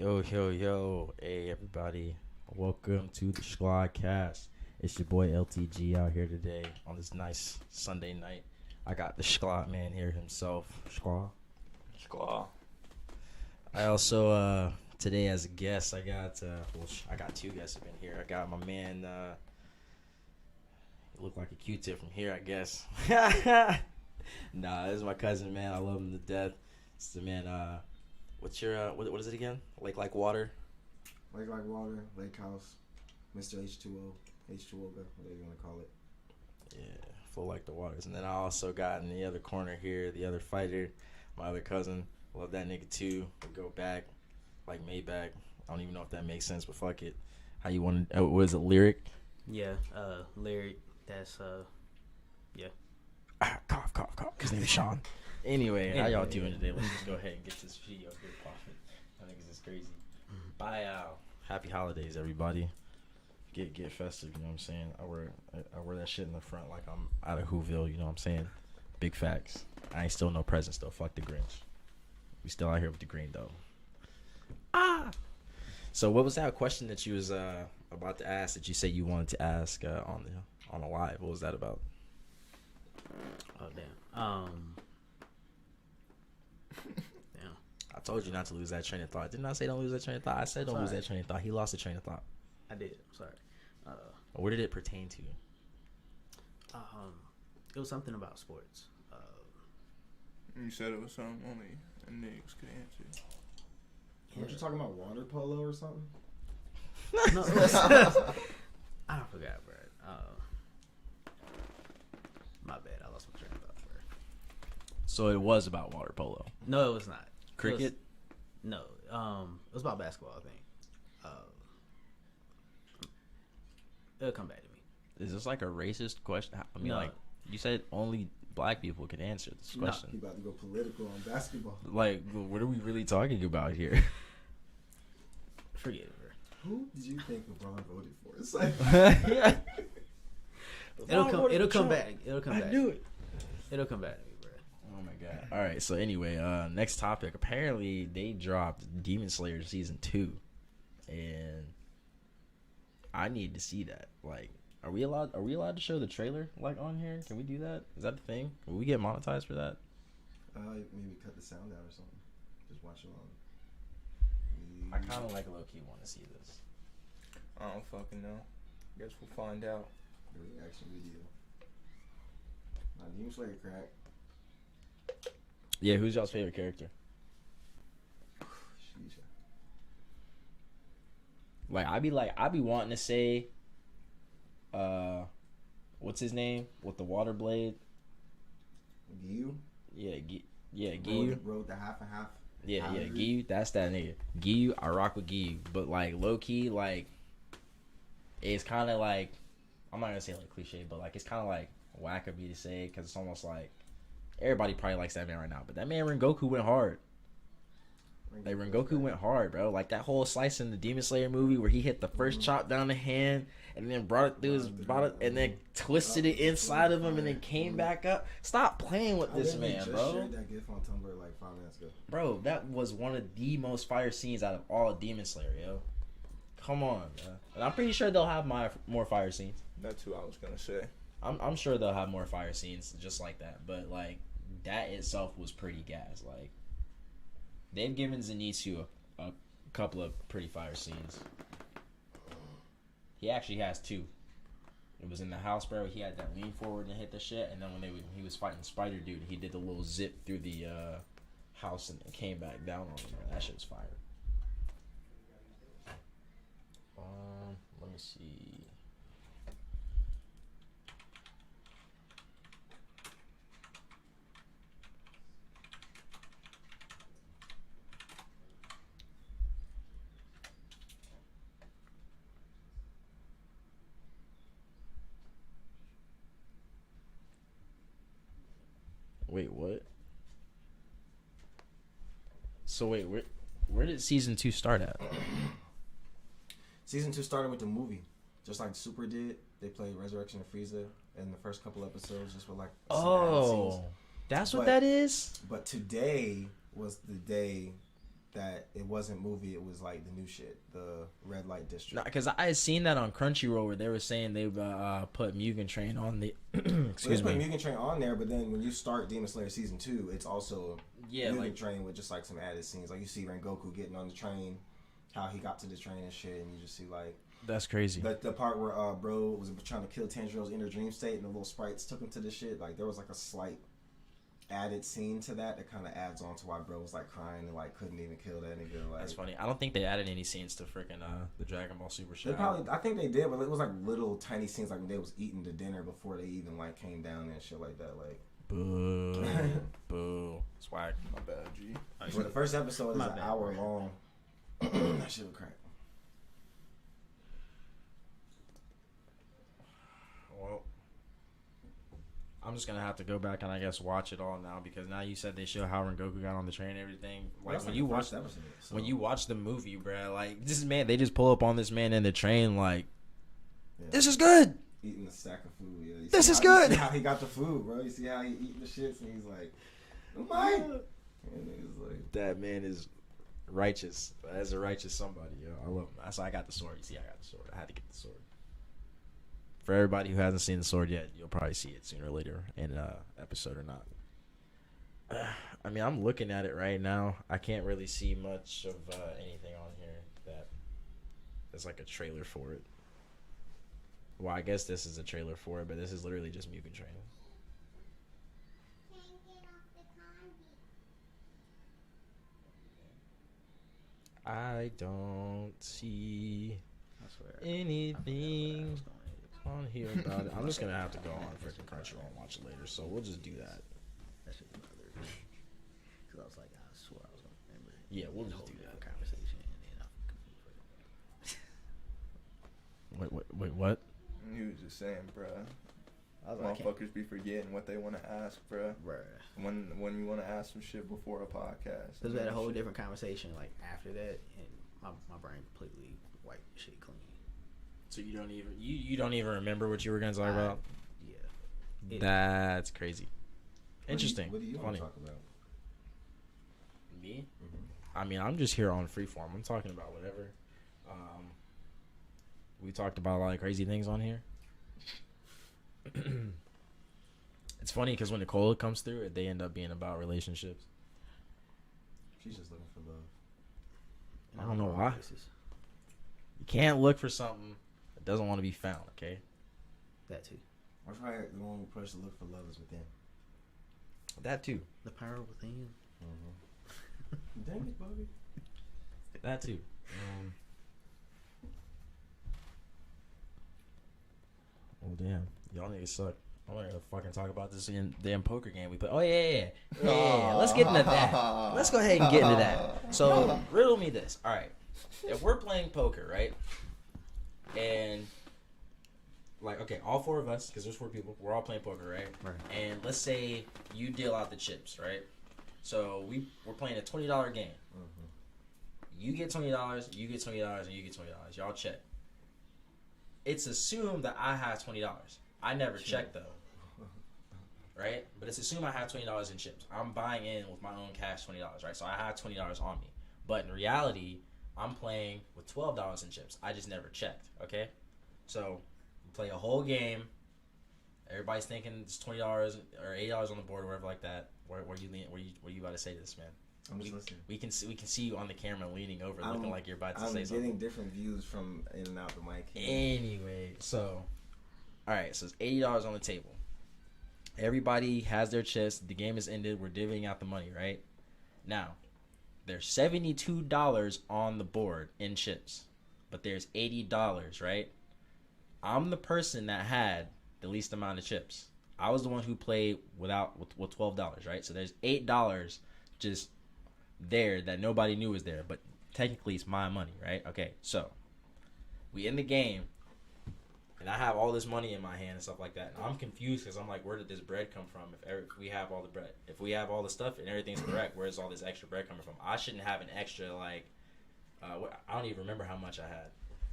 Yo, yo, yo. Hey, everybody. Welcome to the schlod cast. It's your boy LTG out here today on this nice Sunday night. I got the schlod man here himself. Schlod. Schlod. I also, today as a guest, I got two guests up in here. I got my man, he looked like a Q-tip from here, I guess. Nah, this is my cousin, man. I love him to death. It's the man, what's your, what is it again? Lake Like Water? Lake Like Water, Lake House, Mr. H2O, H2O, whatever you want to call it. Yeah, full like the waters. And then I also got in the other corner here, the other fighter, my other cousin. Love that nigga too. We go back, like Maybach. I don't even know if that makes sense, but fuck it. How you want to, what is it, lyric? Yeah, lyric, that's, yeah. Cough. His name is Sean. Anyway, how y'all doing today? Let's just go ahead and get this video here popping. I think this is crazy. Bye, happy holidays, everybody. Get festive, you know what I'm saying? I wear that shit in the front like I'm out of Whoville, you know what I'm saying? Big facts. I ain't still no presents though. Fuck the Grinch. We still out here with the green though. So what was that question that you was about to ask that you said you wanted to ask on the live? What was that about? Oh, damn. Damn. I told you not to lose that train of thought. Didn't I say don't lose that train of thought? I said don't lose that train of thought. He lost the train of thought. I did. I'm sorry. What did it pertain to? It was something about sports. You said it was something only a niggas could answer. Weren't you talking about water polo or something? No, I forgot, bro. My bad. I lost my train of thought, bro. So it was about water polo. No, it was not. Cricket? No. It was about basketball, I think. It'll come back to me. Is this like a racist question? I mean, No. like, you said only black people could answer this No. question. You about to go political on basketball. Like, what are we really talking about here? Forget it, bro. Who did you think LeBron voted for? It's like Yeah. It'll come back. It'll come back. I knew it. It'll come back to me, bro. Oh my god. All right. So anyway, next topic. Apparently, they dropped Demon Slayer season 2, and I need to see that. Like, are we allowed to show the trailer like on here? Can we do that? Is that the thing? Will we get monetized for that? maybe cut the sound out or something. Just watch it on. I kind of like low key want to see this. I don't fucking know. Guess we'll find out. The reaction video. Nah, Demon Slayer crack. Yeah. Who's y'all's favorite character? Sheesh. Like I be wanting to say, what's his name with the water blade? Gyu? Yeah, Giyu. Rode the half and half. Yeah, hybrid. Giyu. That's that nigga. Giyu, I rock with Giyu, but like low key, like it's kind of like, I'm not gonna say like cliche, but like it's kind of like whack of me to say because it's almost like everybody probably likes that man right now, but that man Rengoku went hard. Like Rengoku went hard, bro. Like that whole slice in the Demon Slayer movie where he hit the first chop down the hand and then brought it through his body and then twisted it inside of him and then came back up. Stop playing with this man, bro. shared that gif on Tumblr like 5 minutes ago. Bro, that was one of the most fire scenes out of all of Demon Slayer, yo. Come on, man. And I'm pretty sure they'll have more fire scenes. That's who I was gonna say. I'm sure they'll have more fire scenes just like that. But like that itself was pretty gas. Like they've given Zenitsu a couple of pretty fire scenes. He actually has 2. It was in the house, bro. He had that lean forward and hit the shit, and then when he was fighting Spider Dude, he did the little zip through the house and came back down on him. Bro. That shit was fire. Let me see. Wait, what? So wait, where did season 2 start at? Season 2 started with the movie. Just like Super did. They played Resurrection of Frieza in the first couple episodes just for like some added scenes. That's what that is? But today was the day that it wasn't movie, it was like the new shit, the Red Light District. No, because I had seen that on Crunchyroll where they were saying they put Mugen Train on the. Excuse well, they me. put Mugen Train on there, but then when you start Demon Slayer season 2, it's also Mugen Train with just like some added scenes. Like you see Rengoku getting on the train, how he got to the train and shit, and you just see like. That's crazy. The part where bro was trying to kill Tanjiro's inner dream state, and the little sprites took him to the shit. Like there was like a slight added scene to that kind of adds on to why bro was like crying and like couldn't even kill that nigga. Like, that's funny. I don't think they added any scenes to freaking the Dragon Ball Super show. I think they did, but it was like little tiny scenes like when they was eating the dinner before they even like came down and shit like that. Like boo, boo, swag. My bad, G. Well, the first episode is an hour long. That shit would crack. Well, I'm just gonna have to go back and I guess watch it all now because now you said they show how Rengoku got on the train and everything. Like well, when you watch episode, so. when you watch the movie, bro, like this man, they just pull up on this man in the train, like this is good. Eating a stack of food. Yeah. This is good. You see how he got the food, bro. You see how he eating the shits, and he's like, "Oh my!" And he's like, that man is righteous. As a righteous somebody, yo, I love him. That's why I got the sword. You see, I got the sword. I had to get the sword. For everybody who hasn't seen the sword yet, you'll probably see it sooner or later in an episode or not. I mean, I'm looking at it right now. I can't really see much of anything on here that is like a trailer for it. Well, I guess this is a trailer for it, but this is literally just Mugen Train. I don't see anything on here about it. I'm just gonna have to go on freaking Crunchyroll and watch it later, so we'll just do that. That should be another. Because I was like, I swore I was gonna remember. Yeah, we'll just do that. Conversation, and then Wait, what? He was just saying, bruh. I was like, Motherfuckers be forgetting what they want to ask, bruh. When you want to ask some shit before a podcast. Because we had a whole different conversation like after that, and my brain completely wiped shit clean. So you don't even you don't even remember what you were gonna talk about? Yeah. That's crazy. Interesting. What do you want to talk about? Me? Mm-hmm. I mean, I'm just here on freeform. I'm talking about whatever. We talked about a lot of crazy things on here. It's funny because when Nicola comes through, they end up being about relationships. She's just looking for love. I don't know why. You can't look for something that doesn't want to be found, okay? That too. I'll try the only place to look for love is within. That too. The power within. Mm-hmm. Dang it, Bobby. That too. Oh damn, y'all niggas suck. I'm gonna fucking talk about this damn poker game we played. Oh yeah. Let's get into that. Let's go ahead and get into that. So riddle me this. All right, if we're playing poker, right, and like okay, all four of us, because there's 4 people, we're all playing poker, right? And let's say you deal out the chips, right? So we're playing a $20 game. Mm-hmm. You get $20, you get $20, and you get $20. Y'all check. It's assumed that I have $20. I never check though, right? But it's assumed I have $20 in chips. I'm buying in with my own cash $20, right? So I have $20 on me. But in reality, I'm playing with $12 in chips. I just never checked. Okay, so you play a whole game. Everybody's thinking it's $20 or $8 on the board or whatever like that. Where you lean? What are you about to say to this, man? I'm just listening. We can see you on the camera leaning over, looking like you're about to say something. I'm getting different views from in and out the mic. Anyway, so all right, so it's $80 on the table. Everybody has their chips. The game is ended. We're divvying out the money, right? Now, there's $72 on the board in chips, but there's $80, right? I'm the person that had the least amount of chips. I was the one who played with $12, right? So there's $8 just there that nobody knew was there, but technically it's my money, right? Okay, so we in the game, and I have all this money in my hand and stuff like that. And I'm confused because I'm like, where did this bread come from? If we have all the bread, if we have all the stuff and everything's correct, where's all this extra bread coming from? I shouldn't have an extra I don't even remember how much I had.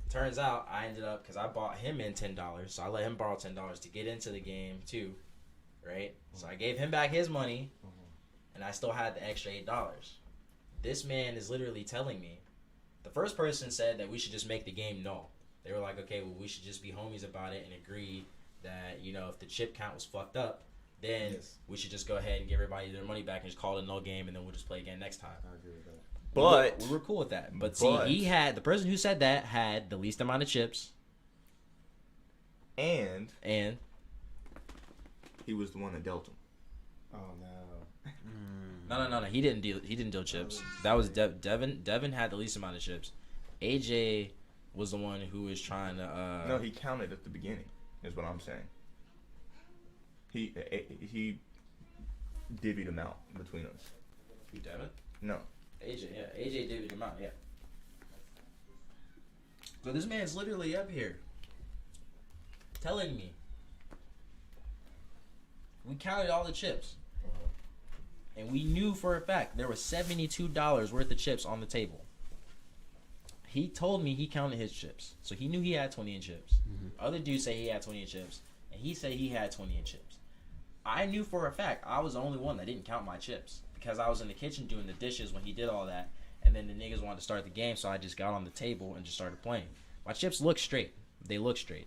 Turns out I ended up, because I bought him in $10, so I let him borrow $10 to get into the game too, right? So I gave him back his money, and I still had the extra $8. this man is literally telling me. The first person said that we should just make the game null. They were like, okay, well, we should just be homies about it and agree that, you know, if the chip count was fucked up, then we should just go ahead and give everybody their money back and just call it a null game, and then we'll just play again next time. I agree with that. But we were cool with that. But see, the person who said that had the least amount of chips. And he was the one that dealt him. Oh no. No. He didn't deal chips. That was Devin. Devin had the least amount of chips. AJ was the one who was trying to. No, he counted at the beginning. Is what I'm saying. He divvied them out between us. You Devin? No. AJ, yeah. AJ divvied them out, yeah. So this man's literally up here telling me we counted all the chips. And we knew for a fact there was $72 worth of chips on the table. He told me he counted his chips. So he knew he had 20 in chips. Other dudes say he had 20 in chips. And he said he had 20 in chips. I knew for a fact I was the only one that didn't count my chips. Because I was in the kitchen doing the dishes when he did all that. And then the niggas wanted to start the game, so I just got on the table and just started playing. My chips look straight. They look straight.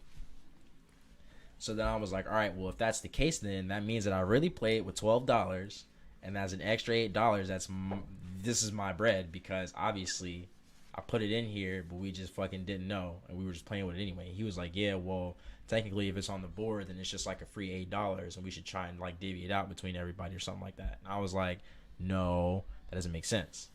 So then I was like, all right, well, if that's the case, then that means that I really played with $12. And that's an extra $8. This is my bread, because obviously I put it in here, but we just fucking didn't know, and we were just playing with it anyway. He was like, yeah, well, technically if it's on the board, then it's just like a free $8, and we should try and like divvy it out between everybody or something like that. And I was like, no, that doesn't make sense.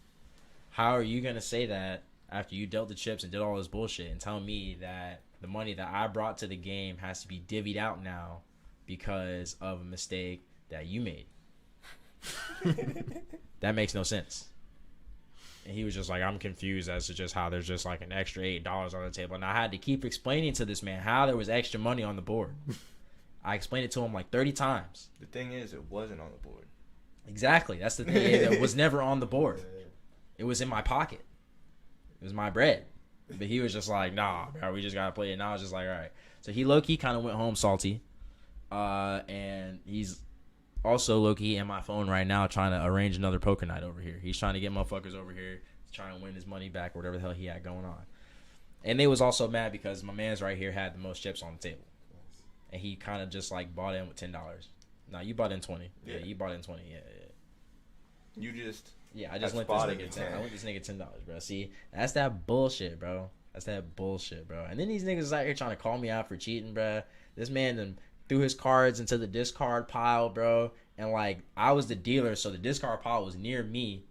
How are you gonna say that after you dealt the chips and did all this bullshit and tell me that the money that I brought to the game has to be divvied out now because of a mistake that you made? That makes no sense. And he was just like, I'm confused as to just how there's just like an extra $8 on the table. And I had to keep explaining to this man how there was extra money on the board. I explained it to him like 30 times. The thing is, it wasn't on the board. Exactly. That's the thing. It was never on the board. It was in my pocket. It was my bread. But he was just like, nah, bro, we just got to play it. And I was just like, all right. So he low-key kind of went home salty. And he's also low-key in my phone right now trying to arrange another poker night over here. He's trying to get motherfuckers over here to try and win his money back or whatever the hell he had going on. And they was also mad because my man's right here had the most chips on the table. And he kind of just like bought in with $10. No, you bought in 20. Yeah, you bought in 20. Yeah. You just... Yeah, I just lent this nigga $10. I lent this nigga $10, bro. See, that's that bullshit, bro. That's that bullshit, bro. And then these niggas out here trying to call me out for cheating, bro. This man then threw his cards into the discard pile, bro. And like, I was the dealer, so the discard pile was near me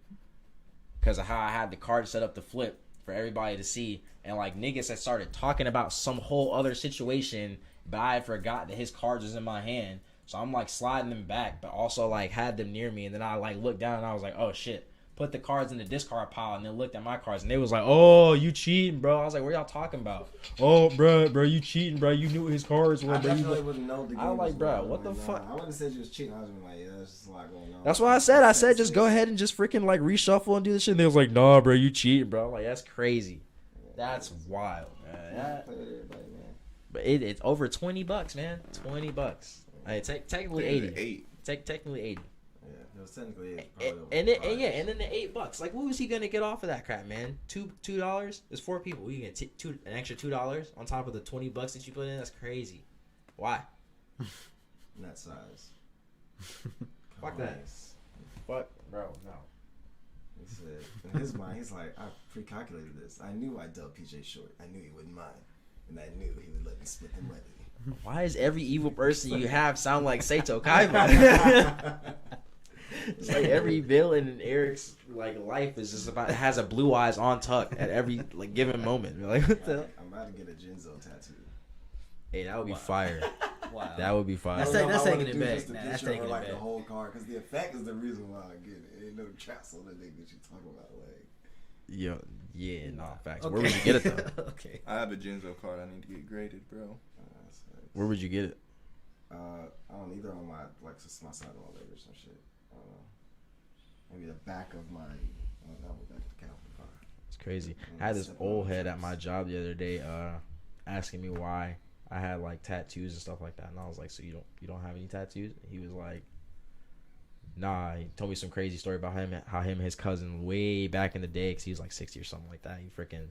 because of how I had the card set up to flip for everybody to see. And like, niggas had started talking about some whole other situation, but I forgot that his cards was in my hand. So I'm like sliding them back, but also like had them near me. And then I like looked down and I was like, oh shit. Put the cards in the discard pile and then looked at my cards and they was like, oh, you cheating, bro. I was like, what y'all talking about? Oh, bro, you cheating, bro. You knew what his cards were, I bro. definitely wouldn't know the game. I was like, bro, what the fuck? I wouldn't have said you was cheating. I was like, yeah, there's just a lot going on. That's why I said, just go ahead and just freaking like reshuffle and do this shit. And they was like, nah, bro, you cheating, bro. I'm like, that's crazy. That's wild, man. But it's over $20, man. $20. Hey, technically 80. Technically 80. It was technically and then the $8. Like, what was he gonna get off of that crap, man? $2. There's 4 people. You get an extra $2 on top of the $20 that you put in. That's crazy. Why? That size. Fuck that. Fuck, bro. No. He said in his mind, he's like, I pre-calculated this. I knew I dealt PJ short. I knew he wouldn't mind, and I knew he would let me split the money. Why is every evil person you have sound like Seito Kaiba? It's like every villain in Eric's like life is just about has a blue eyes on tuck at every like given moment. You're like, what the hell? I'm about to get a Jinzo tattoo. Hey, that would be fire. Wow. That would be fire. That's taking it back. Just That's taking it like back. the whole card, because the effect is the reason why I get it. Ain't no traps on the nigga that you talking about. Like, Yo, yeah, nah, facts. Okay. Where would you get it though? Okay. I have a Jinzo card. I need to get graded, bro. Where would you get it? I don't either on my like my side of my leg or some shit. Maybe the back of my back of the cap of the car. It's crazy. I had this old head at my job the other day asking me why I had like tattoos and stuff like that, and I was like, so you don't have any tattoos? And he was like, Nah, he told me some crazy story about him, how him and his cousin way back in the day, because he was like 60 or something like that. He freaking,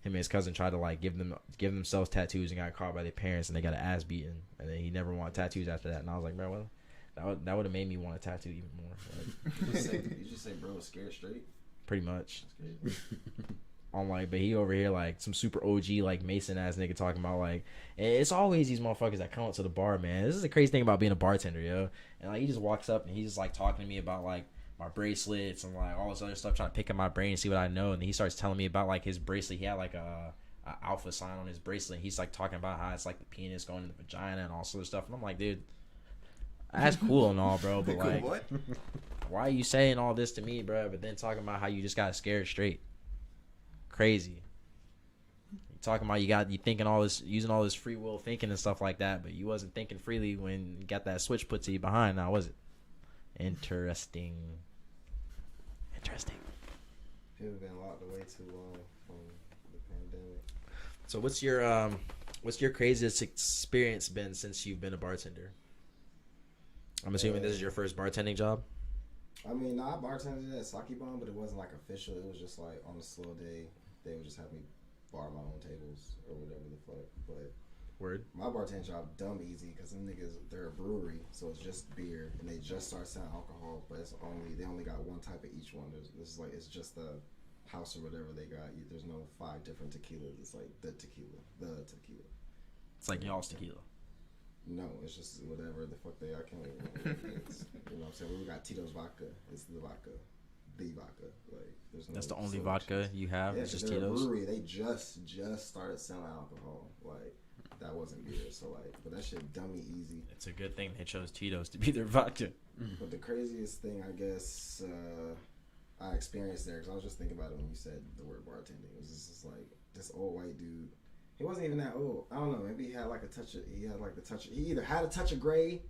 him and his cousin tried to like give themselves tattoos and got caught by their parents, and they got an ass beaten, and then he never wanted tattoos after that. And I was like, bro, well, that would have made me want a tattoo even more. Like, you just say bro was scared straight. Pretty much. I'm like, but he over here like some super OG like Mason ass nigga talking about like, it's always these motherfuckers that come up to the bar, man. This is the crazy thing about being a bartender, yo. And like he just walks up and he's just like talking to me about like my bracelets and like all this other stuff, trying to pick up my brain and see what I know. And then he starts telling me about like his bracelet. He had like a alpha sign on his bracelet. He's like talking about how it's like the penis going in the vagina and all sort of stuff. And I'm like, dude, that's cool and all, bro, but like, what? Why are you saying all this to me, bro? But then talking about how you just got scared straight. Crazy. You talking about you thinking all this, using all this free will thinking and stuff like that, but you wasn't thinking freely when you got that switch put to you behind. Now was it? Interesting. People have been locked away too long from the pandemic. So what's your craziest experience been since you've been a bartender? I'm assuming this is your first bartending job. I mean, I bartended at Sake Bomb, but it wasn't like official. It was just like on a slow day, they would just have me bar my own tables or whatever the fuck. But Word. my bartending job dumb easy because them niggas, they're a brewery, so it's just beer, and they just start selling alcohol, but they only got one type of each one. It's just the house or whatever they got. There's no 5 different tequilas. It's like the tequila. It's like y'all's tequila. No, it's just whatever the fuck they. I can't remember what it is. You know what I'm saying? We got Tito's vodka. It's the vodka. Like there's no. That's the only vodka you have. Yeah, it's just they're Tito's. a brewery. They just started selling alcohol. Like that wasn't beer. So like, but that shit dummy easy. It's a good thing they chose Tito's to be their vodka. But the craziest thing I guess I experienced there, because I was just thinking about it when you said the word bartending. It was just like this old white dude. He wasn't even that old. I don't know. Maybe he had like a touch of. He either had a touch of gray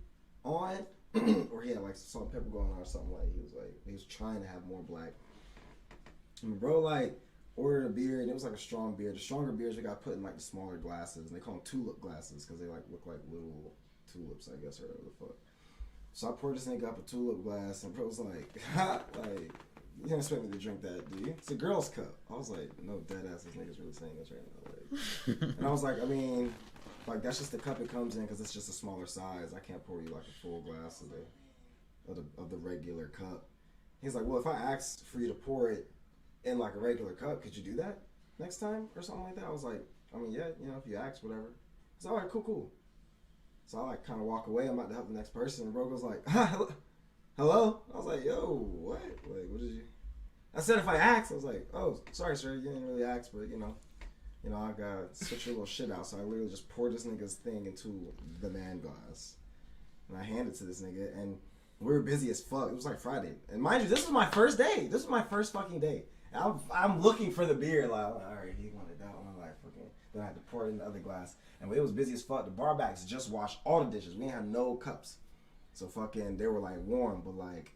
on, or he had like some salt and pepper going on or something. He was trying to have more black. And bro, like ordered a beer, and it was like a strong beer. The stronger beers we got put in like the smaller glasses, and they call them tulip glasses because they like look like little tulips, I guess, or whatever the fuck. So I poured this nigga up a tulip glass, and bro was like, like. You don't expect me to drink that, do you? It's a girl's cup. I was like, no, dead ass, this nigga's really saying this right now. Like, and I was like, I mean, like that's just the cup it comes in because it's just a smaller size. I can't pour you like a full glass of the regular cup. He's like, well, if I asked for you to pour it in like a regular cup, could you do that next time or something like that? I was like, I mean, yeah, you know, if you ask, whatever. He's like, all right, cool. So I like kind of walk away. I'm about to help the next person, and bro goes like, hello? I was like, yo, what? Like, what did you? I said if I asked, I was like, oh, sorry, sir, you didn't really ask, but you know, I got switch your little shit out. So I literally just poured this nigga's thing into the man glass, and I handed it to this nigga, and we were busy as fuck. It was like Friday, and mind you, this was my first day. This was my first fucking day. And I'm looking for the beer, like, all right, he wanted that one, like, fucking. Then I had to pour it in the other glass, and it was busy as fuck. The bar backs just washed all the dishes. We didn't have no cups. So fucking, they were like warm, but like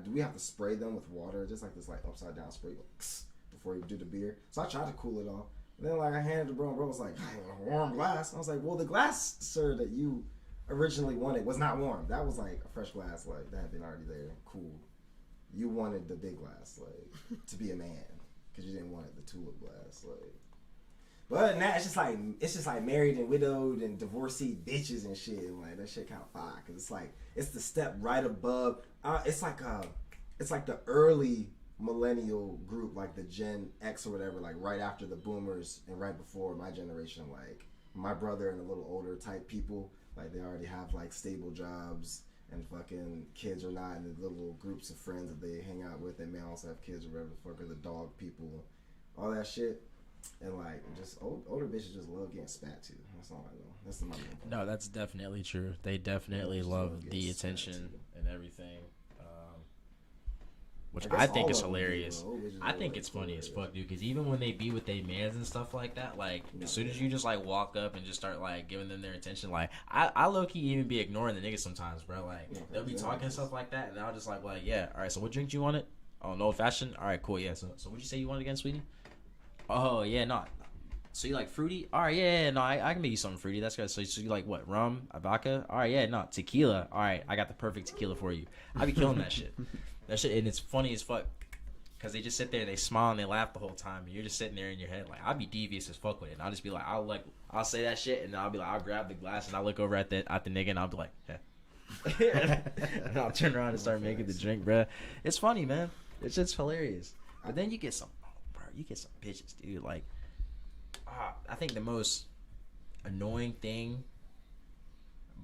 we have to spray them with water, just like this like upside down spray, like, before you do the beer. So I tried to cool it off. And then like I handed it to bro, and bro was like, I want a warm glass. And I was like, well, the glass, sir, that you originally wanted was not warm. That was like a fresh glass, like that had been already there, cool. You wanted the big glass, like to be a man, because you didn't want the tulip glass, like. But now it's just like married and widowed and divorcee bitches and shit. And like that shit kind of fire because it's the step right above. It's like the early millennial group, like the Gen X or whatever, like right after the boomers and right before my generation. Like my brother and a little older type people, like they already have like stable jobs and fucking kids or not, and the little groups of friends that they hang out with. They may also have kids or whatever the fuck, or the dog people, all that shit. And like just older bitches just love getting spat to. That's all I know. That's my point. No, that's definitely true. They definitely love the attention and everything, which I think is hilarious. I think it's funny as fuck, dude. Because even when they be with their mans and stuff like that, like as soon as you just like walk up and just start like giving them their attention, like I low key even be ignoring the niggas sometimes, bro. Like they'll be talking and stuff like that, and I'll just like yeah, all right. So what drink you wanted? Oh, no old fashioned. All right, cool. Yeah. So what'd you say you wanted again, sweetie? Oh yeah, no. So you like fruity? All right, yeah, no, I can make you something fruity. That's good. So you like what? Rum, vodka? All right, yeah, no, tequila. All right, I got the perfect tequila for you. I be killing that shit. That shit, and it's funny as fuck. Because they just sit there, they smile, and they laugh the whole time. And you're just sitting there in your head. Like, I'll be devious as fuck with it. And I'll just be like, I'll say that shit, and then I'll be like, I'll grab the glass, and I'll look over at the nigga, and I'll be like, yeah. And I'll turn around and start making the drink, bruh. It's funny, man. It's just hilarious. But then you get some bitches, dude. Like, I think the most annoying thing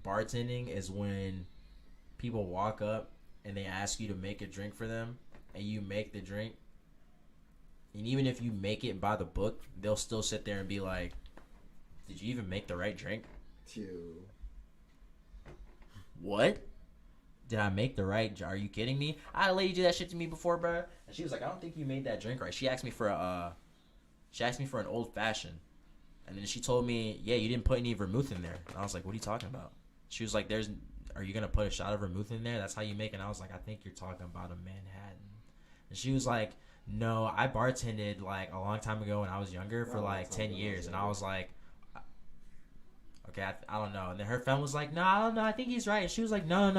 bartending is when people walk up and they ask you to make a drink for them, and you make the drink, and even if you make it by the book, they'll still sit there and be like, did you even make the right drink? What? Did I make the right? Are you kidding me? I had a lady do that shit to me before, bro, and she was like, I don't think you made that drink right. She asked me for an old fashioned, and then she told me, yeah, you didn't put any vermouth in there. And I was like, what are you talking about? She was like, are you gonna put a shot of vermouth in there? That's how you make it. And I was like, I think you're talking about a Manhattan. And she was like, no, I bartended like a long time ago when I was younger for like 10 years. And I was like, okay, I don't know. And then her friend was like, no, I don't know. I think he's right. And she was like, no.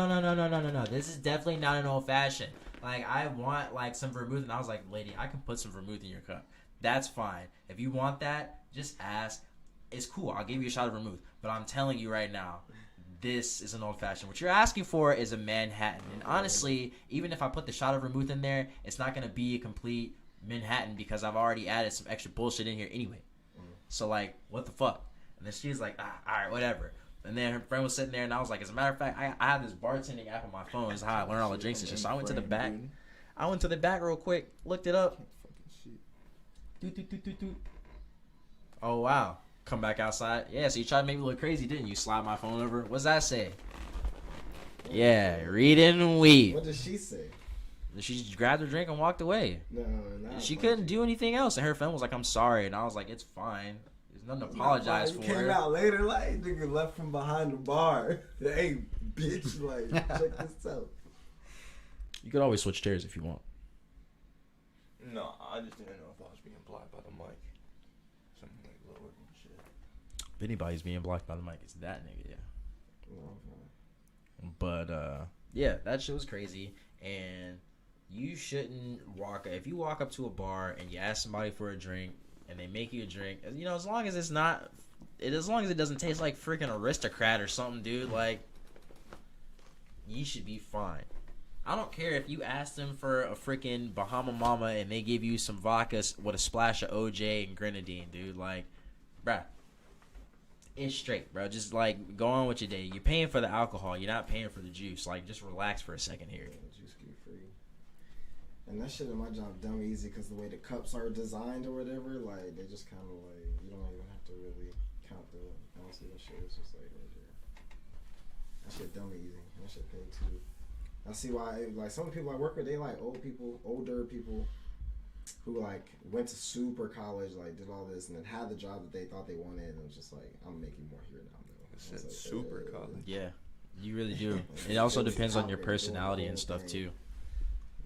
This is definitely not an old fashioned. Like, I want like some vermouth. And I was like, lady, I can put some vermouth in your cup. That's fine. If you want that, just ask. It's cool. I'll give you a shot of vermouth. But I'm telling you right now, this is an old fashioned. What you're asking for is a Manhattan. And honestly, even if I put the shot of vermouth in there, it's not going to be a complete Manhattan because I've already added some extra bullshit in here anyway. So, like, what the fuck? And then she was like, all right, whatever. And then her friend was sitting there, and I was like, as a matter of fact, I have this bartending app on my phone. It's how I learn all the drinks and shit. So I went to the back. I went to the back real quick, looked it up. Oh, wow. Come back outside. Yeah, so you tried to make me look crazy, didn't you? Slide my phone over. What's that say? Yeah, read and weep. What did she say? She just grabbed her drink and walked away. No, she couldn't do anything else. And her friend was like, I'm sorry. And I was like, it's fine. There's nothing to apologize for. Came out later, like, nigga left from behind the bar. Hey, bitch, like, check this out. You could always switch chairs if you want. No, I just didn't know if I was being blocked by the mic. Something like lower and shit. If anybody's being blocked by the mic, it's that nigga, yeah. But, yeah, that shit was crazy. And you shouldn't if you walk up to a bar and you ask somebody for a drink and they make you a drink, you know, as long as it doesn't taste like freaking Aristocrat or something, dude, like, you should be fine. I don't care if you ask them for a freaking Bahama Mama and they give you some vodka with a splash of OJ and grenadine, dude. Like, bruh, it's straight, bro. Just, like, go on with your day. You're paying for the alcohol. You're not paying for the juice. Like, just relax for a second here. Juice get free. And that shit in my job dumb easy because the way the cups are designed or whatever, like, they just kind of, like, you don't even have to really count the ounces and shit. It's just like, right there. That shit dumb easy. That shit paid too. I see why, like, some people I work with, they like older people who, like, went to super college, like, did all this, and then had the job that they thought they wanted, and it was just like, I'm making more here now, though. Like, super college. Yeah, you really do. It also depends on your personality and stuff, too.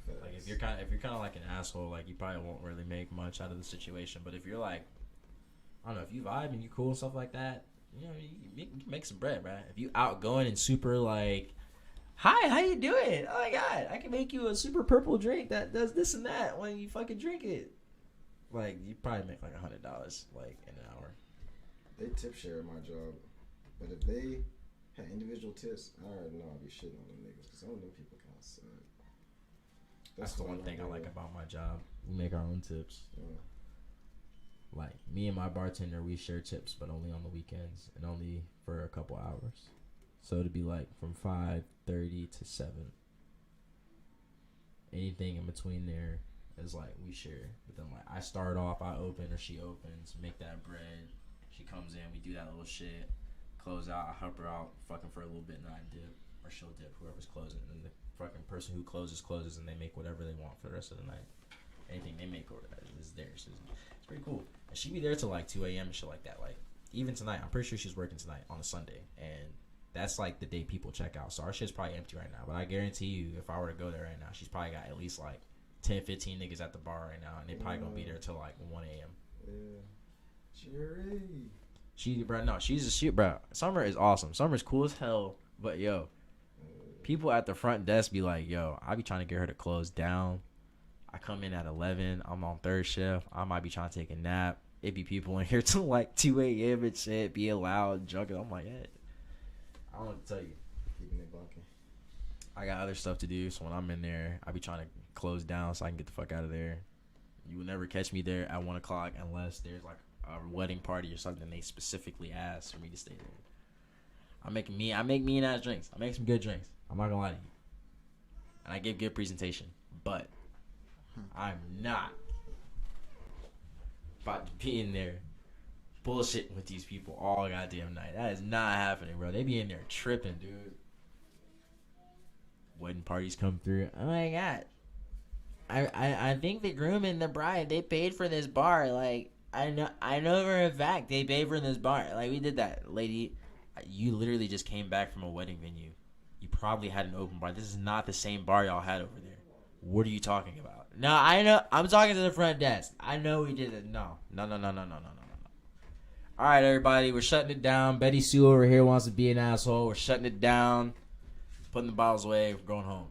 Like, if you're kind of like an asshole, like, you probably won't really make much out of the situation, but if you're, like, I don't know, if you vibe and you cool and stuff like that, you know, you can make some bread, right? If you outgoing and super, like, hi, how you doing? Oh my god, I can make you a super purple drink that does this and that when you fucking drink it. Like, you probably make like $100 like in an hour. They tip share at my job, but if they had individual tips, I already know I'd be shitting on them niggas because some of them people kind of suck. That's the one thing I like about my job. We make our own tips. Yeah. Like, me and my bartender, we share tips, but only on the weekends and only for a couple hours. So it'd be like from 5:30 to 7. Anything in between there is like we share. But then like I start off, I open or she opens, make that bread. She comes in, we do that little shit, close out, I help her out, fucking for a little bit, and then I dip. Or she'll dip, whoever's closing. And the fucking person who closes, and they make whatever they want for the rest of the night. Anything they make over that is theirs. It's pretty cool. And she be there till like 2 a.m. and shit like that. Like, even tonight, I'm pretty sure she's working tonight on a Sunday. And that's like the day people check out. So our shit's probably empty right now. But I guarantee you, if I were to go there right now, she's probably got at least like 10, 15 niggas at the bar right now. And they probably gonna be there till like 1 a.m. Yeah. Jerry. She's a shit, bro. Summer is awesome. Summer's cool as hell. But yo, people at the front desk be like, yo, I be trying to get her to close down. I come in at 11. I'm on third shift. I might be trying to take a nap. It be people in here till like 2 a.m. and shit. Be loud, drunk. I'm like, hey, I don't know what to tell you. Keeping it bunking. I got other stuff to do, so when I'm in there, I be trying to close down so I can get the fuck out of there. You will never catch me there at 1 o'clock unless there's like a wedding party or something they specifically ask for me to stay there. I make mean ass drinks. I make some good drinks. I'm not gonna lie to you. And I give good presentation. But I'm not about to be in there bullshitting with these people all goddamn night. That is not happening, bro. They be in there tripping, dude. Wedding parties come through. Oh my god. I think the groom and the bride, they paid for this bar. Like, I know for a fact they paid for this bar. Like, we did that, lady. You literally just came back from a wedding venue. You probably had an open bar. This is not the same bar y'all had over there. What are you talking about? No, I know. I'm talking to the front desk. I know we did it. No. All right, everybody. We're shutting it down. Betty Sue over here wants to be an asshole. We're shutting it down. Putting the bottles away. We're going home.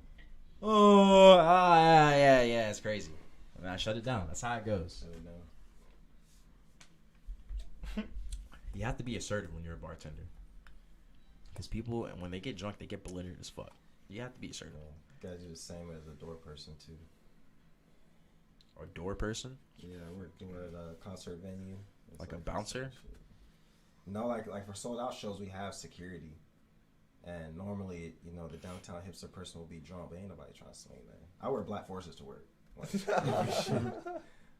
Oh, yeah. It's crazy. I mean, I shut it down. That's how it goes. Shut it down. You have to be assertive when you're a bartender. Because people, when they get drunk, they get belligerent as fuck. You have to be assertive. You gotta do the same as a door person, too. Or door person? Yeah, we're doing a concert venue. It's Like a bouncer? No, like for sold out shows, we have security. And normally, you know, the downtown hipster person will be drunk, but ain't nobody trying to swing there. I wear black forces to work. Like,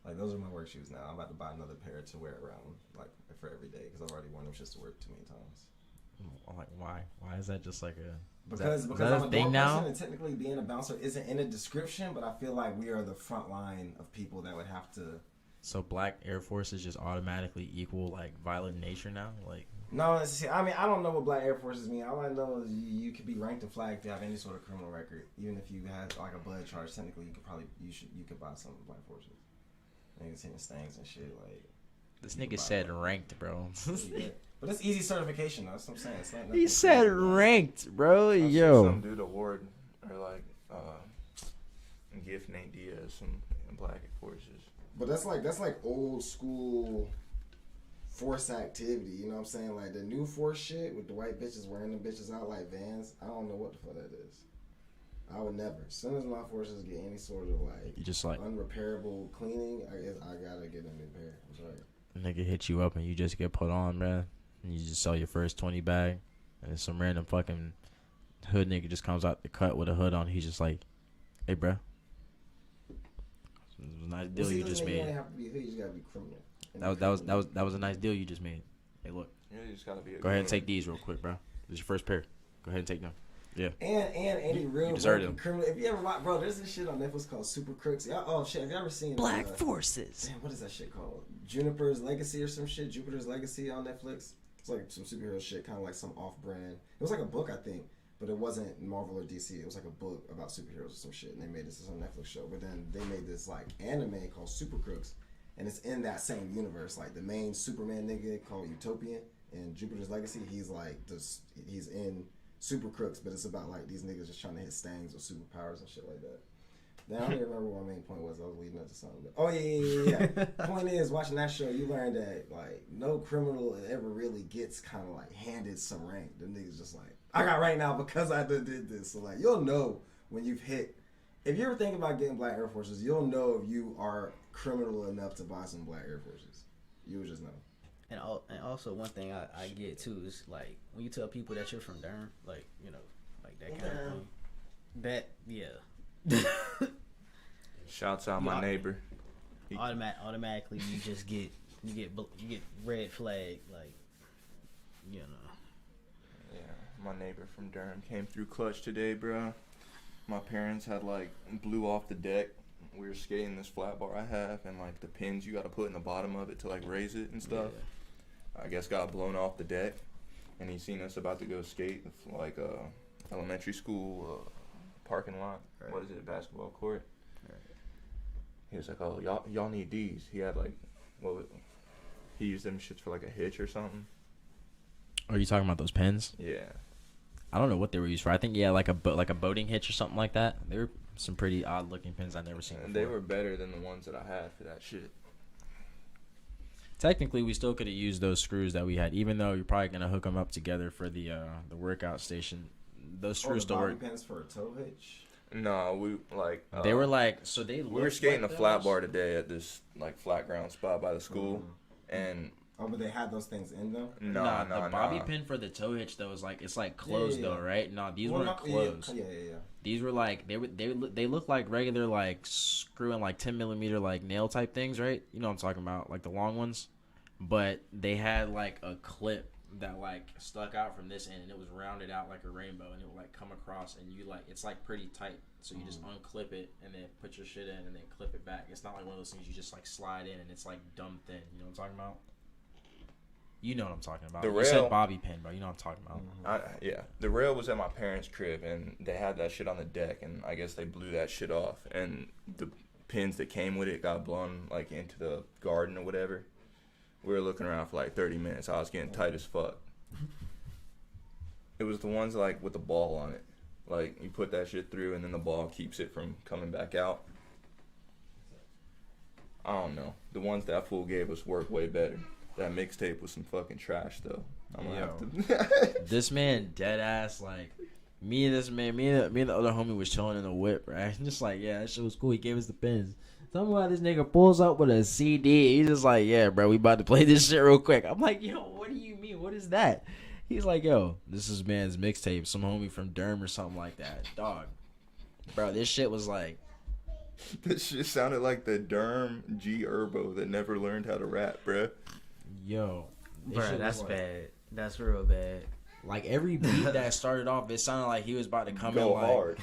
like those are my work shoes now. I'm about to buy another pair to wear around, like, for every day, because I've already worn them just to work too many times. Like, why? Why is that just like a... Because is I'm that a thing door now? person, and technically being a bouncer isn't in a description, but I feel like we are the front line of people that would have to... So black Air Forces just automatically equal, like, violent nature now? Like... No, I mean, I don't know what black Air Forces mean. All I know is you could be ranked and flagged if you have any sort of criminal record. Even if you had like a blood charge, technically you could buy some black forces. Niggas hitting stings and shit like. This nigga said ranked, bro. But it's easy certification though. That's what I'm saying. It's not He said ranked, bro. I see Yo. some dude award or like gift Nate Diaz some black forces. But that's like old school force activity, you know what I'm saying? Like the new force shit with the white bitches wearing them bitches out like Vans. I don't know what the fuck that is. I would never. As soon as my forces get any sort of like You just like unrepairable cleaning, I gotta get a new pair. I'm sorry. nigga hit you up and you just get put on, man. And you just sell your first 20 bag, and then some random fucking hood nigga just comes out the cut with a hood on. He's just like, "Hey, bro, it was a nice deal you just made." You don't have to be hood. You just gotta be criminal. That was a nice deal you just made. Hey, look, You just gotta be. go ahead and take these real quick, bro. This is your first pair. Go ahead and take them. Yeah. And any real deserve them. criminal. If you ever watch, bro, there's this shit on Netflix called Super Crooks. Oh shit, have you ever seen Black Forces? Damn, what is that shit called? Juniper's Legacy or some shit. Jupiter's Legacy on Netflix. It's like some superhero shit, kind of like some off-brand. It was like a book, I think, but it wasn't Marvel or DC. It was like a book about superheroes or some shit, and they made this as a Netflix show. But then they made this like anime called Super Crooks, and it's in that same universe. Like the main Superman nigga called Utopian in Jupiter's Legacy, he's like this. He's in Super Crooks, but it's about like these niggas just trying to hit stangs with superpowers and shit like that. Now, I don't even remember what my main point was. I was leading up to something. But, oh, yeah. Point is, watching that show, you learn that, like, no criminal ever really gets kind of, like, handed some rank. Them niggas just like, I got rank now because I did this. So, like, you'll know when you've hit. If you ever think about getting black Air Forces, you'll know if you are criminal enough to buy some black Air Forces. You'll just know. And also, one thing I get, too, is, like, when you tell people that you're from Durham, like, you know, like that kind of thing. That, yeah. Shouts out my neighbor. Automatically, you just get red flag, like, you know. Yeah, my neighbor from Durham came through clutch today, bro. My parents had like blew off the deck. We were skating this flat bar I have, and like the pins you got to put in the bottom of it to like raise it and stuff. Yeah. I guess got blown off the deck, and he seen us about to go skate like elementary school parking lot. Right. What is it, basketball court? Right. He was like, "Oh, y'all need these." He had like, He used them shits for like a hitch or something. Are you talking about those pins? Yeah. I don't know what they were used for. I think like a boating hitch or something like that. They were some pretty odd looking pins I've never seen before. They were better than the ones that I had for that shit. Technically, we still could have used those screws that we had, even though you're probably gonna hook them up together for the workout station. Those screws still work. Pins for a toe hitch. No, we like They were like so they. We were skating a flat bar today at this like flat ground spot by the school, and but they had those things in them. No, the bobby pin for the toe hitch though is like it's like closed though, right? No, these weren't closed. Yeah. These were like they look like regular like screwing like 10mm like nail type things, right? You know what I'm talking about, like the long ones. But they had like a clip that like stuck out from this end, and it was rounded out like a rainbow, and it would like come across, and you like it's like pretty tight, so you just unclip it and then put your shit in and then clip it back. It's not like one of those things you just like slide in and it's like dumb thin. You know what I'm talking about? You know what I'm talking about. You said bobby pin, bro. You know what I'm talking about. Yeah. The rail was at my parents' crib, and they had that shit on the deck, and I guess they blew that shit off, and the pins that came with it got blown like into the garden or whatever. We were looking around for like 30 minutes. I was getting tight as fuck. It was the ones like with the ball on it. Like you put that shit through and then the ball keeps it from coming back out. I don't know. The ones that fool gave us work way better. That mixtape was some fucking trash though. I'm gonna have to. This man dead ass like me and the other homie was chilling in the whip, right? Just like, yeah, that shit was cool. He gave us the pins. Somehow this nigga pulls up with a CD. He's just like, yeah, bro, we about to play this shit real quick. I'm like, yo, what do you mean? What is that? He's like, yo, this is man's mixtape. Some homie from Durham or something like that. Dog. Bro, this shit was like. This shit sounded like the Durham G Herbo that never learned how to rap, bro. Yo. Bro, that's bad. That's real bad. Like every beat that started off, it sounded like he was about to come in like. Hard.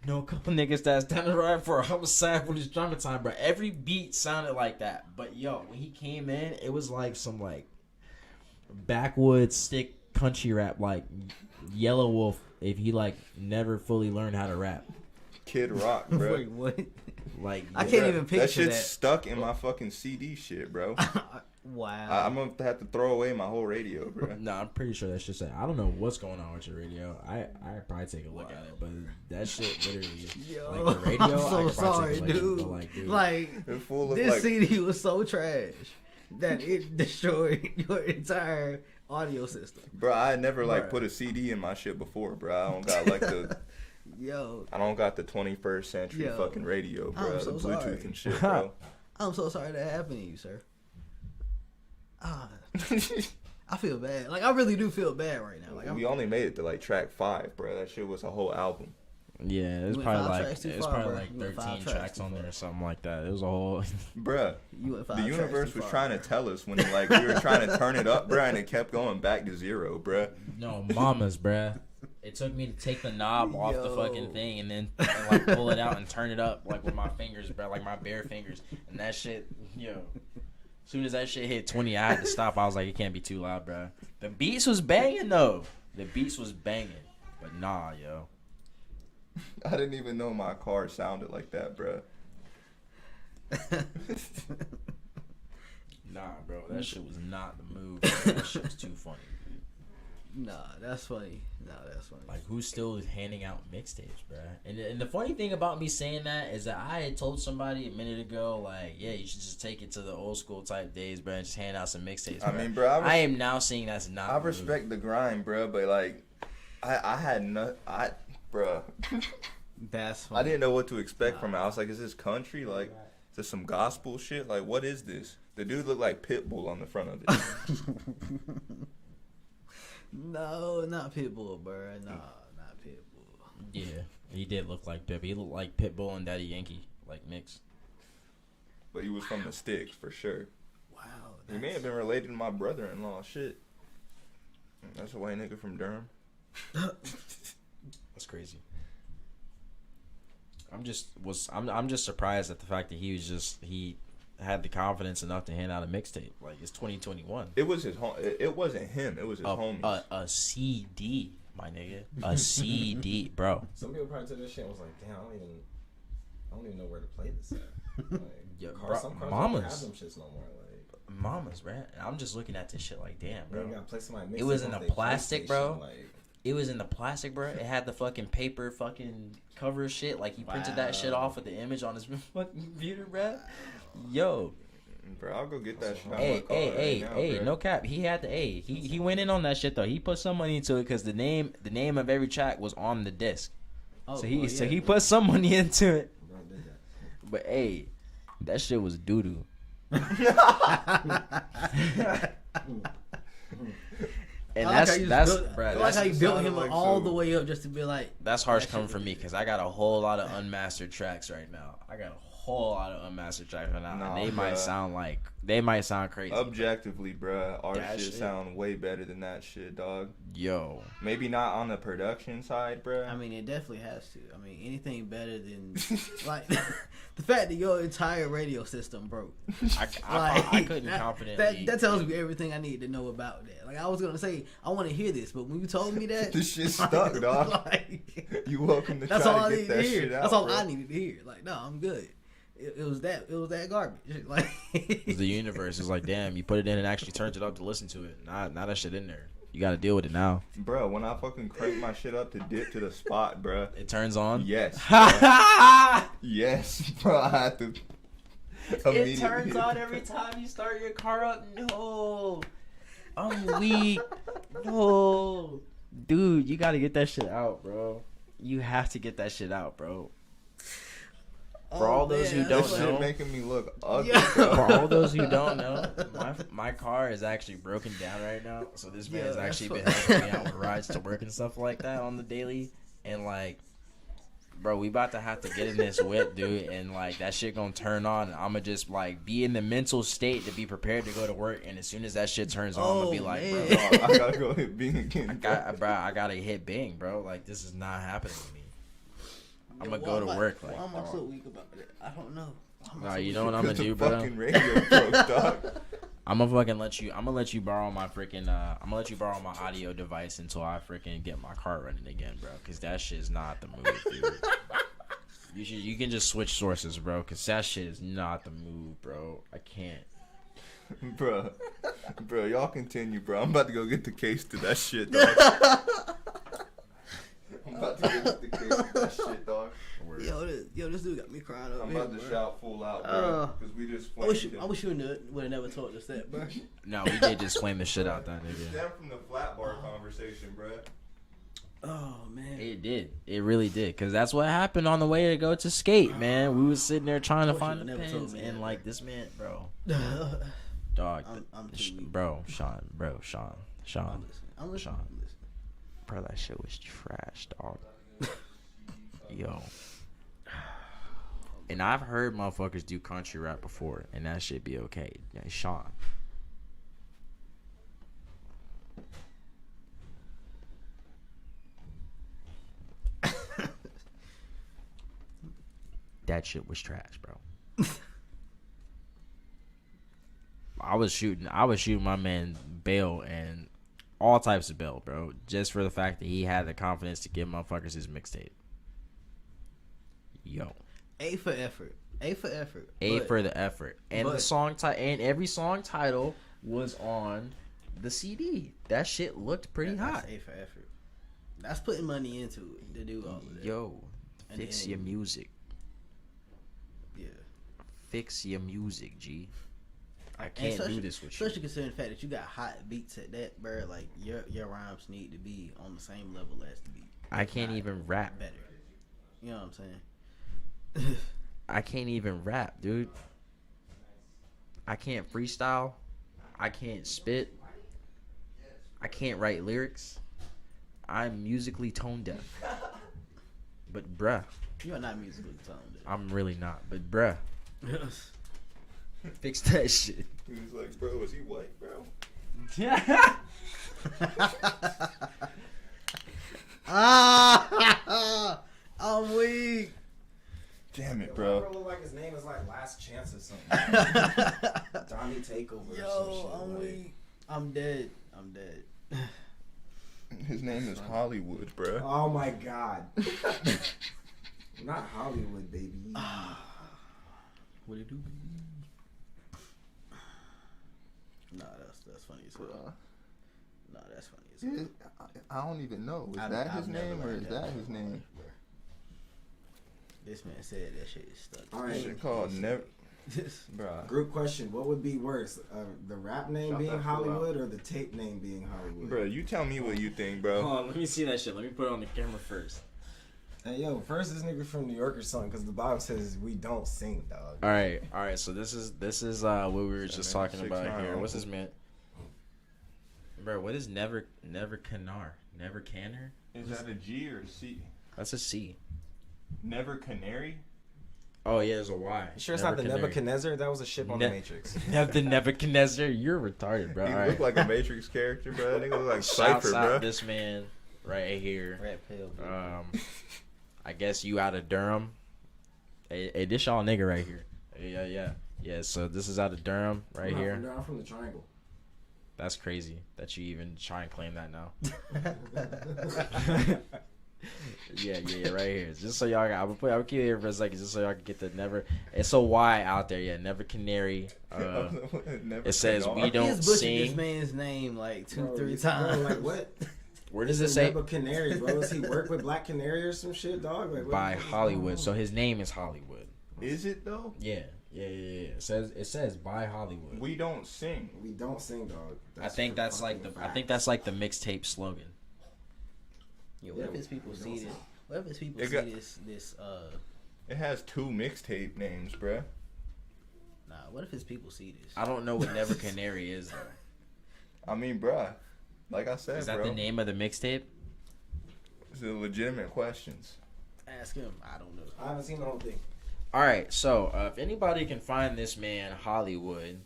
No, a couple niggas that's down the ride for a homicide when it's drama time, bro. Every beat sounded like that. But yo, when he came in, it was like some like backwoods stick country rap, like Yellow Wolf. If he like never fully learned how to rap. Kid Rock, bro. Wait, what? Like I can't even picture that. Shit's stuck in my fucking CD shit, bro. Wow. I'm gonna have to throw away my whole radio, bro. No, I'm pretty sure that's just it. I don't know what's going on with your radio. I probably take a look at it, but that shit literally, yo, like the radio. I'm so sorry, dude. Like this CD was so trash that it destroyed your entire audio system. Bro, I never like put a CD in my shit before, bro. I don't got like the. Yo. I don't got the 21st century fucking radio, bro. So the Bluetooth sorry. and shit, bro. I'm so sorry that happened to you, sir. I feel bad. Like I really do feel bad right now. Like we only made it to like track 5, bro. That shit was a whole album. Yeah, it was probably like 13 tracks on there or something like that. It was a whole. Bruh, the universe was trying to tell us when like we were trying to turn it up, bruh, and it kept going back to 0, bruh. No, mamas, bruh. It took me to take the knob off the fucking thing and then like pull it out and turn it up like with my fingers, bruh, like my bare fingers. And that shit, yo. As soon as that shit hit 20, I had to stop. I was like, it can't be too loud, bruh. The beats was banging though. The beats was banging, but nah, yo. I didn't even know my car sounded like that, bro. Nah, bro, that shit was not the move. That shit was too funny. Nah, that's funny. Like, who's still handing out mixtapes, bro? And the funny thing about me saying that is that I had told somebody a minute ago, like, yeah, you should just take it to the old school type days, bro, and just hand out some mixtapes. I mean, bro, I am now seeing that's not. I respect the grind, bro, but like, I had no, bro. That's funny. I didn't know what to expect from it. I was like, is this country? Like, is this some gospel shit? Like, what is this? The dude looked like Pitbull on the front of it. No, not Pitbull, bro. No, not Pitbull. Yeah, he did look like Pitbull. He looked like Pitbull and Daddy Yankee, like mix. But he was from the sticks, for sure. Wow. He may have been related to my brother-in-law. Shit. That's a white nigga from Durham. That's crazy. I'm just surprised at the fact that he had the confidence enough to hand out a mixtape. Like, it's 2021. It was his home. It wasn't him. It was his homies. A CD, my nigga. A CD, bro. Some people probably took this shit and was like, damn, I don't even know where to play this at. Like, Yeah, some cars don't have them shits no more. Like, Mama's, bro. I'm just looking at this shit like, damn, bro. You gotta play somebody It was mixtape in off the they plastic, PlayStation, bro. Like, It was in the plastic, bro. It had the fucking paper fucking cover shit. Like, he printed that shit off with the image on his fucking computer, bro. Yo. Bro, I'll go get that shit. Hey, no cap. He had the he went in on that shit though. He put some money into it because the name of every track was on the disc. Oh, so he put some money into it. But hey, that shit was doo doo. And I that's how you built him like all so. the way up just to be like. that's harsh coming from me because I got a whole lot of unmastered tracks right now. I got a whole lot of unmastered tracks right now. Nah, and they might sound crazy. Objectively, bruh, our That shit shit. sound way better than that shit, dog. Yo. Maybe not on the production side, bruh. I mean, it definitely has to. I mean, anything better than like the fact that your entire radio system broke. I couldn't confidently. That tells me everything I need to know about that. Like I was gonna say, I want to hear this, but when you told me that, This shit stuck, dog. Like, You welcome to that's try all I to needed get to that hear. shit out. That's all bro. I needed to hear. Like, no, I'm good. It was that garbage. Like The universe is like, damn, you put it in and actually turns it up to listen to it. Now that shit in there. You got to deal with it now. Bro, when I fucking crank my shit up to dip to the spot, bruh. It turns on. Yes. bruh. Yes, bro. I had to. It turns on every time you start your car up. No, I'm weak. No, dude, you got to get that shit out, bro. You have to get that shit out, bro. For all those who don't This know, shit making me look ugly. Yeah. bro. for all those who don't know, my car is actually broken down right now. So this Yeah, man's that's actually been fine. helping me out with rides to work and stuff like that on the daily. And like, bro, we about to have to get in this whip, dude. And like, that shit gonna turn on. And I'm gonna just like be in the mental state to be prepared to go to work. And as soon as that shit turns on, I'm gonna be Oh, like, man. bro, I gotta go hit Bing again. I gotta hit Bing, bro. Like, this is not happening to me. I'm gonna go to work. Like, why am I so weak about it? I don't know. nah, you know what I'm gonna do, the bro? fucking radio broke, dog. I'm gonna fucking let you borrow my freaking I'm gonna let you borrow my audio device until I freaking get my car running again, bro. Cause that shit is not the move, dude. You can just switch sources, bro. Cause that shit is not the move, bro. I can't. Bro, y'all continue, bro. I'm about to go get the case to that shit, dog. I'm about to go get the case to that shit, dog. Yo, this dude got me crying over I'm here, about to bro. shout full out, bro. Because we just I wish flamed him. you would have never told us that, bro. No, we did just flame the shit out that It nigga. stemmed from the flat bar conversation, bro. Oh man. It did. It really did. Cause that's what happened on the way to go to skate, man. We was sitting there trying to Wish find you the never told pins, me and that, like bro. this man, bro, dog, I'm too weak. Sean, I'm listening. Sean. Bro, that shit was trash, dog. Yo. And I've heard motherfuckers do country rap before, and that shit be okay. Yeah, Sean. That shit was trash, bro. I was shooting my man bail and all types of bail, bro, just for the fact that he had the confidence to give motherfuckers his mixtape. Yo. A for effort. A But for the effort. And the but- song and every song title was on the CD. That shit looked pretty hot. That's A for effort. That's putting money into it to do all of that. Yo, And fix then- your music. Yeah. Fix your music, G. I can't do this with you. Especially considering the fact that you got hot beats at that, bro. Like your rhymes need to be on the same level as the beat. I can't Not even rap. better. You know what I'm saying? I can't even rap, dude. I can't freestyle. I can't spit. I can't write lyrics. I'm musically tone deaf. But bruh, You are not musically talented. I'm really not. But bruh, fix that shit. He was like, bro, is he white, bro? I'm weak. Damn it, Yo, bro. look like his name is like Last Chance or something. Donnie Takeover or some Yo, shit. I'm like. weak. I'm dead. His name is Hollywood, bro. Oh my god. Not Hollywood, baby. What do you do? That's funny as hell. Bruh. No, that's funny as hell. I don't even know. Is I've his never name or learned is that that in his my name? life, bro. This man said that shit is stuck. All right. Shit called never. This Bruh. Group question: what would be worse, the rap name Shout being that fool Hollywood or the tape name being Hollywood? Bro, you tell me what you think, bro. Hold on, let me see that shit. Let me put it on the camera first. Hey yo, first this nigga from New York or something, because the bottom says we don't sing, dog. All right. So this is what we were just talking 7, about 6, 9. here. What's this man? Bro, what is never canar? Never canner? Is that a G or a C? That's a C. Never Canary? Oh yeah, there's a Y. You sure it's not the Nebuchadnezzar? That was a ship on the Matrix. The Nebuchadnezzar. You're retarded, bro. He All look right. like a Matrix character, bro. That nigga look like Shouts Cypher, out bro. this man right here. red pill. Bro. I guess you out of Durham. Hey, this y'all nigga right here. Yeah. So this is out of Durham right here. I'm from the Triangle. That's crazy that you even try and claim that now. yeah, right here. Just so y'all, I'll keep it here for a second, just so y'all can get the never. It's a Y out there, yeah. Never Canary. Never It says Canary. we don't He's butchered sing. this man's name like 2-3 Bro, times. like what? Where does it say? Canary, bro. Does he work with Black Canary or some shit, dog? Like, what By the fuck is Hollywood. going on? So his name is Hollywood. Is it though? Yeah. It says by Hollywood. We don't sing. We don't sing, dog. I think that's like the mixtape slogan. Yeah, what if his people see this? What if his people It see got- this? It has 2 mixtape names, bruh. Nah, what if his people see this? I don't know what Never Canary is though. I mean, bruh. Like I said, Is that bro. the name of the mixtape? It's a legitimate questions. Ask him. I don't know. I haven't seen the whole thing. All right, so if anybody can find this man Hollywood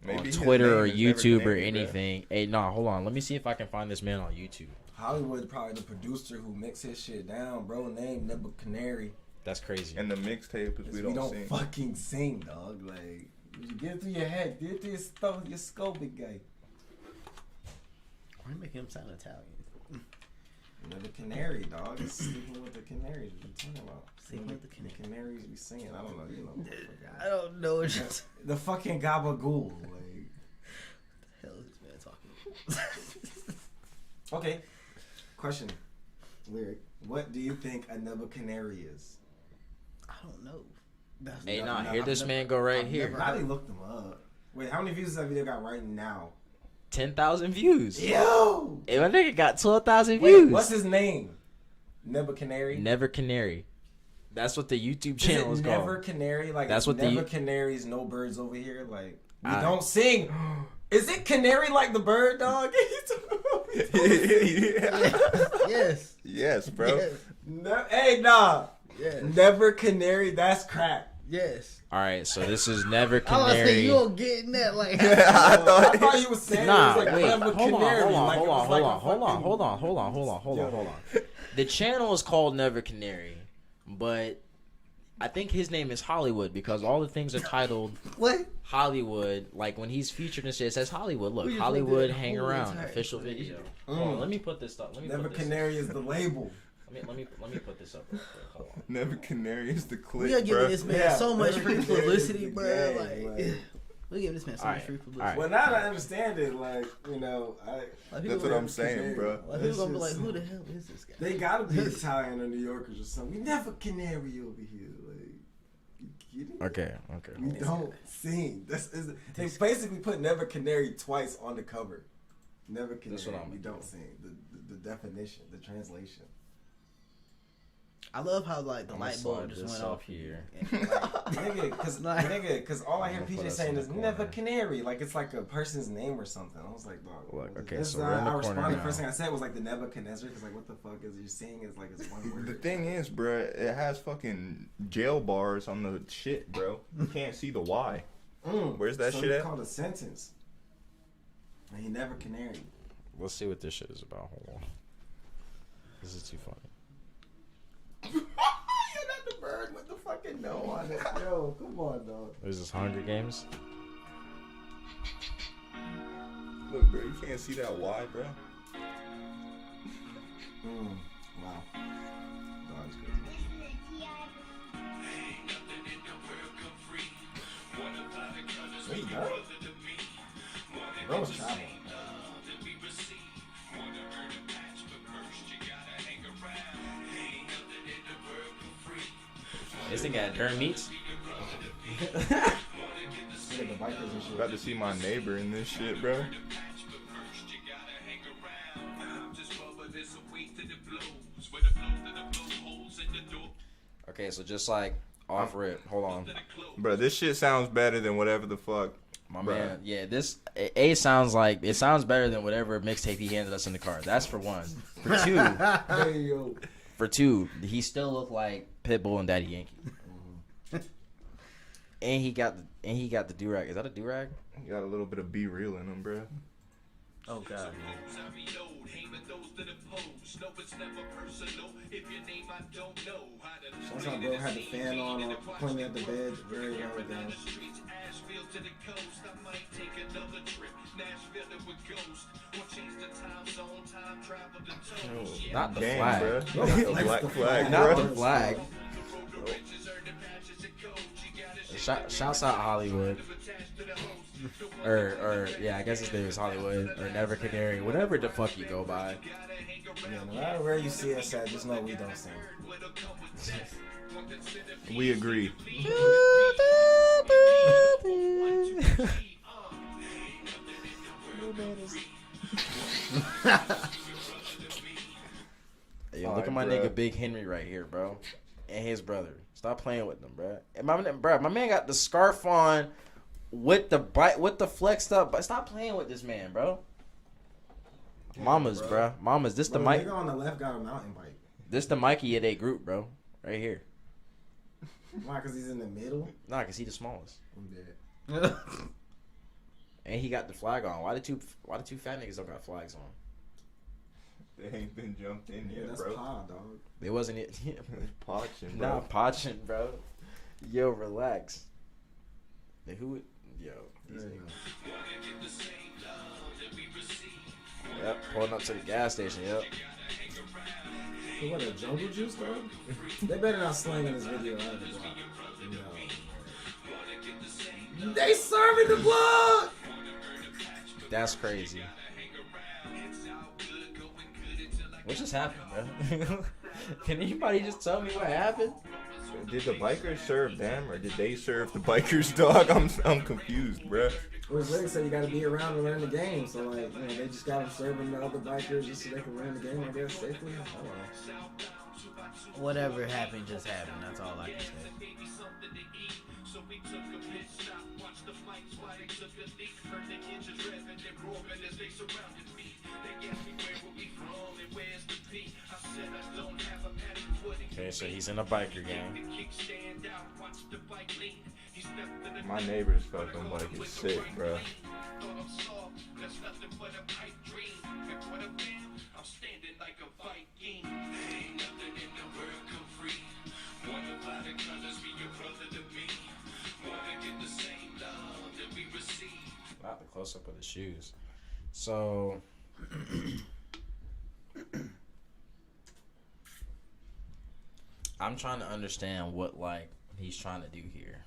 on his Twitter or name is Never YouTube or Canary, bruh. anything, hey, hold on, let me see if I can find this man on YouTube. Hollywood probably the producer who mixed his shit down, bro. Name Nebuchadnezzar. That's crazy. And the mixtape is We don't sing. fucking sing, dog. Like, you get it through your head, get it through your skull, big guy. Why make him sound Italian? Nebuchadnezzar, dog. It's sleeping with the canaries. What you talking about? Sleeping with the canaries. The canaries be singing. I don't know. You know. I don't know. It's just The fucking gabagool. Like. the hell is this man talking? Okay. Question. Lyric. What do you think a Nebuchadnezzar is? I don't know. That's Hey, No, hear I've this never- man go right I've here. never- Probably look them up. Wait, how many views does that video got right now? 10,000 views. Yo! Hey, my nigga got 12,000 Wait, views. what's his name? Nebuchadnezzar? Never Canary. That's what the YouTube Is channel it is Never called. Canary? Like, That's what the- Never Canaries, no birds over here? Like, we I- don't sing. Is it canary like the bird, dog? Yes. Yes, bro. Yes. Hey, nah. Yes. Never canary, that's crack. Yes. All right, so this is Never I was saying Canary. you don't getting that like. I I thought he was saying Nah, it was like wait, Never Canary. like it was like a fucking- hold on. The channel is called Never Canary, but I think his name is Hollywood because all the things are titled What? Hollywood. Like when he's featured and shit, it says Hollywood. Look, We just Hollywood did Hang whole Around entire official thing. video. Hold on, let me put this up. Never Canary is the label. Let me put this up real quick. Hold on. Never Canary is the clip, We are giving bro. this man Yeah, so much Never free Canary publicity, is the bro. gang, Like, like- we giving this man so much Alright, free publicity. alright. Well, now that I understand it, like, you know, Like, That's people what gonna- I'm saying, bro. Like, people gonna be like, who the hell is this guy? they gotta be Italian or New Yorkers or something. We never canary over here. Like, you kidding? Okay. We don't sing. They basically put Never Canary twice on the cover. Never Canary. That's what I'm we gonna don't sing. The definition, the translation. I love how like the I'm light gonna bulb slide just this went up off here. And, like, Nigga, all I hear I'm gonna put PJ us saying in the is Never corner. Canary, like it's like a person's name or something. I was like, dog. Look, okay, this so is we're in the I corner responded. now. First thing I said was like the Nebuchadnezzar, because like, what the fuck is you saying? Is like it's one word. The thing is, bro, it has fucking jail bars on the shit, bro. You can't see the Y. Where's that so shit he at? called a sentence. And he never canary. Let's see what this shit is about. Hold on. This is too funny. You're not the bird with the fucking no on it. Yo, come on, dog. There's this Hunger Games. Look, bro, you can't see that Y, bro. Wow. Dog is crazy. Wait, no? Bro was traveling. This thing got Durham meats. Yeah, the bikers and shit. About to see my neighbor in this shit, bro. Okay, so just like off rip, hold on. Bro, this shit sounds better than whatever the fuck. My Bruh. man, yeah, this A sounds better than whatever mixtape he handed us in the car. That's for one. For two, Hey, yo. he still looked like Pitbull and Daddy Yankee. And he got the do-rag. Is that a do-rag? He got a little bit of Be Real in him, bro. Oh god. That's how bro had the fan on pointing at the bed very well down. Not the Damn, flag. bro. Bro, Black flag, Not bro. the flag. Shouts out Hollywood. Or yeah, I guess his name is Hollywood or Never Canary, whatever the fuck you go by. Yeah, no matter where you see us at, just know we don't sing. We agree. Yo, look at my Alright, nigga bruh. Big Henry right here, bro, and his brother. Stop playing with them, bro. And my man got the scarf on with the flexed up. But stop playing with this man, bro. Mamas, bro. Mamas. This the Bro, the Mike. nigga on the left got a mountain bike. This the Mikey at a group, bro. Right here. Why? Because he's in the middle? Nah, cause he the smallest. I'm dead. And he got the flag on. Why the two fat niggas don't got flags on? They ain't been jumped in Yeah, yet, that's bro. pod, dog. They wasn't it. It's potching, bro. Nah, potching, bro. Yo, relax. And who? Yo, these There you niggas. go. Yep, pulling up to the gas station. Yep. So what, a jungle juice, dog? They better not slang in this video. I have no. They serving the blood! That's crazy. What just happened, bro? Can anybody just tell me what happened? Did the bikers serve them or did they serve the bikers, dog? I'm confused, bro. Well, his lyrics said you gotta be around to learn the game, so like, you know, they just got him serving the other bikers just so they can learn the game, I guess, safely. I don't know. Whatever happened just happened. That's all I can say. Okay, so he's in a biker gang. My neighbor's fucking bike is sick, bro. Not the close up of the shoes. So I'm trying to understand what like he's trying to do here.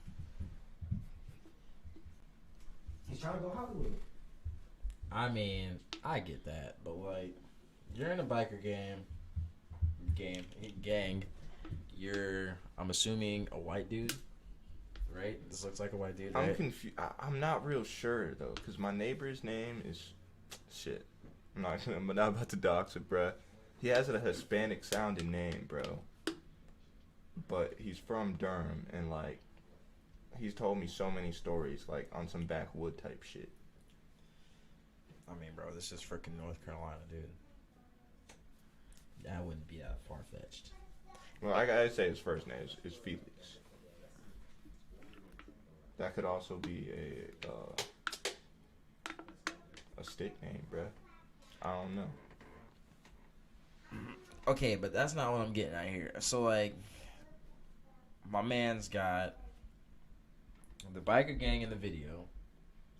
He's trying to go Hollywood. I mean, I get that, but like, you're in a biker gang. You're, I'm assuming, a white dude, right? This looks like a white dude, right? I'm confused. I'm not real sure though, cause my neighbor's name is shit. I'm not about to dox it, bro. He has a Hispanic sounding name, bro. But he's from Durham, and like, he's told me so many stories, like on some backwood type shit. I mean, bro, this is freaking North Carolina, dude. That wouldn't be that far fetched. Well, I gotta say his first name is Felix. That could also be a stick name, bruh. I don't know. Okay, but that's not what I'm getting at here. So like, my man's got the biker gang in the video.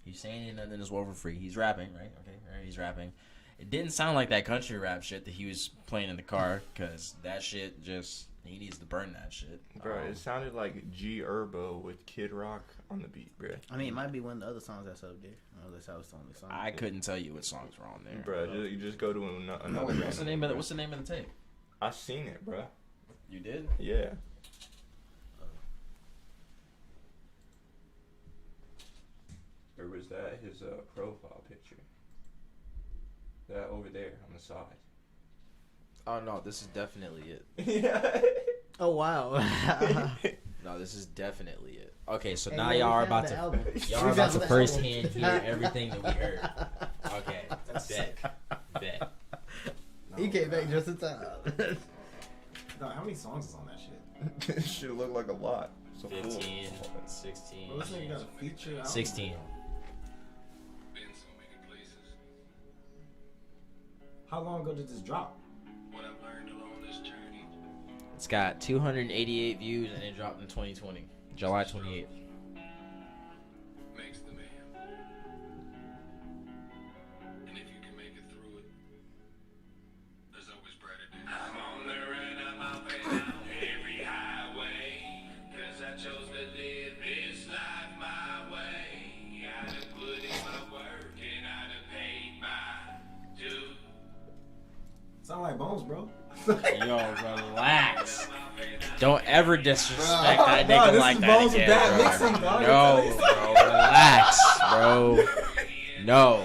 He's saying nothing is over free. He's rapping, right? Okay, right. He's rapping. It didn't sound like that country rap shit that he was playing in the car, because that shit just He needs to burn that shit. Bro, it sounded like G Herbo with Kid Rock on the beat, bro. I mean, it might be one of the other songs that's up there. Unless that was the only song. I couldn't tell you what songs were on there. Bro, you just go to another. What's the name of the tape? I seen it, bro. You did? Yeah. Or was that his profile picture? That over there on the side. Oh no, this is definitely it. Yeah. Oh wow. No, this is definitely it. Okay, so Hey, now man, y'all we are found about the to album. firsthand hear everything that we heard. Okay, bet. He came back just in time. No, how many songs is on that shit? This shit look like a lot. So 15, 16, Well, this nigga got a feature album. 16. Been so many places. How long ago did this drop? What I've learned along this journey. It's got 288 views and it dropped in 2020, July 28th. Makes the man. And if you can make it through it, there's always brighter days. I'm on the run, I'm up and down every highway. Cause I chose to live this life my way. I done put in my work and I done paid my dues. Sound like Bones, bro. Yo, relax. Don't ever disrespect Bro, that no, nigga this like is that Bones with again, bad bro. mixing, dog. No, bro, relax, bro. No.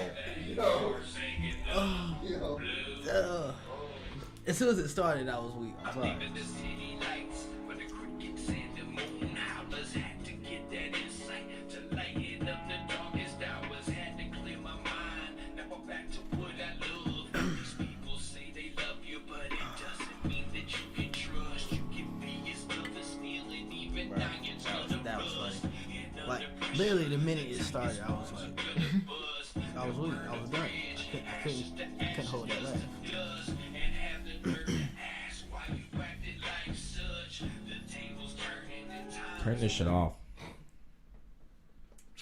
As soon as it started, I was weak. I'm sorry. The city lights, when the crickets and the moon howlers had to get that insight to lighten up the darkest hours. Had to clear my mind. Now I'm back to what I love. These people say they love you, but it doesn't mean that you can trust. You can be as tough as steel and even dying to the That was rust. funny. Like literally the minute it started, I was like, I was weak. I was done. I couldn't hold that laugh. Turn this shit off.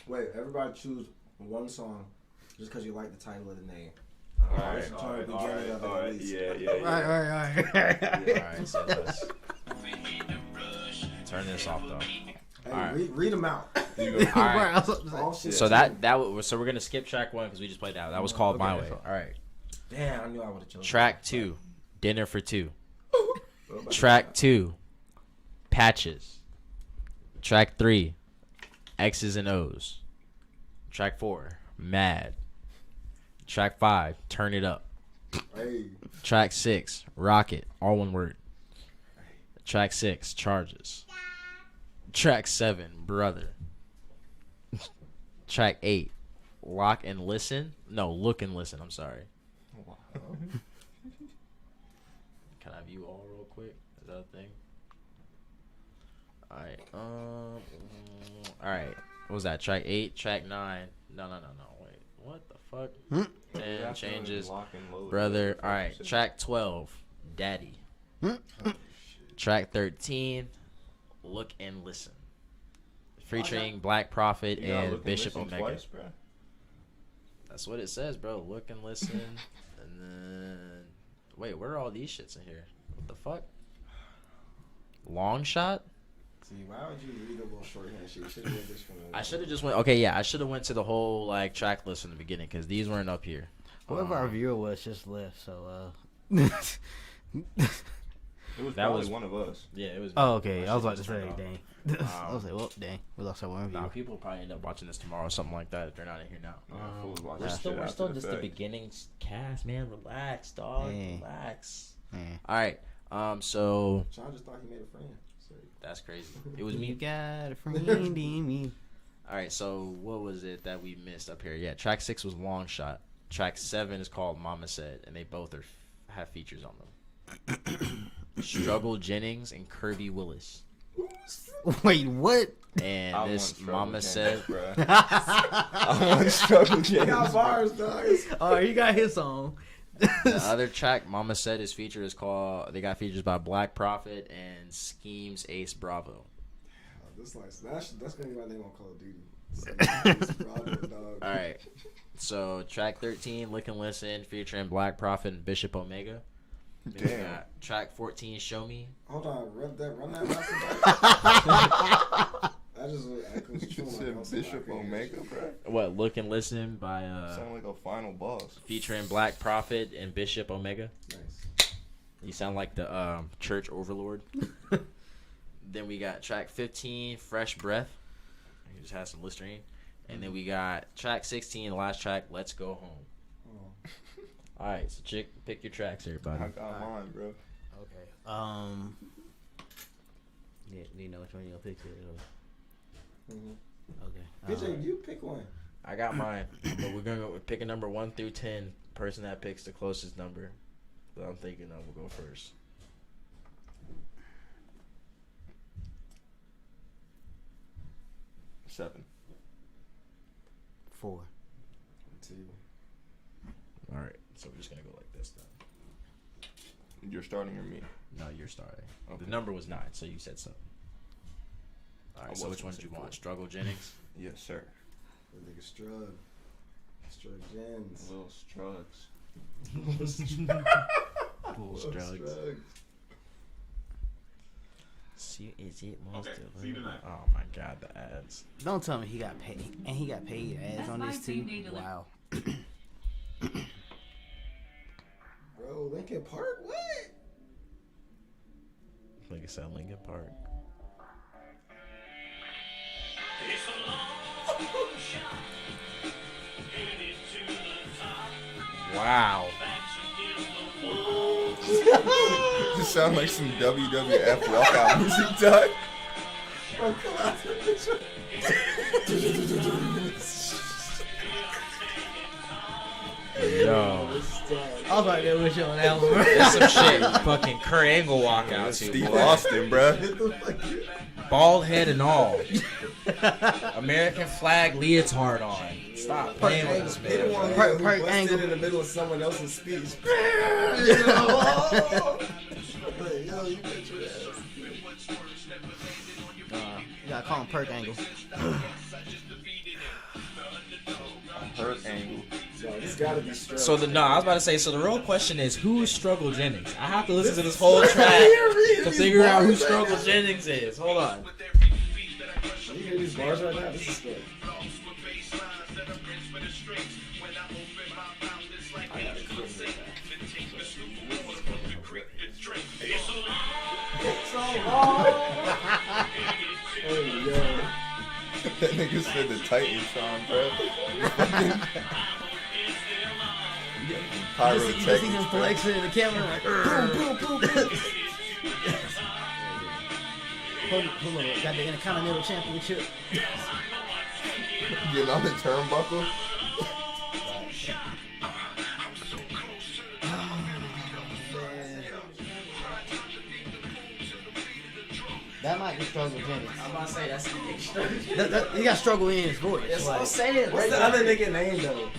Wait, everybody choose one song just because you like the title of the name. Alright, Listen to the beginning of it at least. yeah. Alright, so let's turn this off though. Hey, Alright. read them out. Alright. All shit. So so we're gonna skip track 1 because we just played that. That was called Okay, My that's Way. fine. Alright. Damn, I knew I would have chosen. Track 2, Dinner for 2. Track 2, Patches. Track 3, X's and O's. Track 4, Mad. Track 5, Turn It Up. Hey, Track 6, Rocket, all one word. Track 6, Charges. Track 7, Brother. Track 8, Look and Listen. I'm sorry. Wow. Can I view all real quick? Is that a thing? Alright, alright. What was that? Track 8, track 9. No. Wait, what the fuck? 10 changes. Brother. Alright, track 12, Daddy. Track 13, Look and Listen. Featuring Black Prophet and Bishop Omega. Twice, bro. That's what it says, bro. Look and Listen. And then. Wait, where are all these shits in here? What the fuck? Long Shot? see, why would you read a little shorthand shit? You should have read this from the. I should have just went. Okay, yeah, I should have went to the whole like track list in the beginning because these weren't up here. Whoever our viewer was just left, so It was That probably was- one of us. Yeah, it was. Oh, okay. my I was shit about to just say, turned off. dang. I was like, well, dang. We lost our one Nah, viewer. people will probably end up watching this tomorrow or something like that if they're not in here now. Yeah, fools watching We're shit still after just the fact. beginning cast, man. Relax, dog. Hey. Relax. Man. All right. So Sean just thought he made a friend. So. that's crazy. It was You me. got a friend in me. All right. So what was it that we missed up here? Yeah, track 6 was Long Shot. Track 7 is called Mama Said, and they both have features on them. Struggle Jennings and Kirby Willis. Wait, what? And I this want Mama Struggle Said. Jennings, bruh. I want Struggle He Jennings. got bars, dog. Oh, he got his song. The other track, Mama Said, is feature is called. They got features by Black Prophet and Schemes Ace Bravo. This like that's gonna be my name on Call of Duty. Bravo, dog. All right. So track 13, Lick and Listen, featuring Black Prophet and Bishop Omega. Then we Damn. got track 14, Show Me. Hold on, run that last one back. I was You chewing said my Bishop Omega, bro. What, Look and Listen by Sound like a final boss. featuring Black Prophet and Bishop Omega. Nice. You sound like the church overlord. Then we got track 15, Fresh Breath. He just has some Listerine. And then we got track 16, the last track, Let's Go Home. Oh. All right, so pick your tracks, everybody. I got mine, bro. Okay. Yeah, do you know which one you're gonna pick? Okay. PJ, you pick one. I got mine, but we're gonna go pick a number 1 through 10. Person that picks the closest number that I'm thinking of will go first. Seven. 4. 2. All right, so we're just gonna go like this then. You're starting or me? No, you're starting. Okay. The number was 9, so you said something. All right, I so was which one gonna did you say want? 4. Struggle Jennings. Yes, sir. That nigga Strug Jens. Little Strugs. Strugs. See, is it most Okay, of see you them? tonight. Oh my god, the ads. Don't tell me he got paid, and he got paid ads That's on my this too. team need to Wow. Bro, Linkin Park? What? Like I said, Linkin Park. It's a long shot. Headed to the top. Wow. Just sound like some WWF walkout music, Doug. Bro, come on. Yo. I was right there with you on that one. That's some shit. Fucking Kurt Angle walkout That's too. Steve boy. Austin, bro. Bald head and all. American flag leotard on. Stop playing with this man. Anyone bro. who Perk busted angle. in the middle of someone else's speech. Yo, you bet your ass. You gotta call him Perk Angle. Hurt angle. Yo, this gotta be Strug. So I was about to say. So the real question is, who is Struggle Jennings? I have to listen to this whole track to figure out who Struggle Jennings is. Hold on. You hear these bars right now? This is good. Hey, yo. That nigga said the Titan song, bro. You see him Pyrotechnics, bro. flexing in the camera like, boom, boom, boom. Hold on, got the Intercontinental Championship. Getting on the turnbuckle. That might be Struggle Jennings. I'm about to say that's the He got struggle in his voice. That's what I'm Like, saying. What's the other nigga name, though?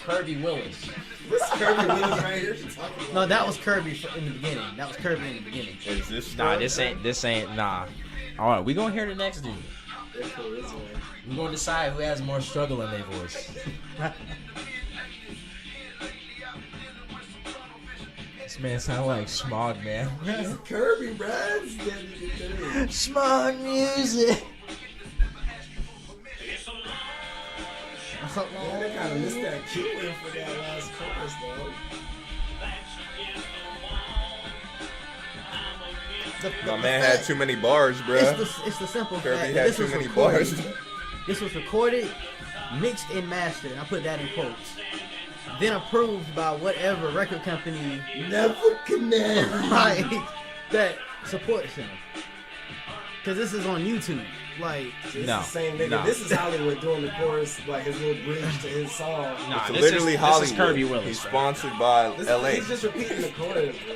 Kirby Willis. This Kirby Willis right here. She's talking about. no, that was Kirby in the beginning. That was Kirby in the beginning. Is this Nah, Strug? this ain't. Nah. All right, we gonna hear the next dude. Yeah, cool, this one. We gonna decide who has more struggle in their voice. This man sound like Smog, man. It's Kirby, bro. It's that nigga Kirby. Smog music. Man, they kind of missed that cue in for that last chorus, though. My man had too many bars, bro. It's the simple Kirby fact that had this too was many recorded. bars. This was recorded, mixed, and mastered. And I put that in quotes. Then approved by whatever record company Never connect. like that supports him. Cause this is on YouTube. Like, This No, is the same nigga. no. This is Hollywood doing the chorus, like his little bridge to his song. Nah, It's this literally is Hollywood. Kirby Willis. He's bro. sponsored by This, LA. He's just repeating the chorus, bro.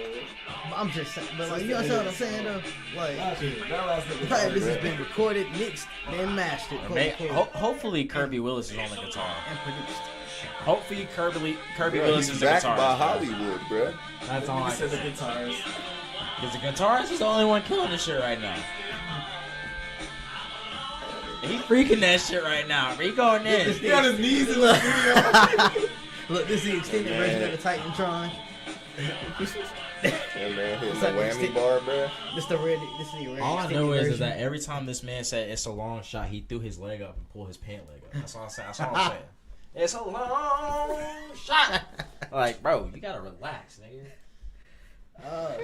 I'm just saying, but like, you understand what I'm saying though? Like, That last nigga. probably this has been recorded, mixed, then mastered, Or quote, may- unquote, hopefully Kirby Willis is on the guitar. and produced. Hopefully Kirby Bro, Willis he's is the backed guitarist. by bro. Hollywood, bro. That's all I He can said the say. guitars. Because the guitarist is the only one killing this shit right now. He freaking that shit right now. He going in. He on his knees in the studio. Look, this is the extended version of the Titantron. Yeah, man, hitting It's the like whammy bar, bro. This is the red All I extended know is version. that every time this man said it's a long shot, he threw his leg up and pulled his pant leg up. That's all I'm saying. That's all I'm saying. It's a long shot. Like, bro, you gotta relax, nigga.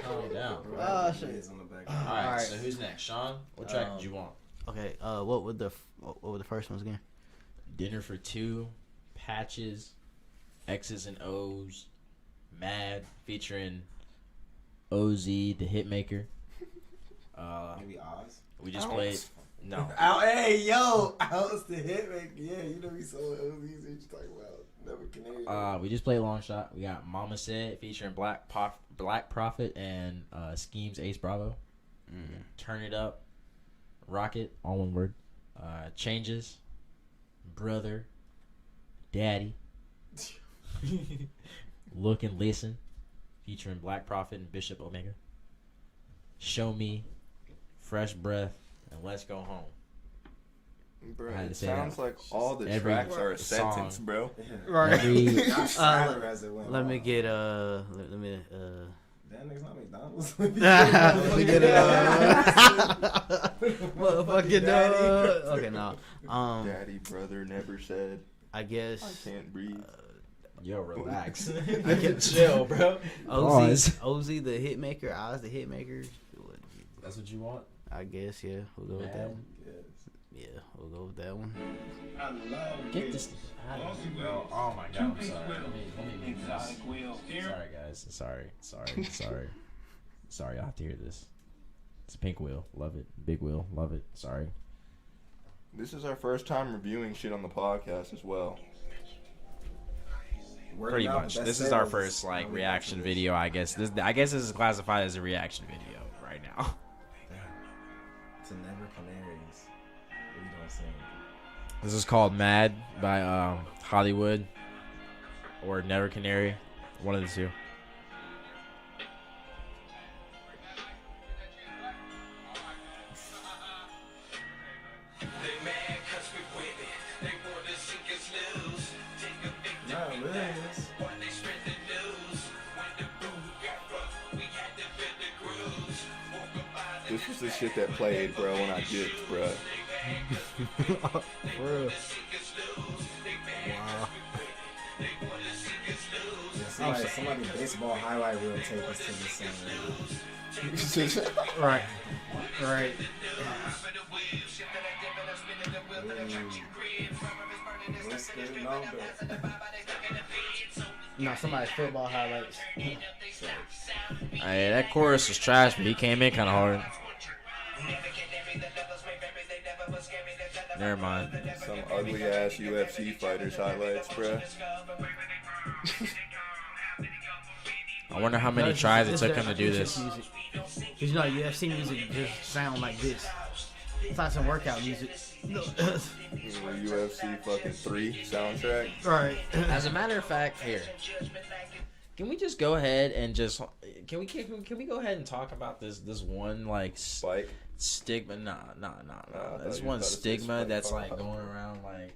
Calm down. Right, shit. is on the back. All All right, right. so who's next? Sean, what track did you want? Okay, what were the first ones again? Dinner for Two, Patches, X's and O's, Mad, featuring OZ, the Hitmaker. Maybe Oz. We just played. No. Hey, yo, Oz the Hitmaker. Yeah, you know we saw OZ's. What you talking about? Never Canadian. We just played Long Shot. We got Mama Said featuring Black Prophet and Schemes Ace Bravo. Turn It Up, Rocket, all one word. Changes, Brother, Daddy, Look and Listen, featuring Black Prophet and Bishop Omega. Show Me, Fresh Breath, and Let's Go Home. Bro, I had to it say sounds that. like all the Every tracks are a song. sentence, bro. Right. Every As it went Let me on. get let me That nigga's not McDonald's. Let me get it motherfucking okay, no. Daddy, brother, never said I I guess can't breathe. Yo, relax. I can Chill, bro. OZ the Hitmaker, Oz the Hitmaker. That's what you want? I guess, yeah. We'll go with that Mad. one. Yeah, we'll go with that one. Get this out of here, bro. Oh my god, I'm sorry. Let me mute this. Sorry, guys. Sorry. Sorry, y'all have to hear this. It's Pink Wheel. Love it. Big Wheel. Love it. Sorry. This is our first time reviewing shit on the podcast as well. Pretty much. This is our first like reaction video, I guess. This is classified as a reaction video right now. To Never Canaries. What you doing saying? This is called Mad by Hollywood or Never Canary. One of the two. No, Liz. This was the shit that played, bro, when I dipped, bro. Wow. Yeah, somebody baseball highlight reel take us to this song. Right. Right. What's going on, though? No, somebody's football highlights. Hey, that chorus was trash, but he came in kind of hard. Never mind. Some ugly ass UFC fighters highlights, bro. I wonder how many tries it took him to do this. Because you know, UFC music just sound like this. It's like some workout music. UFC fucking 3 soundtrack. Right. As a matter of fact, here, can we just go ahead and just can we go ahead and talk about this one like Spike. stigma? Nah. I This thought you one were about to say stigma Spike. that's like going around like.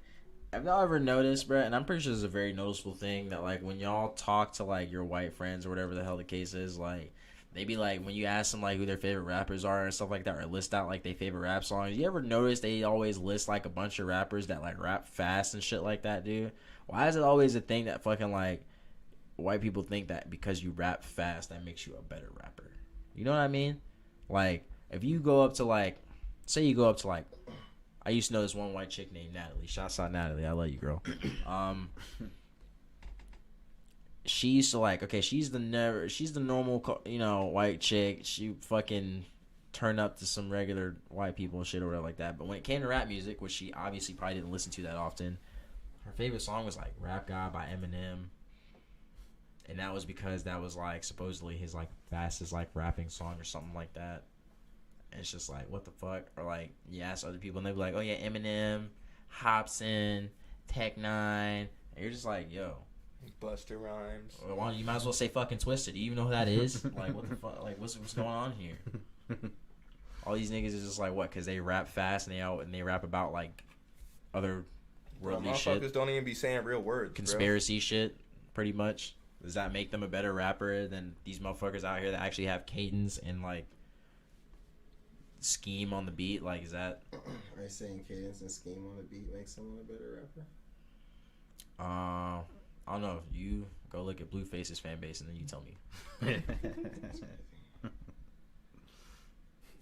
Have y'all ever noticed, bro? And I'm pretty sure it's a very noticeable thing that like when y'all talk to like your white friends or whatever the hell the case is, like they be like when you ask them like who their favorite rappers are and stuff like that, or list out like their favorite rap songs. You ever notice they always list like a bunch of rappers that like rap fast and shit like that, dude? Why is it always a thing that fucking like white people think that because you rap fast that makes you a better rapper? You know what I mean? Like if you go up to like, say you go up to like. I used to know this one white chick named Natalie. Shouts out Natalie. I love you, girl. She used to like, okay, she's the normal, you know, white chick. She fucking turned up to some regular white people and shit or whatever like that. But when it came to rap music, which she obviously probably didn't listen to that often, her favorite song was like Rap God by Eminem. And that was because that was like supposedly his like fastest like rapping song or something like that. And it's just like, what the fuck? Or like, you ask other people and they be like, oh yeah, Eminem, Hobson, Tech Nine. And you're just like, yo. Buster Rhymes. Well, why don't you might as well say fucking Twisted. Do you even know who that is? Like, what the fuck? Like, what's going on here? All these niggas is just like, what? Because they rap fast and they rap about like other Bro, worldly motherfuckers shit. don't even be saying real words, Conspiracy shit. pretty much? Does that make them a better rapper than these motherfuckers out here that actually have cadence and like scheme on the beat? Like, is that? Are you saying cadence and scheme on the beat makes someone a better rapper? I don't know. You go look at Blueface's fan base and then you tell me.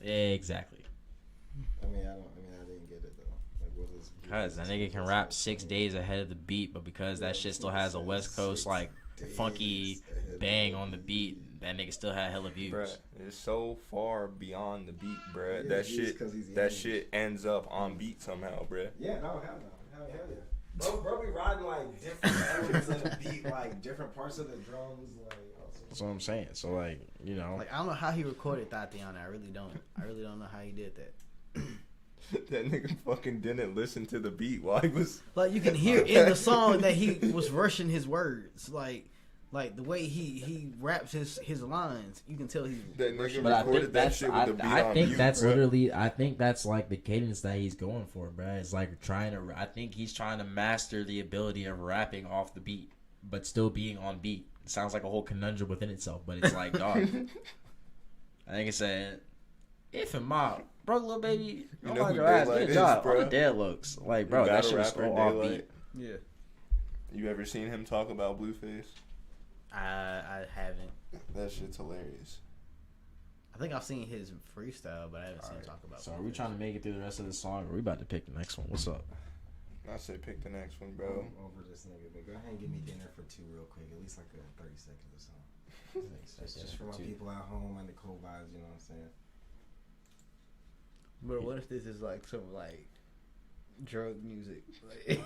Exactly. I didn't get it though. Like, what is? Cause that nigga can rap 6 days ahead of the beat, but because that shit still has a West Coast like funky bang on the beat, that nigga still had hella views. Bruh, it's so far beyond the beat, bruh. Yeah, that shit ends up on beat somehow, bruh. Yeah, no, hell yeah. Bro, be riding like different elements of the beat, like different parts of the drums, like. That's what I'm saying. So like, you know, Like, I don't know how he recorded Tatiana. I really don't know how he did that. That nigga fucking didn't listen to the beat while he was. Like, you can hear in the song that he was rushing his words. Like the way he raps his lines, you can tell he's That nigga rushing. but I recorded think that that's shit with the beat on mute, that's bruh. literally I think that's like the cadence that he's going for, bruh. It's like I think he's trying to master the ability of rapping off the beat, but still being on beat. It sounds like a whole conundrum within itself, but it's like, dog. I think it said, if and mob broke little baby, You oh know my who god, Daylight good is, job. bro. All the dead looks like, bro, that Battle shit was rapper so off Daylight. beat. Yeah, You ever seen him talk about Blueface? I haven't. That shit's hilarious. I think I've seen his freestyle, but I haven't seen him talk about. So are we trying to make it through the rest of the song, or are we about to pick the next one? What's up? I say pick the next one, bro. Over this nigga, but go ahead and give me dinner for 2 real quick, at least like a 30 seconds or so. Just for my people at home and the cool vibes, you know what I'm saying? But what if this is like some like drug music? Like,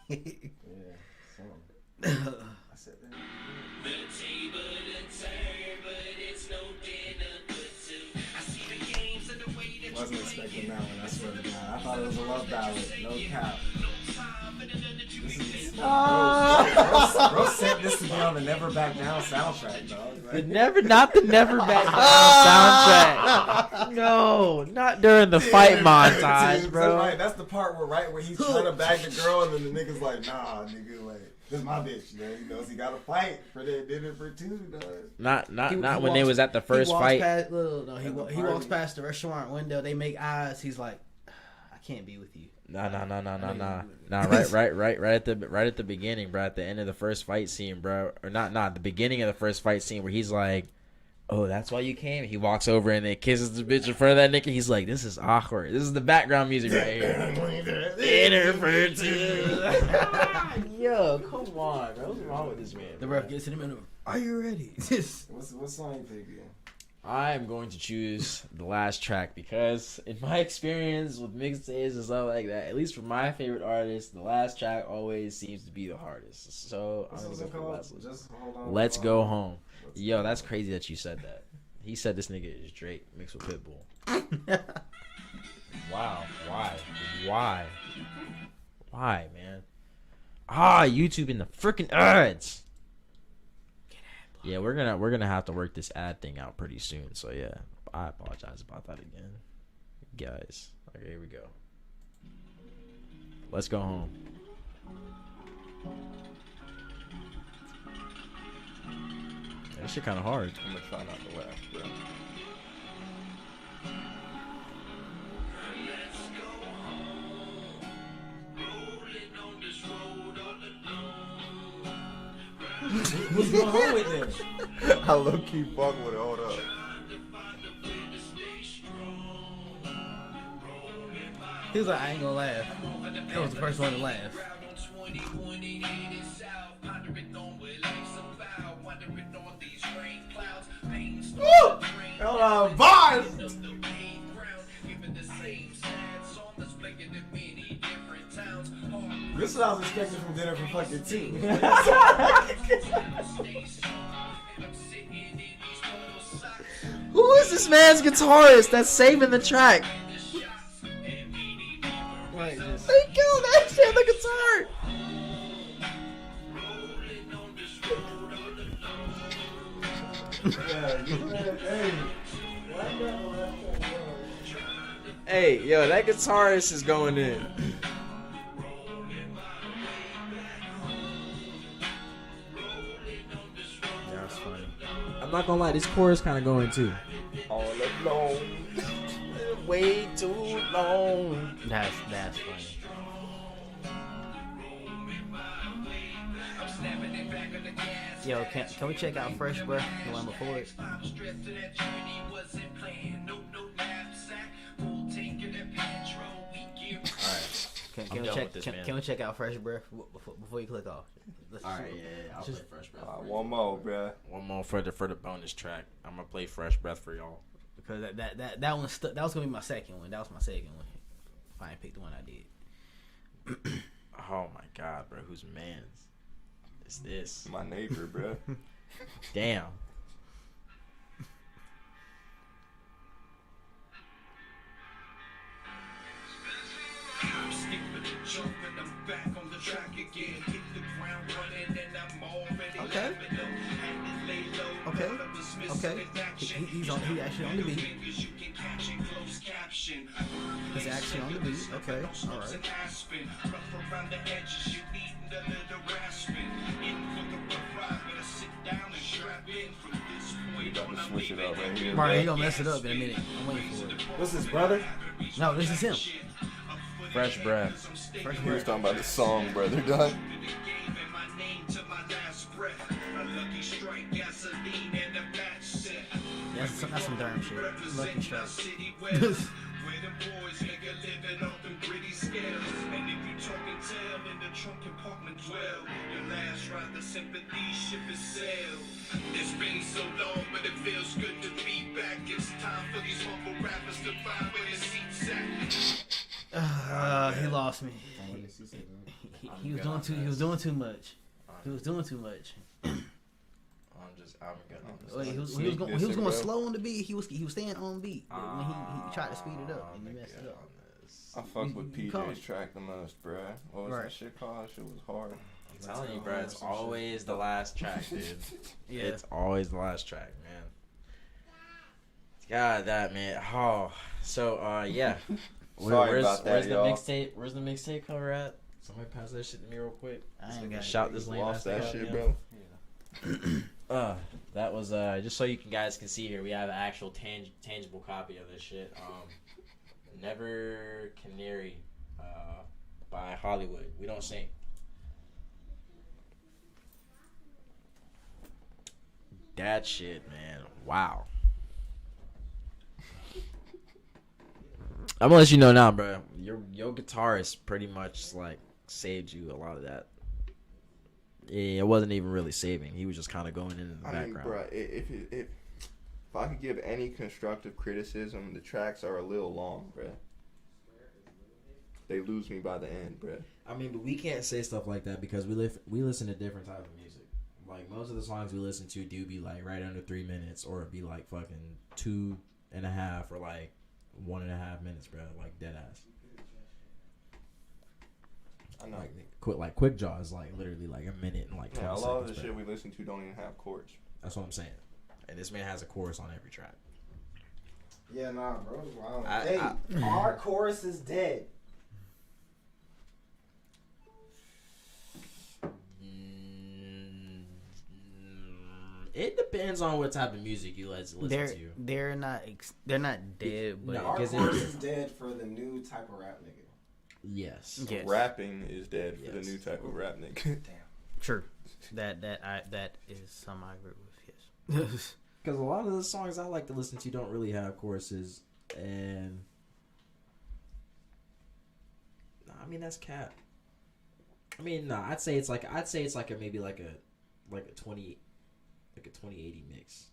Yeah, something. I said that. The table to turn, but it's no dinner but two. I see the games and the way that Wasn't expecting that one, I swear to God. I thought it was a love ballad, no cap. This is, bro sent this to me on the Never Back Down soundtrack, dog. Not the Never Back Down soundtrack. No, not during the fight montage, Dude, bro. Right, that's the part where he's trying to bag the girl and then the nigga's like, nah, nigga, like, this is my bitch, man. He knows he got to fight for that dinner for 2, dog. Not he when they was at the first he walks fight. Past, he party. walks past the restaurant window. They make eyes. He's like, I can't be with you. Nah. Right at the beginning, bro. At the end of the first fight scene, bro, or not the beginning of the first fight scene where he's like, "Oh, that's why you came." He walks over and then kisses the bitch in front of that nigga. He's like, "This is awkward. This is the background music right here." Dinner for 2. Yo, come on, bro. What's wrong with this man? The ref gets in the middle. Are you ready? What song you pick, again? I am going to choose the last track because, in my experience with mixtapes and stuff like that, at least for my favorite artist, the last track always seems to be the hardest. So I'm gonna go for the last one. Just hold on. Let's Go Home. Yo, that's crazy that you said that. He said this nigga is Drake mixed with Pitbull. Wow. Why, man? YouTube in the freaking ads. Yeah, we're gonna have to work this ad thing out pretty soon. So yeah, I apologize about that again, guys. Okay, here we go. Let's go home. That shit kind of hard. I'm gonna try not to laugh, bro. What's going on with this? I low key fuck with it. Hold up. He was like, I ain't gonna laugh. That was the first one to laugh. Hold on, bars! This is what I was expecting from dinner for fucking 2. Who is this man's guitarist that's saving the track? Right, just They killed that shit on the guitar. Hey, yo, that guitarist is going in. not gonna lie, this chorus kind of going too. All alone. Way too long. That's funny. Yo, can we check out Fresh Breath, the one before it? Can we check out Fresh Breath before you click off? Alright, yeah, I'll play Fresh Breath. One more, bruh. One more for the bonus track. I'm gonna play Fresh Breath for y'all. Because that one that was gonna be my second one. That was my second one. If I ain't picked the one I did. Oh my god, bro, whose man's is this? My neighbor, bruh. Damn. Okay. He actually on the beat. He's actually on the beat. Okay. All right. Switch it up right here. Right, he gonna mess it up in a minute. I'm waiting for it. What's his brother? No, this is him. Fresh Breath. Fresh He was Breath. talking about the song, brother. Done. That's some darn shit. Lucky Strike. It's been so long, but it feels good to be back. It's time for these humble rappers to find where their seats at. He lost me. He was doing too much. I'm gonna. He was going slow on the beat. He was staying on beat when he tried to speed it up and he messed it up. I fuck with you call PJ's it. track the most, bruh. What was that shit called? That shit was hard. I'm telling you, bro, it's always the last track, dude. Yeah. It's always the last track, man. God, that man. Oh, so yeah. Sorry about that, where's y'all. the mixtape? Where's the mixtape cover at? Somebody pass that shit to me real quick. I ain't got Shout it. this lane. Lost that shit, yeah. bro. That was just so you guys can see here. We have an actual tangible copy of this shit. Never Canary, by Hollywood. We don't sing. That shit, man. Wow. I'm gonna let you know now, bro. Your guitarist pretty much like saved you a lot of that. Yeah, it wasn't even really saving. He was just kind of going in the background. mean, bro, if I could give any constructive criticism, the tracks are a little long, bro. They lose me by the end, bro. I mean, but we can't say stuff like that because we listen to different type of music. Like most of the songs we listen to do be like right under 3 minutes, or be like fucking 2.5 or like 1.5 minutes, bro. Like dead ass. I know. Like Quick Jaw is like literally like a minute and like 20 Yeah, a seconds. lot of the bro. shit we listen to don't even have chords. That's what I'm saying. And this man has a chorus on every track. Yeah, nah, bro. Wow. I- Our chorus is dead. It depends on what type of music you listen to. They're not dead, but No, Our because chorus is dead for the new type of rap nigga. Yes. yes. Rapping is dead for Yes. the new type of rap nigga. Damn. True. That is something I agree with. Yes. Because a lot of the songs I like to listen to don't really have choruses, and I mean that's cap. I mean, nah, I'd say it's like a maybe like a 2080 mix.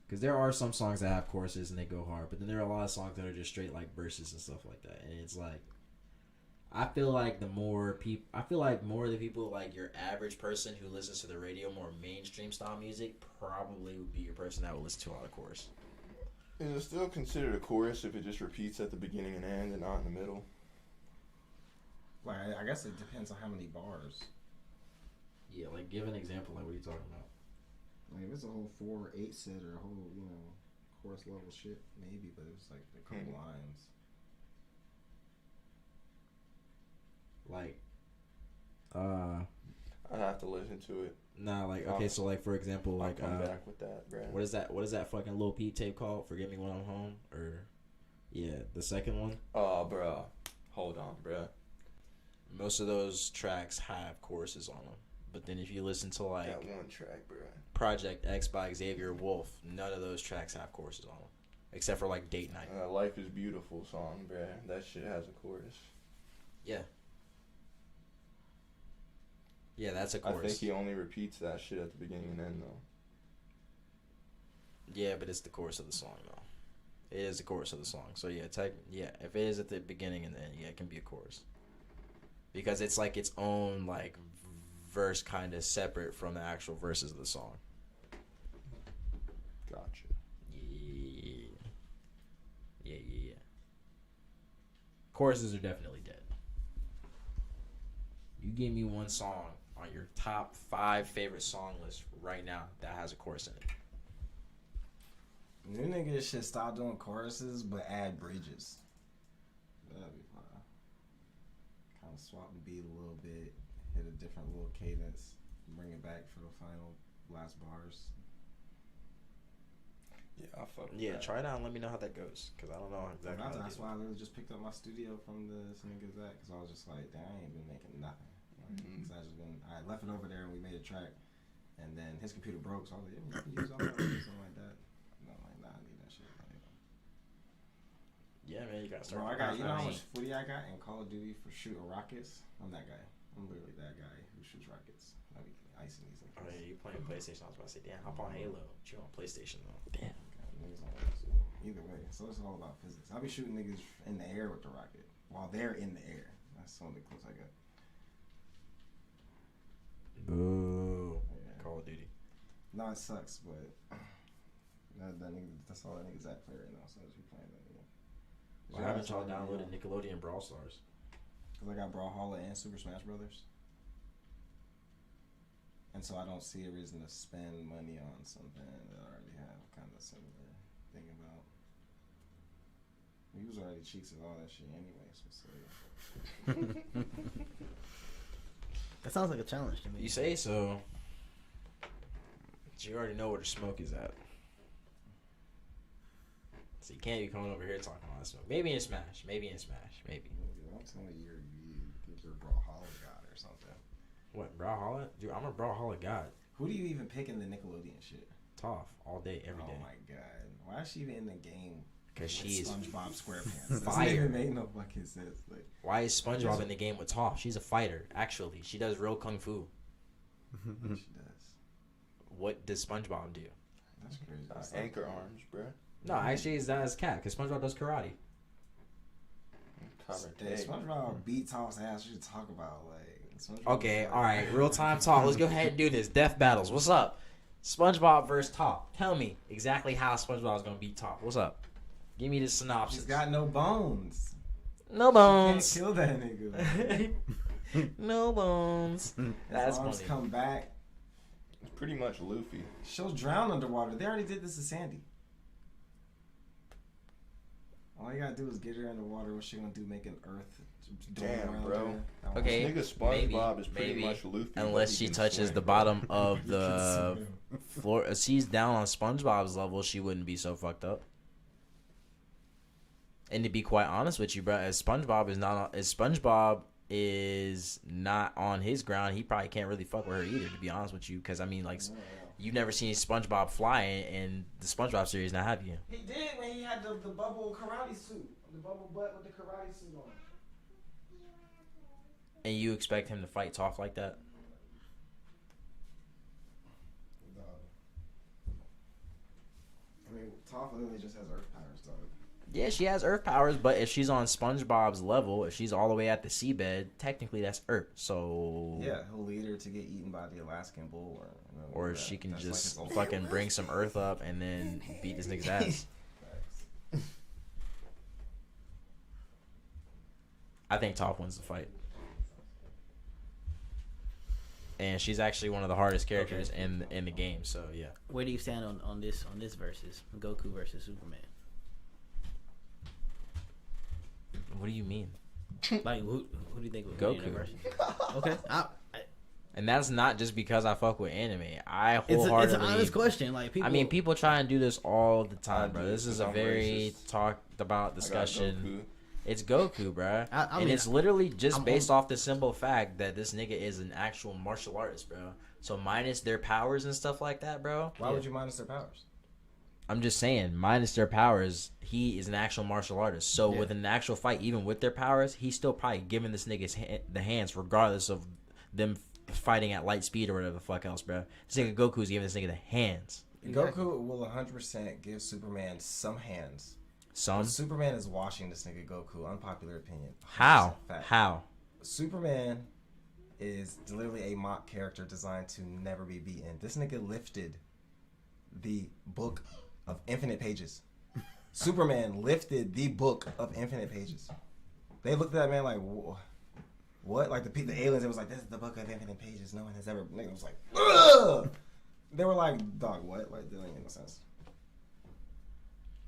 Because there are some songs that have choruses and they go hard, but then there are a lot of songs that are just straight like verses and stuff like that, and it's like. I feel like more of the people, like your average person who listens to the radio, more mainstream style music, probably would be your person that will listen to a lot of chorus. Is it still considered a chorus if it just repeats at the beginning and end and not in the middle? Like, I guess it depends on how many bars. Yeah, like give an example. Like what are you talking about? Like, if it's a whole 4/8 set or a whole, chorus level shit, maybe, but it was like a couple lines. Like, I'd have to listen to it. Nah, like okay, so like for example, I'll like come back with that, bro. what is that fucking Lil Peep tape called? Forget Me When I'm Home, or yeah, the second one. Oh, bro, hold on, bro. Most of those tracks have choruses on them, but then if you listen to like That one track, bro. Project X by Xavier Wolf, none of those tracks have choruses on them, except for like Date Night. Life is Beautiful song, bro. That shit has a chorus. Yeah. Yeah, that's a I chorus. think he only repeats that shit at the beginning and end, though. Yeah, but it's the chorus of the song, though. It is the chorus of the song. So, yeah, if it is at the beginning and then, yeah, it can be a chorus. Because it's like its own, like, verse kind of separate from the actual verses of the song. Gotcha. Yeah. Choruses are definitely dead. You give me one song on your top 5 favorite song list right now that has a chorus in it. New niggas should stop doing choruses but add bridges. That'd be fine. Kind of swap the beat a little bit, hit a different little cadence, bring it back for the final last bars. Yeah, I fuck with Yeah, that. try it out and let me know how that goes. Because I don't know exactly how to That's do why I literally just picked up my studio from this nigga's that, because I was just like, damn, I ain't been making nothing. So I left it over there and we made a track, and then his computer broke, so I was like, yeah, we can use all that or something like that. And I'm like, nah, I need that shit. Like, Yeah, man, you gotta start. bro, I got, you know how I mean, much footy I got in Call of Duty for shooting rockets? I'm that guy. I'm literally that guy who shoots rockets. I be icing these niggas. Oh yeah, you playing PlayStation? I was about to say, damn, hop on Halo. But you on PlayStation though? Damn. Niggas don't like it. Either way, so it's all about physics. I'll be shooting niggas in the air with the rocket while they're in the air. That's the only close I got. Boo. Yeah. Call of Duty. No, it sucks, but that's all that niggas that play right now. So as we playing that, yeah. Why haven't y'all downloaded Nickelodeon Brawl Stars? Because I got Brawlhalla and Super Smash Brothers, and so I don't see a reason to spend money on something that I already have kind of similar thing about. We was already cheeks of all that shit anyway, so. That sounds like a challenge to me. You say so. But you already know where the smoke is at. So you can't be coming over here talking all that smoke. Maybe in Smash. Maybe. I'm telling you, you're Brawlhalla god or something. What, Brawlhalla? Dude, I'm a Brawlhalla god. Who do you even pick in the Nickelodeon shit? Toph. All day, every day. Oh my god. Why is she even in the game? Because with she's SpongeBob SquarePants. Doesn't fire. even make no fucking sense. Like, Why is SpongeBob in the game with Toph? She's a fighter, actually. She does real kung fu. she does. What does SpongeBob do? That's crazy. That's Anchor arms, bro. No, actually, it's not his cat, because SpongeBob does karate. Hey, SpongeBob beat Toph's ass. We should talk about like. SpongeBob Okay, like, alright, real time talk. Let's go ahead and do this. Death battles. What's up? SpongeBob versus Toph. Tell me exactly how SpongeBob is going to beat Toph. What's up? Give me the synopsis. He's got no bones. No bones. Can't kill that nigga. No bones. His That's arms funny. come back. It's pretty much Luffy. She'll drown underwater. They already did this to Sandy. All you gotta do is get her underwater. What's she gonna do? Make an earth dome Damn, around bro. her? Okay, This nigga SpongeBob is pretty much Luffy. but unless he she can touches swim. the bottom of He can the swim. floor. If she's down on SpongeBob's level, she wouldn't be so fucked up. And to be quite honest with you, bro, as SpongeBob is not on his ground, he probably can't really fuck with her either. To be honest with you, because I mean, like, you've never seen SpongeBob fly in the SpongeBob series, now have you? He did when he had the bubble karate suit, the bubble butt with the karate suit on. And you expect him to fight Toph like that? I mean, Toph literally just has earth powers, dog. Yeah, she has Earth powers, but if she's on SpongeBob's level, if she's all the way at the seabed, technically that's Earth. So Yeah, he'll lead her to get eaten by the Alaskan bull, or she can just fucking bring some Earth up and then beat this nigga's ass. I think Toph wins the fight. And she's actually one of the hardest characters in the game, so yeah. Where do you stand on this versus Goku versus Superman? Like who do you think would win in Goku. the versus? Okay, And that's not just because I fuck with anime. I It's wholeheartedly. an honest question. Like people. I mean, people try and do this all the time, bro. do This is because a I'm very racist. talked about I got discussion. Goku. It's Goku, bro. I And mean, it's literally just I'm based off the simple fact that this nigga is an actual martial artist, bro. So minus their powers and stuff like that, bro. Why would you minus their powers? I'm just saying, minus their powers, he is an actual martial artist. So Yeah. with an actual fight, even with their powers, he's still probably giving this nigga the hands, regardless of them fighting at light speed or whatever the fuck else, bro. This nigga Goku's giving this nigga the hands. Goku will 100% give Superman some hands. Some? But Superman is washing this nigga Goku. Unpopular opinion. 100% How? fact. How? Superman is literally a mock character designed to never be beaten. This nigga lifted the book of infinite pages. Superman lifted the book of infinite pages. They looked at that man like, what? Like the aliens, it was like, this is the book of infinite pages. No one has ever. Nigga was like, ugh! They were like, dog, what? Like, that don't make no sense.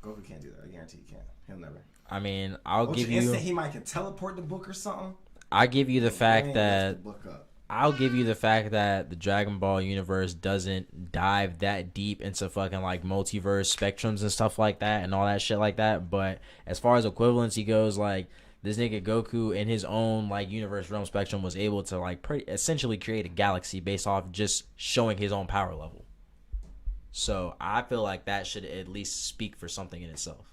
Goku can't do that. I guarantee he can't. He'll never. I mean, I'll Which give you. instant he might can teleport the book or something. I'll give you the fact Man, that. lift the book up. I'll give you the fact that the Dragon Ball universe doesn't dive that deep into fucking like multiverse spectrums and stuff like that and all that shit like that. But as far as equivalency goes, like this nigga Goku in his own like universe realm spectrum was able to like essentially create a galaxy based off just showing his own power level. So I feel like that should at least speak for something in itself.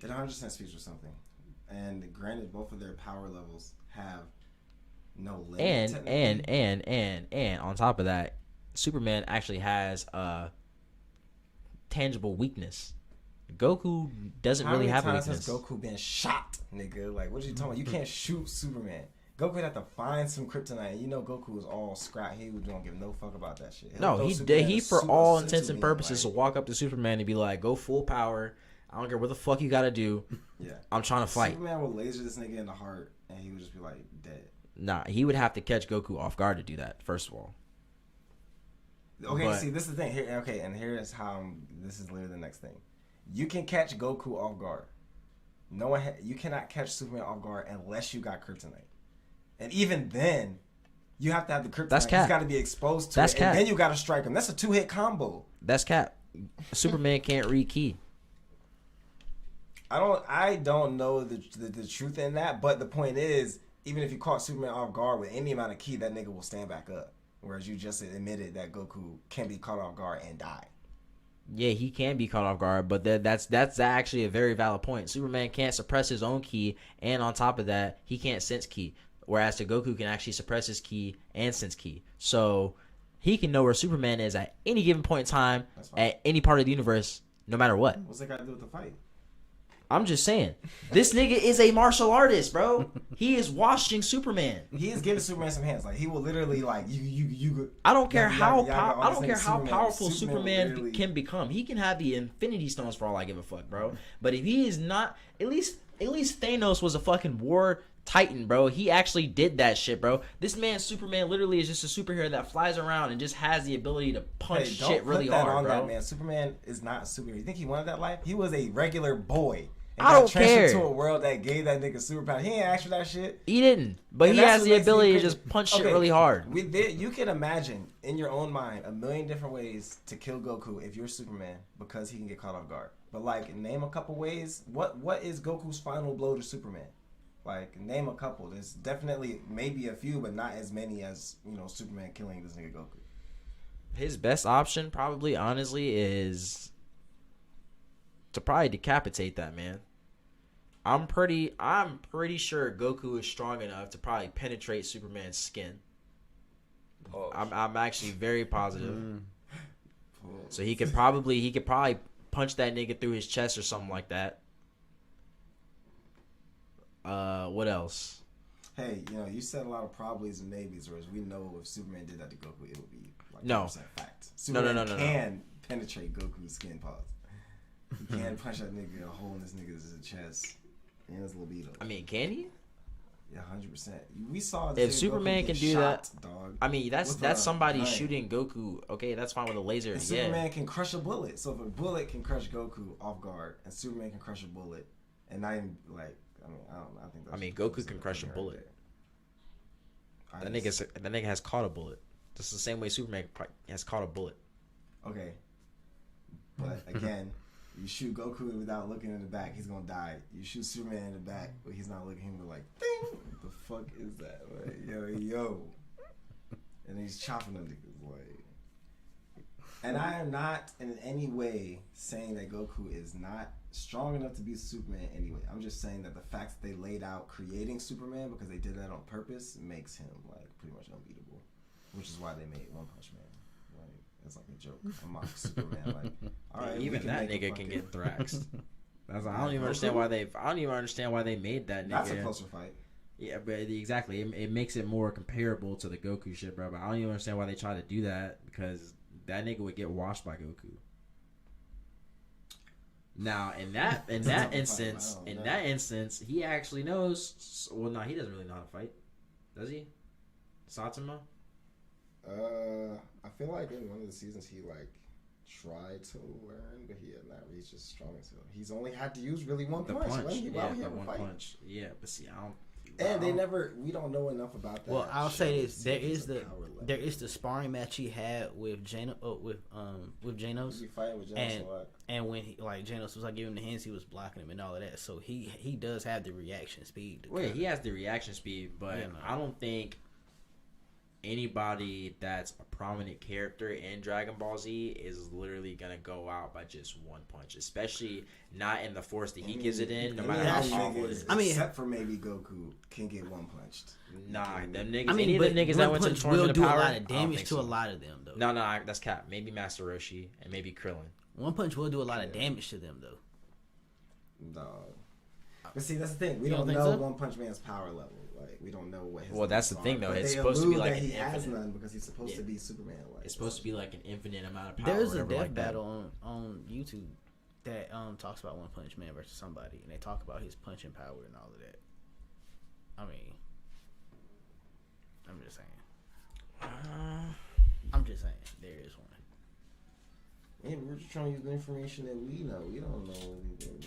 It 100% speaks for something. And granted, both of their power levels have no limit. And on top of that, Superman actually has a tangible weakness. Goku doesn't really have a How many weakness. times has Goku been shot, nigga? Like, what are you talking about? You can't shoot Superman. Goku would have to find some kryptonite. You know Goku was all scrap. He don't give no fuck about that shit. No, he for all intents and purposes will walk up to Superman and be like, "Go full power. I don't care what the fuck you gotta do. Yeah, I'm trying to fight." Superman will laser this nigga in the heart, and he would just be like dead. Nah, he would have to catch Goku off guard to do that. First of all. Okay, But- see, this is the thing. Here, okay, and here's how. This is literally the next thing. You can catch Goku off guard. No one. You cannot catch Superman off guard unless you got kryptonite. And even then, you have to have the kryptonite. That's cap. He's got to be exposed to That's it, cap. and then you got to strike him. That's a 2-hit combo. That's cap. Superman can't read key. I don't know the truth in that, but the point is, even if you caught Superman off guard with any amount of key, that nigga will stand back up. Whereas you just admitted that Goku can be caught off guard and die. Yeah, he can be caught off guard, but that's actually a very valid point. Superman can't suppress his own ki, and on top of that, he can't sense ki. Whereas the Goku can actually suppress his ki and sense ki. So he can know where Superman is at any given point in time, That's fine. at any part of the universe, no matter what. What's that got to do with the fight? I'm just saying, this nigga is a martial artist, bro. He is washing Superman. He is giving Superman some hands. Like he will literally like you. I don't care how all I this don't nigga care how Superman. powerful Superman Superman literally- can become. He can have the Infinity Stones for all I give a fuck, bro. But if he is not, at least Thanos was a fucking war titan, bro. He actually did that shit, bro. This man Superman literally is just a superhero that flies around and just has the ability to punch Hey, don't shit really put that hard, on bro. that, man. Superman is not a superhero. You think he wanted that life? He was a regular boy. And I got don't transferred care. to a world that gave that nigga superpower. He ain't asked for that shit. He didn't, but And he that's has what the makes me ability to crazy. just punch shit Okay, really hard. You can imagine in your own mind a million different ways to kill Goku if you're Superman because he can get caught off guard. But like, name a couple ways. What is Goku's final blow to Superman? Like, name a couple. There's definitely maybe a few, but not as many as Superman killing this nigga Goku. His best option, probably, honestly, is to probably decapitate that man. I'm pretty sure Goku is strong enough to probably penetrate Superman's skin. Oh, I'm actually very positive. So he could probably punch that nigga through his chest or something like that. What else? Hey, you said a lot of probablys and maybes, whereas we know if Superman did that to Goku, it would be like No. 100% fact. No, Superman no. can penetrate Goku's skin pause. He can punch that nigga a hole in this nigga's chest and his libido. I mean, can he? Yeah, 100%. We saw If this nigga Superman Goku can get do shot, that- dog. I mean, that's With a somebody gun. shooting Goku. Okay, that's fine with a laser. And Yeah. Superman can crush a bullet. So if a bullet can crush Goku off guard, and Superman can crush a bullet, and not even like, I don't know. I think. I mean, Goku can crush a bullet. That nigga has caught a bullet. That's the same way Superman has caught a bullet. Okay. But again, you shoot Goku without looking in the back, he's gonna die. You shoot Superman in the back, but he's not looking, he'll be like, ding! What the fuck is that? Like, yo. And he's chopping them niggas, like. And I am not in any way saying that Goku is not strong enough to be Superman anyway. I'm just saying that the fact that they laid out creating Superman because they did that on purpose makes him like pretty much unbeatable. Which is why they made One Punch Man. Like, it's like a joke. A mock Superman. Like, all right, even that nigga can get thrashed. That's I don't even understand why they. I don't even understand why they made that nigga. That's a closer fight. Yeah, but exactly, it makes it more comparable to the Goku shit, bro. But I don't even understand why they try to do that because that nigga would get washed by Goku. Now, in that instance, he actually knows. Well, no, he doesn't really know how to fight, does he? Saitama. I feel like in one of the seasons he like tried to learn, but he had not reached his strongest. He's only had to use really one punch. One punch. Yeah, but see, I don't. And we don't know enough about that. Well, I'll say this: there is the sparring match he had with Janos. He fighting with Janos a lot. And when Janos was like giving him the hands, he was blocking him and all of that. So he does have the reaction speed. He has the reaction speed, but I don't think anybody that's a prominent character in Dragon Ball Z is literally gonna go out by just one punch, especially not in the force that he gives it in. No matter how powerful it is. I mean, except for maybe Goku can get one punched. Nah, them niggas. Any of the niggas that went to the will do power, a lot of damage to a lot of them, though. No, that's cap. Maybe Master Roshi and maybe Krillin. One punch will do a lot of damage to them, though. No, but see, that's the thing. We don't know One Punch Man's power level. Like, we don't know what his. Well, that's the thing, though. But it's supposed to be like he has none because he's supposed to be Superman. Like, it's supposed to be like an infinite amount of power. There's a death battle on YouTube that talks about One Punch Man versus somebody, and they talk about his punching power and all of that. I mean, I'm just saying there is one. Yeah, we're just trying to use the information that we know. We don't know anything.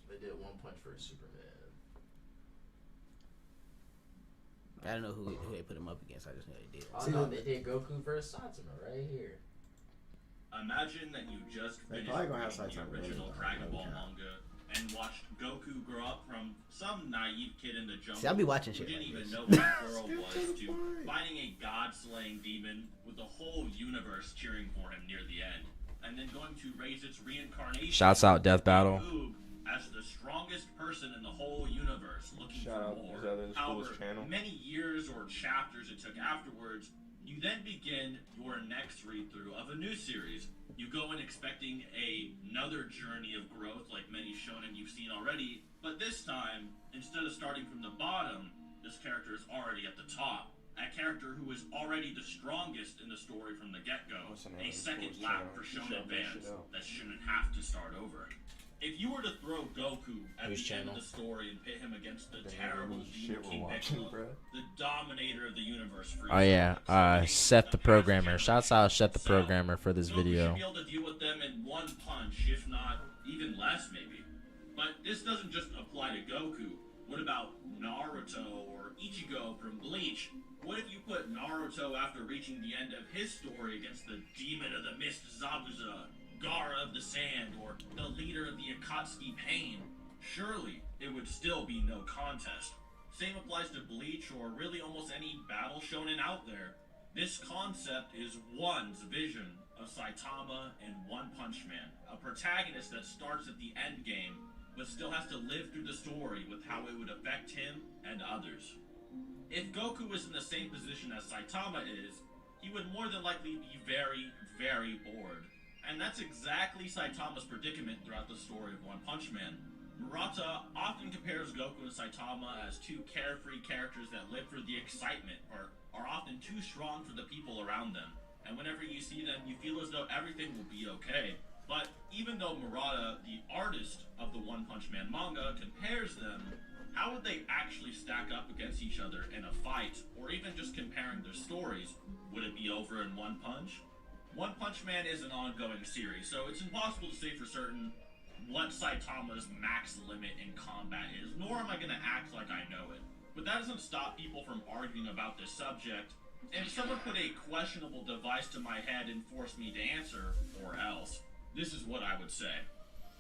They did one punch for Superman. I don't know who they put him up against. I just know they did. Oh no, they did Goku versus Saitama right here. Imagine that you just finished reading the original Dragon Ball manga and watched Goku grow up from some naive kid in the jungle. See, I'll be watching shit who didn't like even this. know what the world was to fighting a god-slaying demon with the whole universe cheering for him near the end, and then going to raise its reincarnation. Shouts out Death Battle. As the strongest person in the whole universe, looking for more. However, many years or chapters it took afterwards, you then begin your next read-through of a new series. You go in expecting another journey of growth like many shonen you've seen already, but this time, instead of starting from the bottom, this character is already at the top. A character who is already the strongest in the story from the get-go. A second lap for shonen fans that shouldn't have to start over. If you were to throw Goku at the end of the story and pit him against the terrible Demon King Piccolo, the dominator of the universe. Oh yeah, Seth the programmer. Shouts out Seth the programmer for this video. Goku should be able to deal with them in one punch, if not even less, maybe. But this doesn't just apply to Goku. What about Naruto or Ichigo from Bleach? What if you put Naruto after reaching the end of his story against the demon of the mist Zabuza, Gaara of the Sand, or the leader of the Akatsuki Pain? Surely it would still be no contest. Same applies to Bleach or really almost any battle shonen out there. This concept is one's vision of Saitama and One Punch Man, a protagonist that starts at the end game, but still has to live through the story with how it would affect him and others. If Goku was in the same position as Saitama is, he would more than likely be very, very bored. And that's exactly Saitama's predicament throughout the story of One Punch Man. Murata often compares Goku and Saitama as two carefree characters that live for the excitement or are often too strong for the people around them. And whenever you see them, you feel as though everything will be okay. But even though Murata, the artist of the One Punch Man manga, compares them, how would they actually stack up against each other in a fight, or even just comparing their stories? Would it be over in one punch? One Punch Man is an ongoing series, so it's impossible to say for certain what Saitama's max limit in combat is, nor am I going to act like I know it. But that doesn't stop people from arguing about this subject. And if someone put a questionable device to my head and forced me to answer, or else, this is what I would say.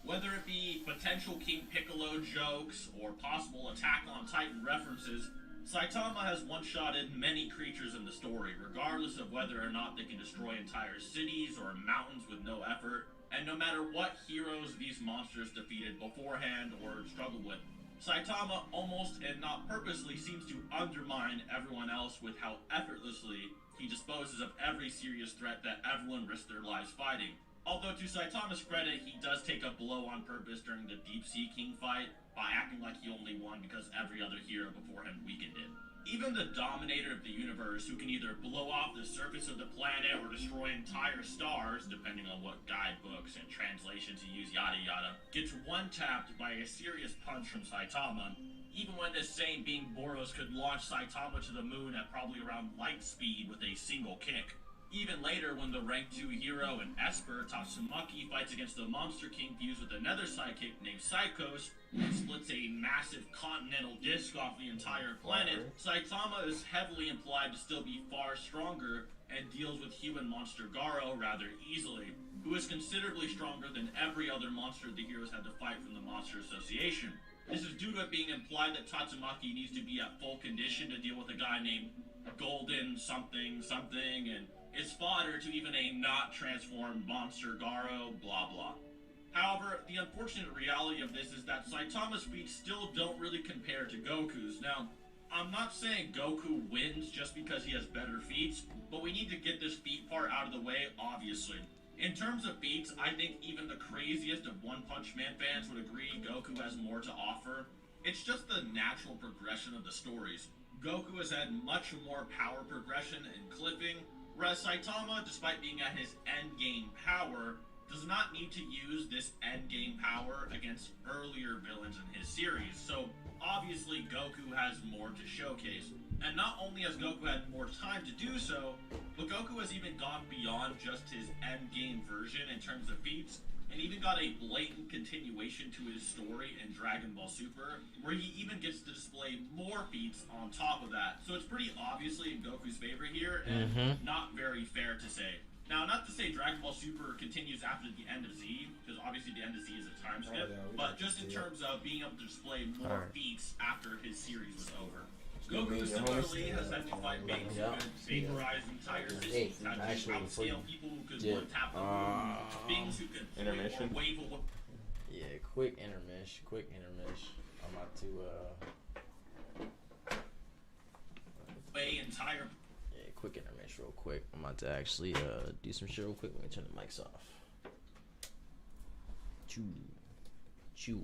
Whether it be potential King Piccolo jokes or possible Attack on Titan references, Saitama has one-shotted many creatures in the story, regardless of whether or not they can destroy entire cities or mountains with no effort, and no matter what heroes these monsters defeated beforehand or struggled with. Saitama almost and not purposely seems to undermine everyone else with how effortlessly he disposes of every serious threat that everyone risks their lives fighting. Although to Saitama's credit, he does take a blow on purpose during the Deep Sea King fight by acting like he only won because every other hero before him weakened it. Even the dominator of the universe, who can either blow off the surface of the planet or destroy entire stars, depending on what guidebooks and translations you use, yada yada, gets one-tapped by a serious punch from Saitama, even when this same being Boros could launch Saitama to the moon at probably around light speed with a single kick. Even later, when the rank 2 hero and Esper, Tatsumaki, fights against the Monster King fused with another sidekick named Psychos, and splits a massive continental disc off the entire planet, Saitama is heavily implied to still be far stronger and deals with human monster Garo rather easily, who is considerably stronger than every other monster the heroes had to fight from the Monster Association. This is due to it being implied that Tatsumaki needs to be at full condition to deal with a guy named Golden something something, and is fodder to even a not transformed monster Garo, blah blah. However, the unfortunate reality of this is that Saitama's feats still don't really compare to Goku's. Now, I'm not saying Goku wins just because he has better feats, but we need to get this feat part out of the way, obviously. In terms of feats, I think even the craziest of One Punch Man fans would agree Goku has more to offer. It's just the natural progression of the stories. Goku has had much more power progression and clipping, whereas Saitama, despite being at his endgame power, does not need to use this endgame power against earlier villains in his series, so obviously Goku has more to showcase. And not only has Goku had more time to do so, but Goku has even gone beyond just his endgame version in terms of feats, and even got a blatant continuation to his story in Dragon Ball Super, where he even gets to display more feats on top of that. So it's pretty obviously in Goku's favor here, and not very fair to say. Now, not to say Dragon Ball Super continues after the end of Z, because obviously the end of Z is a time skip, but just in terms of being able to display more feats after his series was over. Goku similarly has had to fight mates who could vaporize entire cities, had to outscale people who could one-tap the moon, beings who could Intermission? wave away. Yeah, quick intermission. I'm about to Entire yeah, quick intermission real quick. I'm about to actually do some shit real quick. Let me turn the mics off. Choo.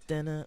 Dana.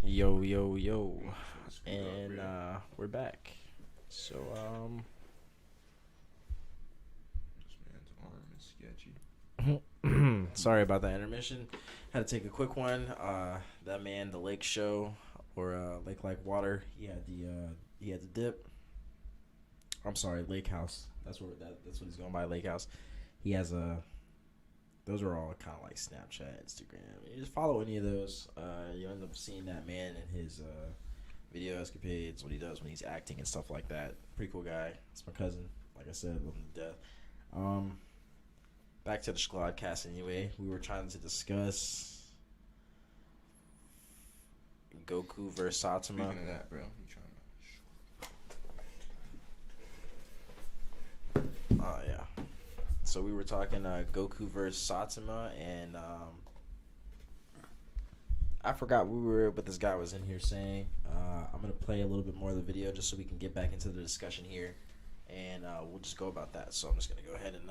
Yo, yo, yo. Let's go, And bro. we're back. So, This man's arm is sketchy. sorry about that intermission. Had to take a quick one. That man, the lake show or lake like water. He had the dip. I'm sorry, lake house. That's what he's going by, lake house. He has a. Those are all kind of like Snapchat, Instagram. You just follow any of those, you end up seeing that man in his video escapades, what he does when he's acting and stuff like that. Pretty cool guy. It's my cousin. Like I said, love him to death. Back to the schlod cast anyway. We were trying to discuss Goku versus Saitama. Speaking of that, bro, you trying to. Oh yeah. So we were talking Goku versus Saitama, and I forgot what this guy was in here saying. I'm gonna play a little bit more of the video just so we can get back into the discussion here, and we'll just go about that. So I'm just gonna go ahead and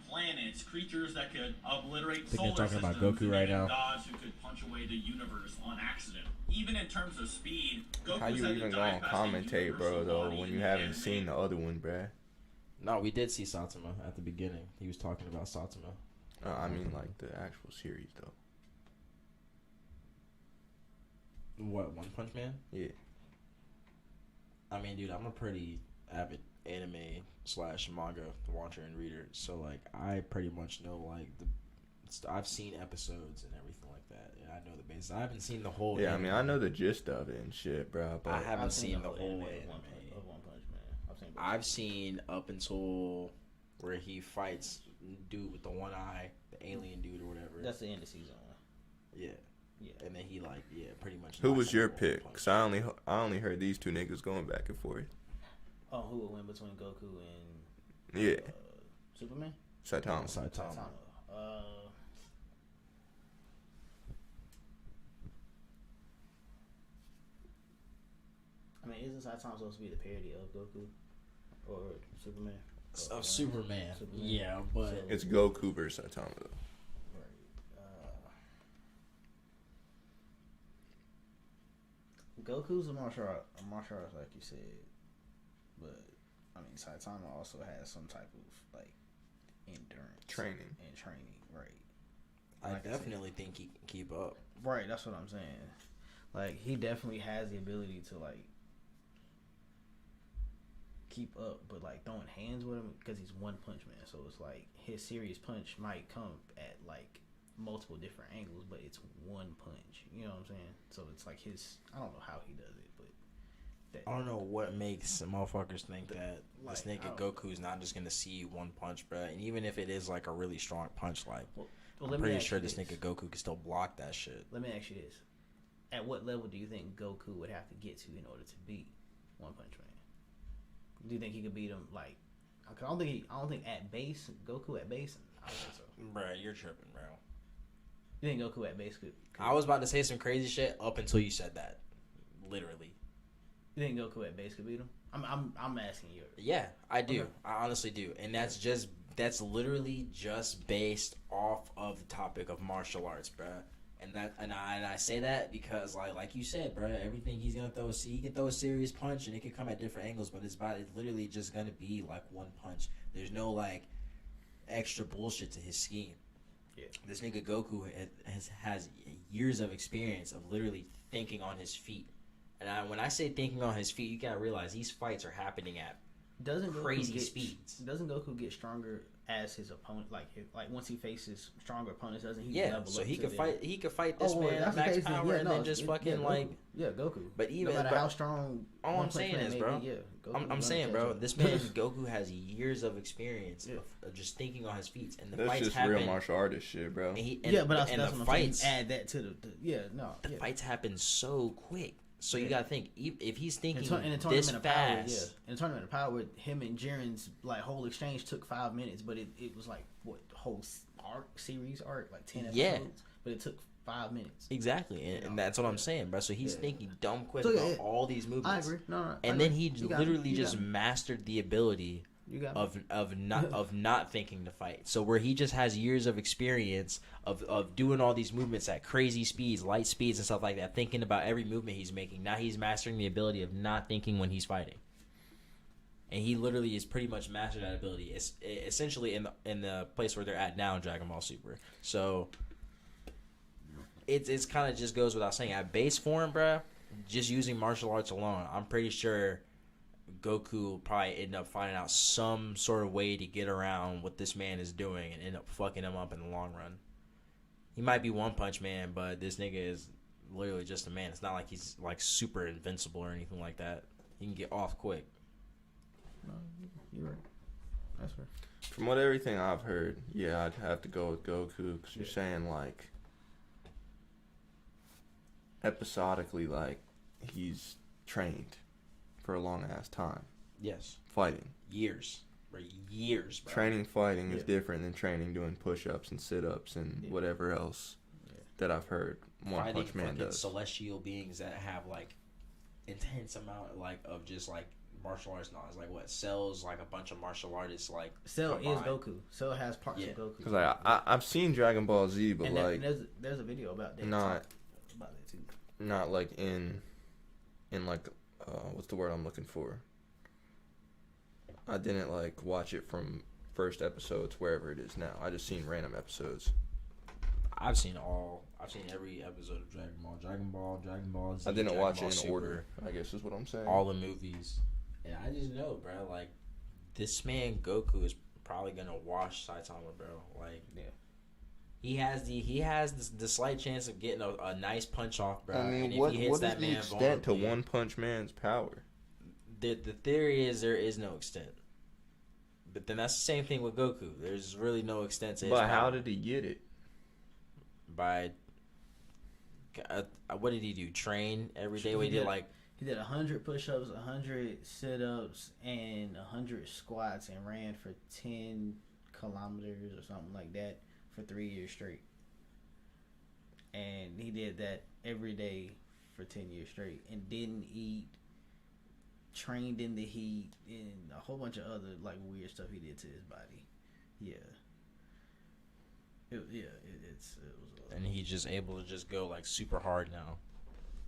planets, creatures that could obliterate I think they're solar talking about systems, Goku right and now. gods who could punch away the universe on accident. Even in terms of speed, Goku How you said even to gonna dive past the commentate, universal bro, though, body when in you the haven't anime? seen the other one, bruh? No, we did see Saitama at the beginning. He was talking about Saitama. I mean, like, the actual series, though. What, One Punch Man? Yeah. I mean, dude, I'm a pretty avid anime / manga watcher and reader, so like I pretty much know like I've seen episodes and everything like that, and I know the basics. I haven't seen the whole. Yeah, I anime. mean, I know the gist of it and shit, bro, but I haven't I've seen the whole anime anime. of One Punch Man. I've seen up until where he fights dude with the one eye, the alien dude or whatever. That's the end of season 1. Yeah. Yeah. And then he pretty much. who knocks was out your the One pick? Punch. Because I only heard these two niggas going back and forth. Oh, who would win between Goku and Yeah, Superman? Saitama. Saitama. I mean, isn't Saitama supposed to be the parody of Goku or Superman? Of Superman. Superman. Yeah, but So- It's Goku versus Saitama, though. Goku's a martial arts, like you said, but I mean, Saitama also has some type of like endurance, Training. right? I Like I said. definitely think he can keep up. Right, that's what I'm saying. Like he definitely has the ability to like keep up, but like throwing hands with him because he's One Punch Man, so it's like his serious punch might come at like multiple different angles, but it's one punch. You know what I'm saying? So it's like I don't know how he does it, but I don't know what makes motherfuckers think that this like, nigga Goku's not just gonna see one punch, bro. And even if it is like a really strong punch, like Well, I'm let me pretty ask sure you this nigga Goku can still block that shit. Let me ask you this: at what level do you think Goku would have to get to in order to beat One Punch Man? Do you think he could beat him? Like, 'cause I don't think at base Goku at base. I don't think so. Bro, you're tripping, bro. You think Goku at base could? I was about to say some crazy shit up until you said that. Literally. You think Goku at base could beat him? I'm asking you. Yeah, I do. Okay. I honestly do. And that's literally just based off of the topic of martial arts, bruh. And I say that because like you said, bruh, everything he's gonna throw, he can throw a serious punch and it can come at different angles, but it's literally just gonna be like one punch. There's no like extra bullshit to his scheme. Yeah. This nigga Goku has years of experience of literally thinking on his feet. And when I say thinking on his feet, you gotta realize these fights are happening at crazy speeds. Doesn't Goku get stronger as his opponent? Like once he faces stronger opponents, doesn't he? Yeah, level so up he to could them? fight. He could fight this Oh, well, man that's at the max case, then, power, yeah, and no, then just yeah, fucking Goku. like. Yeah, Goku. But even no matter but how strong. all One I'm Punch saying Man is, may bro, be, yeah, Goku I'm gonna saying, catch bro, up. this man Goku has years of experience of just thinking on his feet, and the That's fights just happen. real martial artist shit, bro. Yeah, but that's and what the I'm fights. saying. Add that to the yeah, no, The yeah. fights happen so quick, so you Yeah. gotta think if he's thinking In the this tournament of power, fast. yeah. In the tournament of power, him and Jiren's like whole exchange took 5 minutes, but it was like what whole series arc like 10 episodes. Yeah. But it took 5 minutes. Exactly, and that's what I'm saying, bro. So he's Yeah. thinking dumb quick So, yeah, about all these movements. I agree. No, And I then agree. he You got literally me. You just got me. mastered the ability You got of not thinking to fight. So where he just has years of experience of doing all these movements at crazy speeds, light speeds and stuff like that, thinking about every movement he's making. Now he's mastering the ability of not thinking when he's fighting. And he literally is pretty much mastered that ability. It's essentially in the place where they're at now in Dragon Ball Super. So it's kind of just goes without saying. At base form, bruh, just using martial arts alone, I'm pretty sure Goku will probably end up finding out some sort of way to get around what this man is doing and end up fucking him up in the long run. He might be One Punch Man, but this nigga is literally just a man. It's not like he's like super invincible or anything like that. He can get off quick. No, you're right. That's fair. From everything I've heard, yeah, I'd have to go with Goku because you're saying like episodically, like he's trained for a long ass time. Yes. Fighting. Years. For years, bro. Training fighting is different than training doing push-ups and sit-ups and whatever else that I've heard One Punch Man does. Celestial beings that have like intense amount like of just like martial arts knowledge. Like what Cell's like a bunch of martial artists like Cell combined. is Goku. Cell has parts of Goku. Because I've seen Dragon Ball Z, but and like there's a video about that. Not about that too. Not like in like what's the word I'm looking for? I didn't like watch it from first episodes wherever it is now. I just seen random episodes. I've seen every episode of Dragon Ball Z. I didn't Dragon watch Ball it in Super, order, I guess is what I'm saying. all the movies. And I just know, bro, like this man Goku is probably gonna wash Saitama, bro. Like he has the slight chance of getting a nice punch off, bro. I mean, and if what he hits is that the man extent to vulnerably- One Punch Man's power? The theory is there is no extent. But then that's the same thing with Goku. There's really no extent to his But how power. did he get it? By what did he do? Train every day? He did like He did 100 push-ups, 100 sit-ups, and 100 squats, and ran for 10 kilometers or something like that for 3 years straight. And he did that every day for 10 years straight, and didn't eat. Trained in the heat, and a whole bunch of other like weird stuff he did to his body. Yeah. It was. and he's just able to just go like super hard now.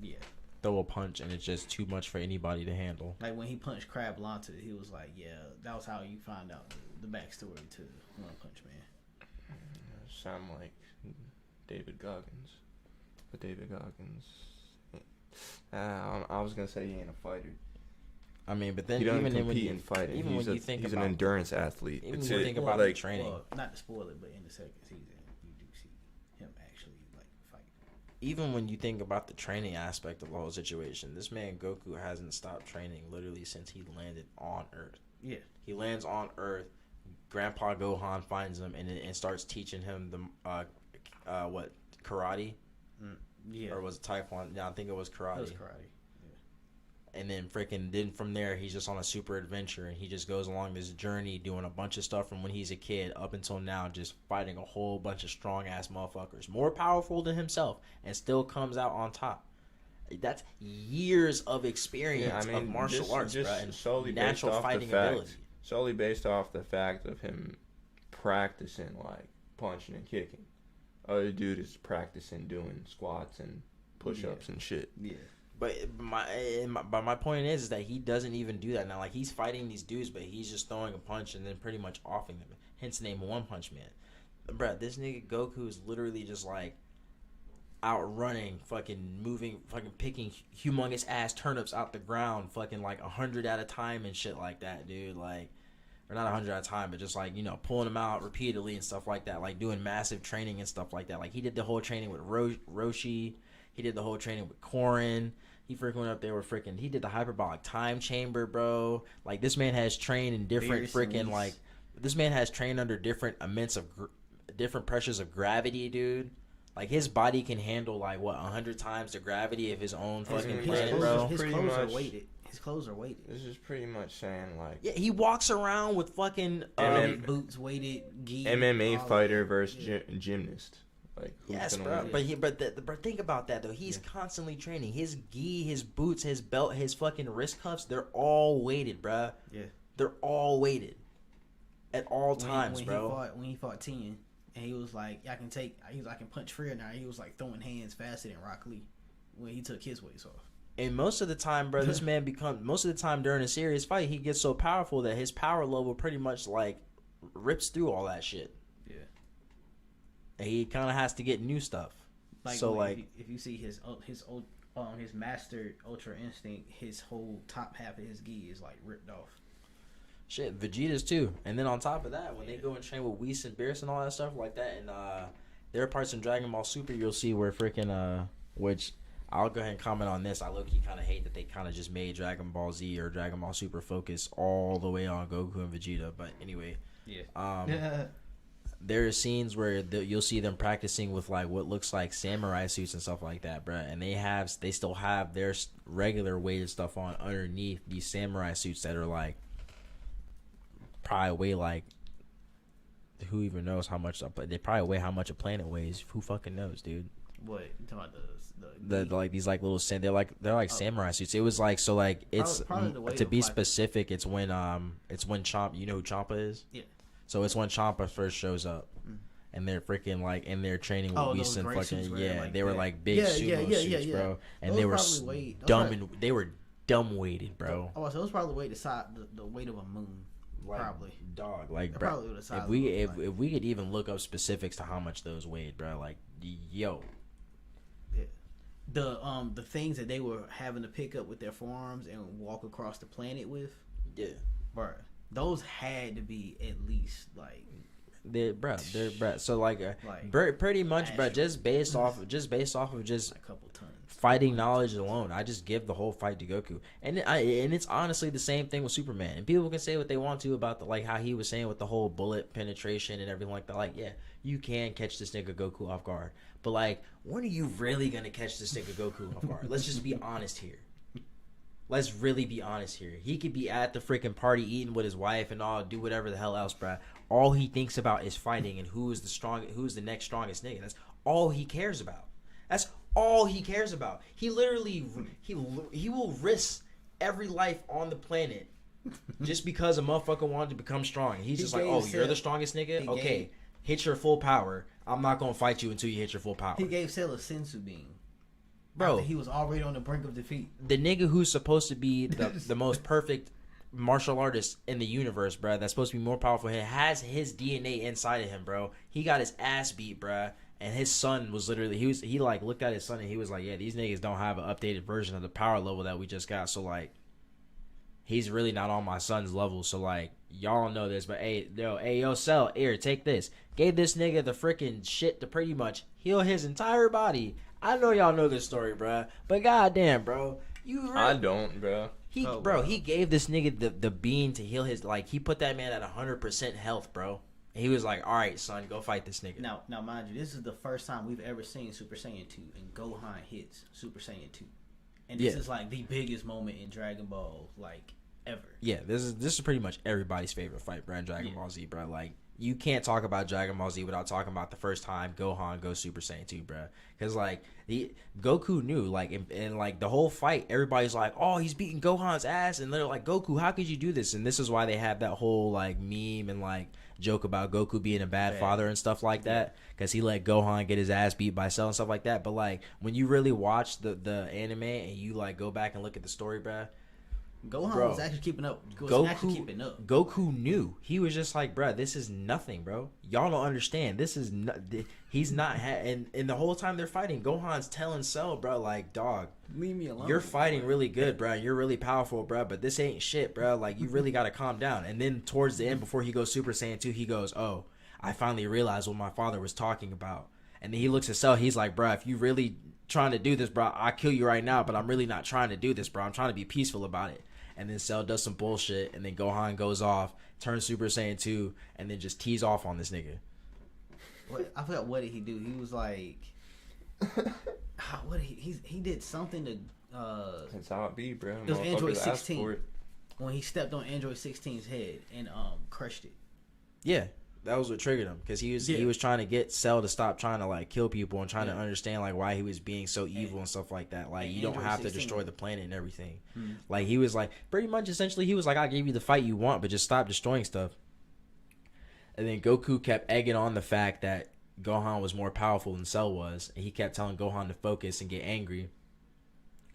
Yeah. Throw a punch and it's just too much for anybody to handle. Like when he punched Crab Lonta, he was like, "Yeah, that was how you find out the backstory to One Punch Man." Sound like David Goggins, but David Goggins. I was gonna say he ain't a fighter. I mean, but then He doesn't even when compete you in fighting. even He's when you think he's about an endurance athlete. even It's when you it. think about Like, the training, Well, not to spoil it, but in the second season, you do see him actually like fight. even when you think about the training aspect of the whole situation, this man Goku hasn't stopped training literally since he landed on Earth. Yeah. He lands on Earth. Grandpa Gohan finds him and starts teaching him the what karate, Yeah. or was it Taekwondo? No, I think it was karate. That was karate. And then from there he's just on a super adventure, and he just goes along this journey doing a bunch of stuff from when he's a kid up until now, just fighting a whole bunch of strong ass motherfuckers, more powerful than himself, and still comes out on top. That's years of experience of martial arts, bro, and solely natural based off fighting the fact, ability. solely based off the fact of him practicing like punching and kicking. Other dude is practicing doing squats and push-ups and shit. Yeah. But my point is that he doesn't even do that now. Like, he's fighting these dudes, but he's just throwing a punch and then pretty much offing them. Hence the name One Punch Man. Bruh, this nigga Goku is literally just like outrunning, fucking moving, fucking picking humongous ass turnips out the ground, fucking like 100 at a time and shit like that, dude. Like, or not 100 at a time, but just like, you know, pulling them out repeatedly and stuff like that. Like doing massive training and stuff like that. Like, he did the whole training with Roshi. He did the whole training with Korin. He freaking went up there with freaking. He did the hyperbolic time chamber, bro. Like, this man has trained in different freaking like. This man has trained under different immense of different pressures of gravity, dude. Like, his body can handle like what 100 times the gravity of his own fucking planet, bro. His Pretty clothes are much. weighted. His clothes are weighted. This is pretty much saying like Yeah, he walks around with fucking. Boots, weighted, gi. MMA all fighter that. versus gymnast. Like, who's Yes, gonna bro. win? But think about that though. He's constantly training. His gi, his boots, his belt, his fucking wrist cuffs. They're all weighted, bro. Yeah. They're all weighted. at all times, bro. When he fought Tien, and he was like, I can punch Freer now. He was like throwing hands faster than Rock Lee when he took his weights off. And most of the time, bro, this man most of the time during a serious fight, he gets so powerful that his power level pretty much like rips through all that shit. Yeah. And he kind of has to get new stuff. Like, so like, if you see his mastered Ultra Instinct, his whole top half of his gi is like ripped off. Shit, Vegeta's too. And then on top of that, when they go and train with Whis and Beerus and all that stuff like that, and there are parts in Dragon Ball Super you'll see where freaking which I'll go ahead and comment on this. I low-key kind of hate that they kind of just made Dragon Ball Z or Dragon Ball Super focus all the way on Goku and Vegeta. But anyway, there are scenes where you'll see them practicing with like what looks like samurai suits and stuff like that, bruh. And they still have their regular weighted stuff on underneath these samurai suits that are like probably weigh like, who even knows how much they probably weigh how much a planet weighs. Who fucking knows, dude? What you talking about the like these like little they're like samurai suits. It was like, so like it's probably to be specific, it's when Chomp, you know who Champa is? Yeah. So it's when Champa first shows up. And they're freaking like in there training with Whis and fucking they were like big sumo suits, bro. And they were they were dumb weighted, bro. Oh, so it was probably the weight of a moon. Like, probably dog, like bro. If we could even look up specifics to how much those weighed, bro, like yo. Yeah. The things that they were having to pick up with their forearms and walk across the planet with, bro, those had to be at least like. They're so like pretty much, bro. Just based off of just a couple tons fighting knowledge alone, I just give the whole fight to Goku, and it's honestly the same thing with Superman. And people can say what they want to about like how he was saying with the whole bullet penetration and everything like that. Like, yeah, you can catch this nigga Goku off guard, but like, when are you really gonna catch this nigga Goku off guard? Let's just be honest here. Let's really be honest here. He could be at the freaking party eating with his wife and all, do whatever the hell else, bruh. All he thinks about is fighting and who's the next strongest nigga. That's all he cares about. That's all he cares about. He literally he will risk every life on the planet just because a motherfucker wanted to become strong. He's just like, oh, you're the strongest nigga? Okay, hit your full power. I'm not gonna fight you until you hit your full power. He gave Cell a sensu bean. Bro, he was already on the brink of defeat. The nigga who's supposed to be the most perfect martial artist in the universe, bro, that's supposed to be more powerful, he has his DNA inside of him, bro. He got his ass beat, bro. And his son was literally, he like looked at his son and he was like, yeah, these niggas don't have an updated version of the power level that we just got. So like, he's really not on my son's level. So like, y'all don't know this, but hey, yo, Cell, here, take this. Gave this nigga the freaking shit to pretty much heal his entire body. I know y'all know this story, bro, but goddamn, bro, I don't, bro. He gave this nigga the bean to heal his, like, he put that man at 100% health, bro. And he was like, all right, son, go fight this nigga. Now, mind you, this is the first time we've ever seen Super Saiyan 2, and Gohan hits Super Saiyan 2. And this is like the biggest moment in Dragon Ball, like, ever. Yeah, this is pretty much everybody's favorite fight, bro, in Dragon Ball Z, bro. Like, you can't talk about Dragon Ball Z without talking about the first time Gohan goes Super Saiyan 2, bro. Because, like, Goku knew, like, and like, the whole fight, everybody's like, oh, he's beating Gohan's ass. And they're like, Goku, how could you do this? And this is why they have that whole, like, meme and, like, joke about Goku being a bad father and stuff like that. Because he let Gohan get his ass beat by Cell and stuff like that. But, like, when you really watch the anime and you, like, go back and look at the story, bro, Gohan was actually keeping up. Goku knew. He was just like, bruh, this is nothing, bro. Y'all don't understand. This is he's not and the whole time they're fighting, Gohan's telling Cell, bro, like, dog, leave me alone. You're fighting really good, bro. You're really powerful, bro, but this ain't shit, bro. Like, you really got to calm down. And then towards the end, before he goes Super Saiyan 2, he goes, oh, I finally realized what my father was talking about. And then he looks at Cell. He's like, bro, if you really trying to do this, bro, I'll kill you right now, but I'm really not trying to do this, bro. I'm trying to be peaceful about it. And then Cell does some bullshit, and then Gohan goes off, turns Super Saiyan 2, and then just tees off on this nigga. I forgot what did he do. He was like, he did something to. That's how it be, bro. It was Android 16 when he stepped on Android 16's head and crushed it. Yeah. That was what triggered him, because he was trying to get Cell to stop trying to, like, kill people and trying to understand, like, why he was being so evil and stuff like that. Like, you don't have to destroy the planet and everything. Like, he was like, pretty much essentially he was like, I gave you the fight you want, but just stop destroying stuff. And then Goku kept egging on the fact that Gohan was more powerful than Cell was, and he kept telling Gohan to focus and get angry.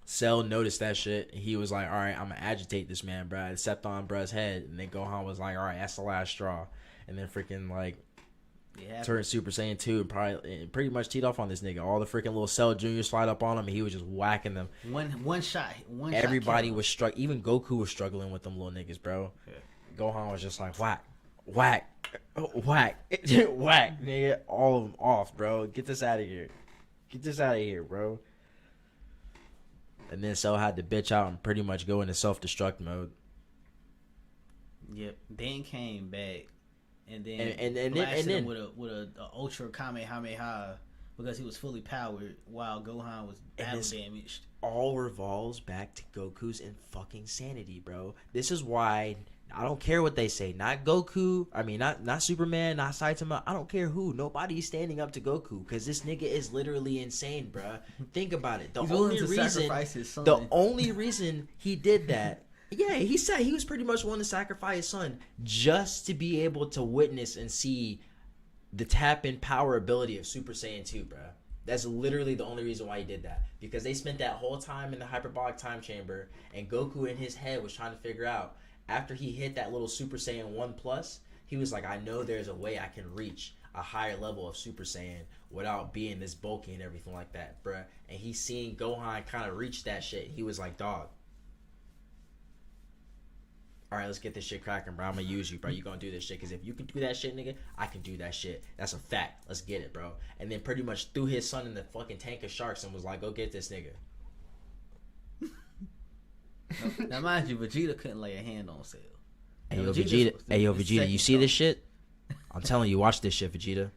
Cell noticed that shit, and he was like, all right, I'm gonna agitate this man, bro. It stepped on bruh's head, and then Gohan was like, all right, that's the last straw. And then freaking like turned Super Saiyan 2 and probably pretty much teed off on this nigga. All the freaking little Cell Juniors slide up on him, and he was just whacking them. One shot. Everybody was struck. Even Goku was struggling with them little niggas, bro. Yeah. Gohan was just like whack, whack, whack, whack, nigga. All of them off, bro. Get this out of here. Get this out of here, bro. And then Cell had to bitch out and pretty much go into self-destruct mode. Yep. Then came back. And then and blasted then him with a ultra Kamehameha because he was fully powered while Gohan was battle damaged. All revolves back to Goku's in fucking sanity, bro. This is why I don't care what they say. Not Goku. I mean, not Superman. Not Saitama. I don't care who. Nobody's standing up to Goku because this nigga is literally insane, bro. Think about it. The only reason he did that. Yeah, he said he was pretty much willing to sacrifice his son just to be able to witness and see the tap-in power ability of Super Saiyan 2, bro. That's literally the only reason why he did that. Because they spent that whole time in the hyperbolic time chamber, and Goku in his head was trying to figure out, after he hit that little Super Saiyan 1 plus, he was like, I know there's a way I can reach a higher level of Super Saiyan without being this bulky and everything like that, bruh. And he's seeing Gohan kind of reach that shit. He was like, dog, all right, let's get this shit cracking, bro. I'm gonna use you, bro. You gonna do this shit, because if you can do that shit, nigga, I can do that shit. That's a fact. Let's get it, bro. And then pretty much threw his son in the fucking tank of sharks and was like, go get this nigga. Now, mind you, Vegeta couldn't lay a hand on Cell. Hey, yo, Vegeta, you see this shit? I'm telling you, watch this shit, Vegeta.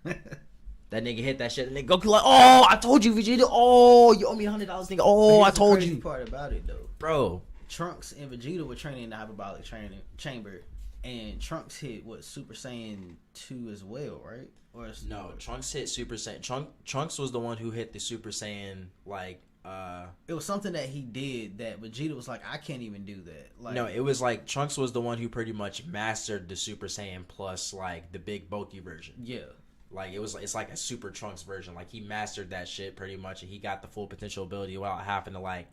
That nigga hit that shit, and then Goku like, oh, I told you, Vegeta. Oh, you owe me $100, nigga. Oh, I told you. The part about it, though, bro. Trunks and Vegeta were training in the hyperbolic training chamber, and Trunks hit Super Saiyan 2 as well, right? Or no, Trunks hit Super Saiyan. Trunks was the one who hit the Super Saiyan it was something that he did that Vegeta was like, I can't even do that. Like, no, it was like Trunks was the one who pretty much mastered the Super Saiyan plus like the big bulky version. Yeah. Like it's like a Super Trunks version. Like he mastered that shit pretty much, and he got the full potential ability without having to like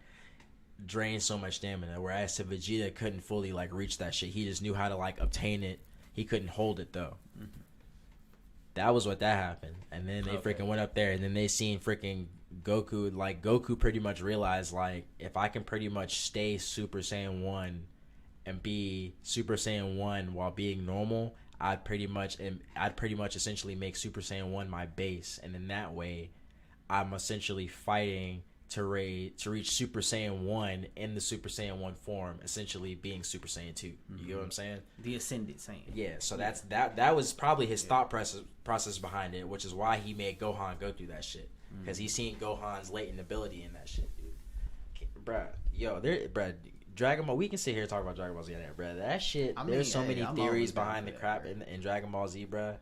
drain so much stamina, whereas to Vegeta couldn't fully like reach that shit. He just knew how to like obtain it. He couldn't hold it though. Mm-hmm. That was what that happened. And then they freaking went up there, and then they seen freaking Goku. Like Goku pretty much realized, like, if I can pretty much stay Super Saiyan 1 and be Super Saiyan 1 while being normal, I'd pretty much essentially make Super Saiyan 1 my base, and in that way I'm essentially fighting to reach Super Saiyan 1 in the Super Saiyan 1 form, essentially being Super Saiyan 2. You know what I'm saying? The Ascended Saiyan. Yeah, so that was probably his thought process behind it, which is why he made Gohan go through that shit. Because he's seen Gohan's latent ability in that shit, dude. Bruh, Dragon Ball, we can sit here and talk about Dragon Ball Z, bruh. That shit, there's so many theories behind the crap in Dragon Ball Z, bruh.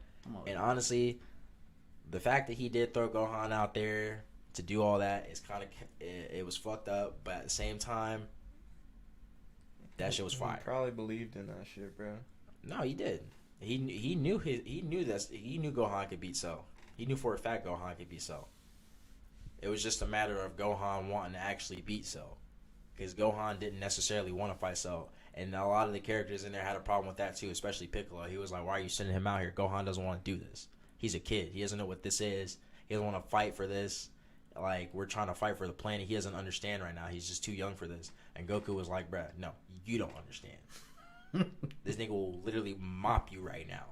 And honestly, the fact that he did throw Gohan out there to do all that is kind of, it was fucked up, but at the same time, that shit was fire. He probably believed in that shit, bro. No, he did. He knew Gohan could beat Cell. He knew for a fact Gohan could beat Cell. It was just a matter of Gohan wanting to actually beat Cell, because Gohan didn't necessarily want to fight Cell, and a lot of the characters in there had a problem with that too, especially Piccolo. He was like, "Why are you sending him out here? Gohan doesn't want to do this. He's a kid. He doesn't know what this is. He doesn't want to fight for this." Like, we're trying to fight for the planet. He doesn't understand right now. He's just too young for this. And Goku was like, bruh, no, you don't understand. This nigga will literally mop you right now.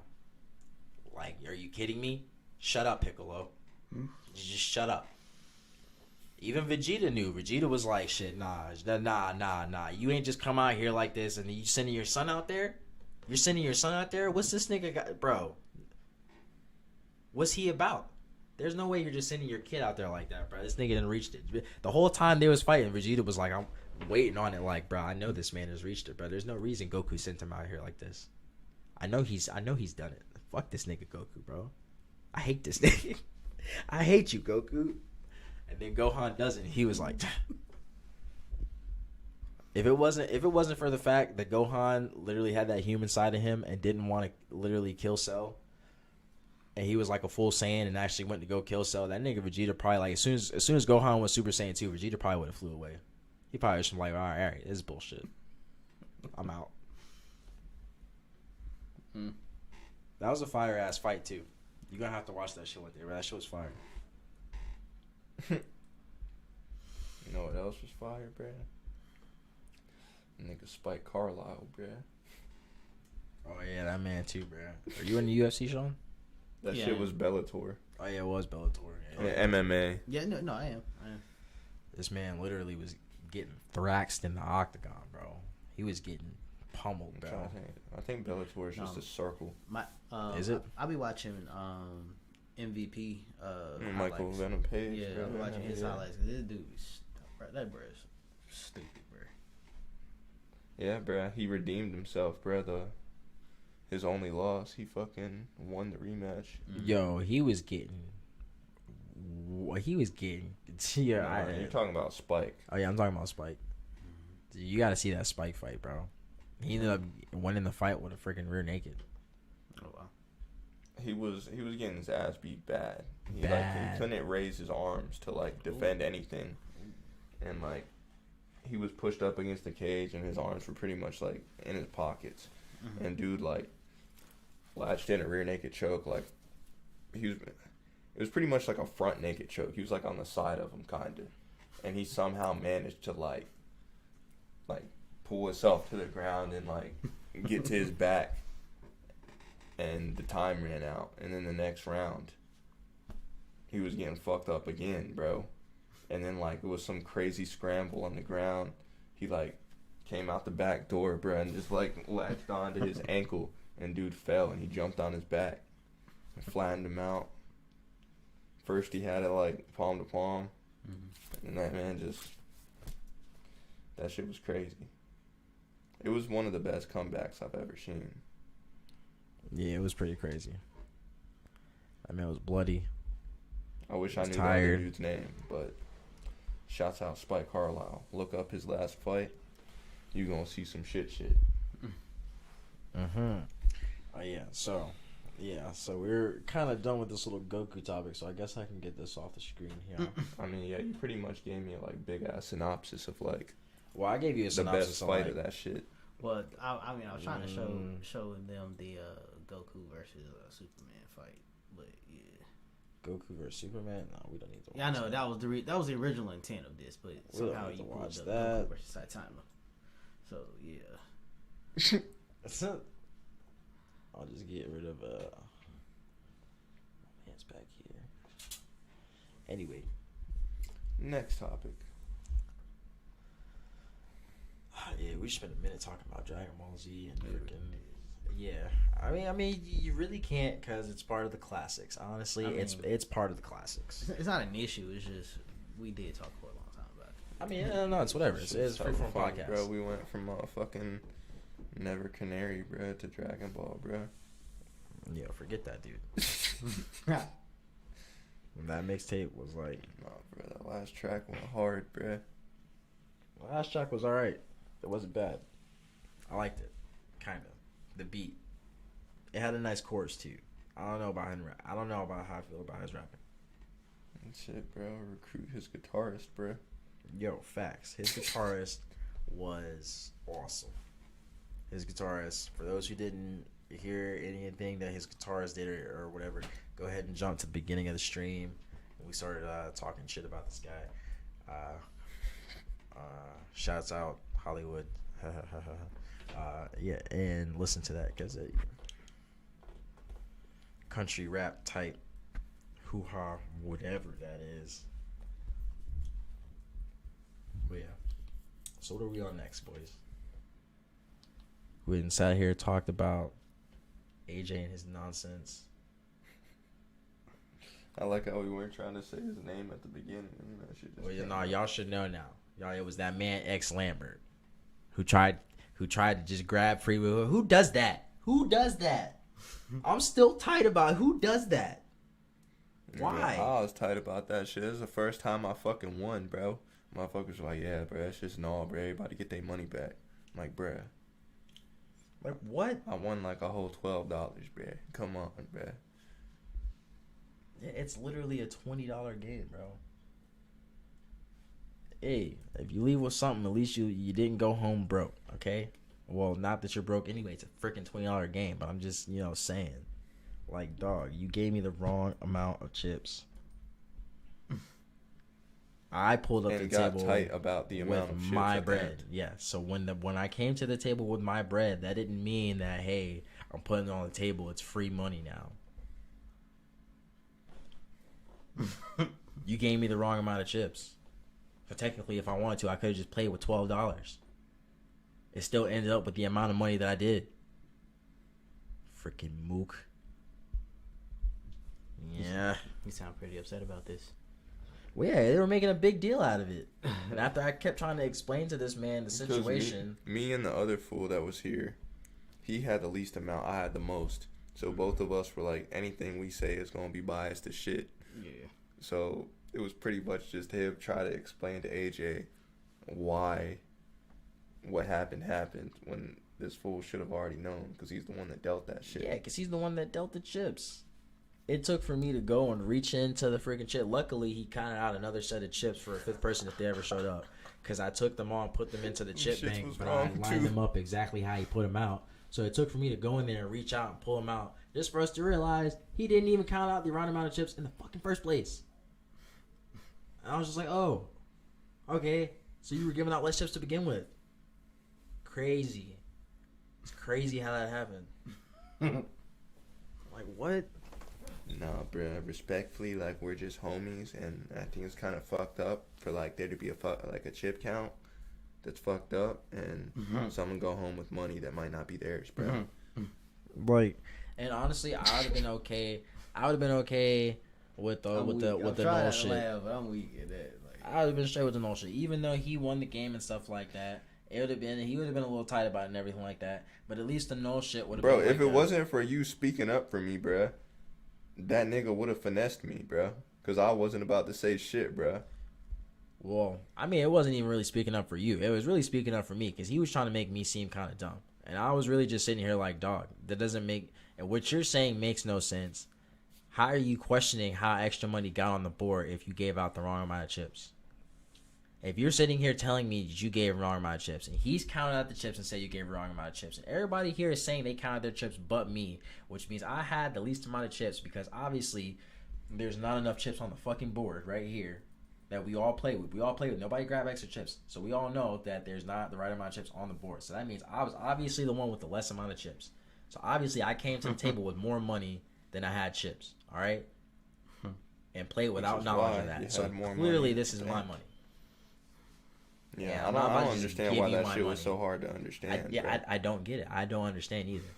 Like, are you kidding me? Shut up, Piccolo. Just shut up. Even Vegeta knew. Vegeta was like, shit, nah. You ain't just come out here like this and you sending your son out there? You're sending your son out there? What's this nigga got? Bro, what's he about? There's no way you're just sending your kid out there like that, bro. This nigga didn't reach it. The whole time they was fighting, Vegeta was like, I'm waiting on it like, bro, I know this man has reached it, bro. There's no reason Goku sent him out here like this. I know he's done it. Fuck this nigga Goku, bro. I hate this nigga. I hate you, Goku. And then Gohan doesn't. He was like, If it wasn't for the fact that Gohan literally had that human side of him and didn't want to literally kill Cell, and he was like a full Saiyan and actually went to go kill Cell, that nigga Vegeta probably like as soon as Gohan was Super Saiyan 2, Vegeta probably would have flew away. He probably was like, all right, this is bullshit. I'm out. That was a fire ass fight too. You're gonna have to watch that shit one day, bro. That shit was fire. You know what else was fire, bruh? Nigga Spike Carlisle, bruh. Oh yeah, that man too, bro. Are you in the UFC, Sean? That Yeah. shit was Bellator. Oh yeah, it was Bellator. Yeah. Yeah, MMA. Yeah, no, I am. This man literally was getting thraxed in the octagon, bro. He was getting pummeled, I'm bro. trying to think. I think Bellator is just No. a circle. My Is it? I'll be watching MVP. Michael highlights. Venom Page. Yeah, I'll be watching his yeah. highlights. This dude, that bro is stupid, bro. Yeah, bruh. He redeemed himself, bruh. His only loss, he fucking won the rematch. Yo, he was getting. Yeah, Nah, you're talking about Spike. Oh yeah, I'm talking about Spike. Dude, you got to see that Spike fight, bro. He ended up winning the fight with a freaking rear naked. Oh wow. He was getting his ass beat bad. He Bad. couldn't raise his arms to like defend anything, and like he was pushed up against the cage, and his arms were pretty much like in his pockets. And dude like latched in a rear naked choke. Like it was pretty much like a front naked choke. He was like on the side of him, kinda, and he somehow managed to like pull himself to the ground and like get to his back. And the time ran out, and then the next round, he was getting fucked up again, bro. And then like it was some crazy scramble on the ground. He like came out the back door, bro, and just like latched onto his ankle, and dude fell, and he jumped on his back and flattened him out. First he had it like palm to palm, and that man that shit was crazy. It was one of the best comebacks I've ever seen. Yeah, it was pretty crazy. That man was bloody. I wish I was knew tired. the other dude's name, but shouts out Spike Carlisle. Look up his last fight. You gonna see some shit. Oh so we're kind of done with this little Goku topic, so I guess I can get this off the screen here. I mean, yeah, you pretty much gave me a like big ass synopsis of like Well, I gave you a the synopsis best of, fight like, of that shit. Well, I mean, I was trying to show them the Goku versus Superman fight, but yeah. Goku versus Superman. No, we don't need to. Yeah, I watch know that was the original intent of this, but We don't somehow need to you pulled watch up that. Goku versus Saitama. So yeah. That's it. I'll just get rid of my man's back here. Anyway, Next topic. yeah, we just spent a minute talking about Dragon Ball Z and freaking. Yeah, I mean, you really can't because it's part of the classics. Honestly, I mean- it's part of the classics. It's not an issue. It's just we did talk for a long time about it. I mean, no, it's whatever. It's Hella free from fun, podcast. bro. We went from fucking Never Canary, bro, to Dragon Ball, bro. Yeah, forget that, dude. That mixtape was like. Nah, bro, that last track went hard, bro. Last track was alright. It wasn't bad. I liked it, kind of. The beat. It had a nice chorus too. I don't know about him. I don't know about how I feel about his rapping. And shit, bro. Recruit his guitarist, bro. Yo, facts. His guitarist was awesome. His guitarist, for those who didn't hear anything that his guitarist did or whatever, go ahead and jump to the beginning of the stream. We started talking shit about this guy. Shouts out Hollywood. Yeah, and listen to that because country rap type hoo-ha, whatever that is. But yeah. So what are we on next, boys? We sat here talked about AJ and his nonsense. I like how we weren't trying to say his name at the beginning. And that shit just Well, came no, out. y'all should know now. Y'all, it was that man X Lambert who tried to just grab Free Will. Who does that? Who does that? I'm still tight about who does that. Why? I was tight about that shit. This is the first time I fucking won, bro. Motherfuckers were like, yeah, bro, it's just no, bro. Everybody get their money back. I'm like, bruh. Like, what? I won like a whole $12, bruh. Come on, bruh. Yeah, it's literally a $20 game, bro. Hey, if you leave with something, at least you didn't go home broke, okay? Well, not that you're broke anyway. It's a freaking $20 game, but I'm just, saying. Like, dog, you gave me the wrong amount of chips. I pulled up and the got table tight about the amount of with chips my at the bread. end. Yeah, so when I came to the table with my bread, that didn't mean that, hey, I'm putting it on the table. It's free money now. You gave me the wrong amount of chips. So technically, if I wanted to, I could have just played with $12. It still ended up with the amount of money that I did. Freaking mook. Yeah. You sound pretty upset about this. Well, yeah, they were making a big deal out of it. And after I kept trying to explain to this man the Because situation. Me and the other fool that was here, he had the least amount. I had the most. So both of us were like, anything we say is going to be biased as shit. Yeah. So it was pretty much just him trying to explain to AJ why what happened when this fool should have already known, because he's the one that dealt that shit. Yeah, because he's the one that dealt the chips. It took for me to go and reach into the freaking chip. Luckily, he counted out another set of chips for a fifth person if they ever showed up. Because I took them all and put them into the chip Shit bank, was but I wrong, lined too. them up exactly how he put them out. So it took for me to go in there and reach out and pull them out, just for us to realize he didn't even count out the right amount of chips in the fucking first place. And I was just like, oh, okay. So you were giving out less chips to begin with. Crazy. It's crazy how that happened. Like, what? Nah, bruh, respectfully, like, we're just homies, and I think it's kind of fucked up for, like, there to be a chip count that's fucked up, and someone go home with money that might not be theirs, bro. Like, and honestly, I would have been okay. I would have been okay with the null shit. Laugh, but I'm weak at that. Like, I would have been straight with the null shit, even though he won the game and stuff like that. He would have been a little tight about it and everything like that. But at least the null shit would have been. Bro, if like it wasn't for you speaking up for me, bruh, that nigga would have finessed me, bruh. Because I wasn't about to say shit, bruh. Well, I mean, it wasn't even really speaking up for you. It was really speaking up for me because he was trying to make me seem kind of dumb. And I was really just sitting here like, dog, that doesn't make... And what you're saying makes no sense. How are you questioning how extra money got on the board if you gave out the wrong amount of chips? If you're sitting here telling me that you gave the wrong amount of chips, and he's counted out the chips and said you gave the wrong amount of chips, and everybody here is saying they counted their chips but me, which means I had the least amount of chips because obviously there's not enough chips on the fucking board right here that we all play with. We all play with. Nobody grab extra chips. So we all know that there's not the right amount of chips on the board. So that means I was obviously the one with the less amount of chips. So obviously I came to the table with more money than I had chips. All right? And played without knowledge of that. So clearly this is my money. Yeah, I'm I not about don't to just understand give why you that my shit was money. so hard to understand. I don't get it. I don't understand either.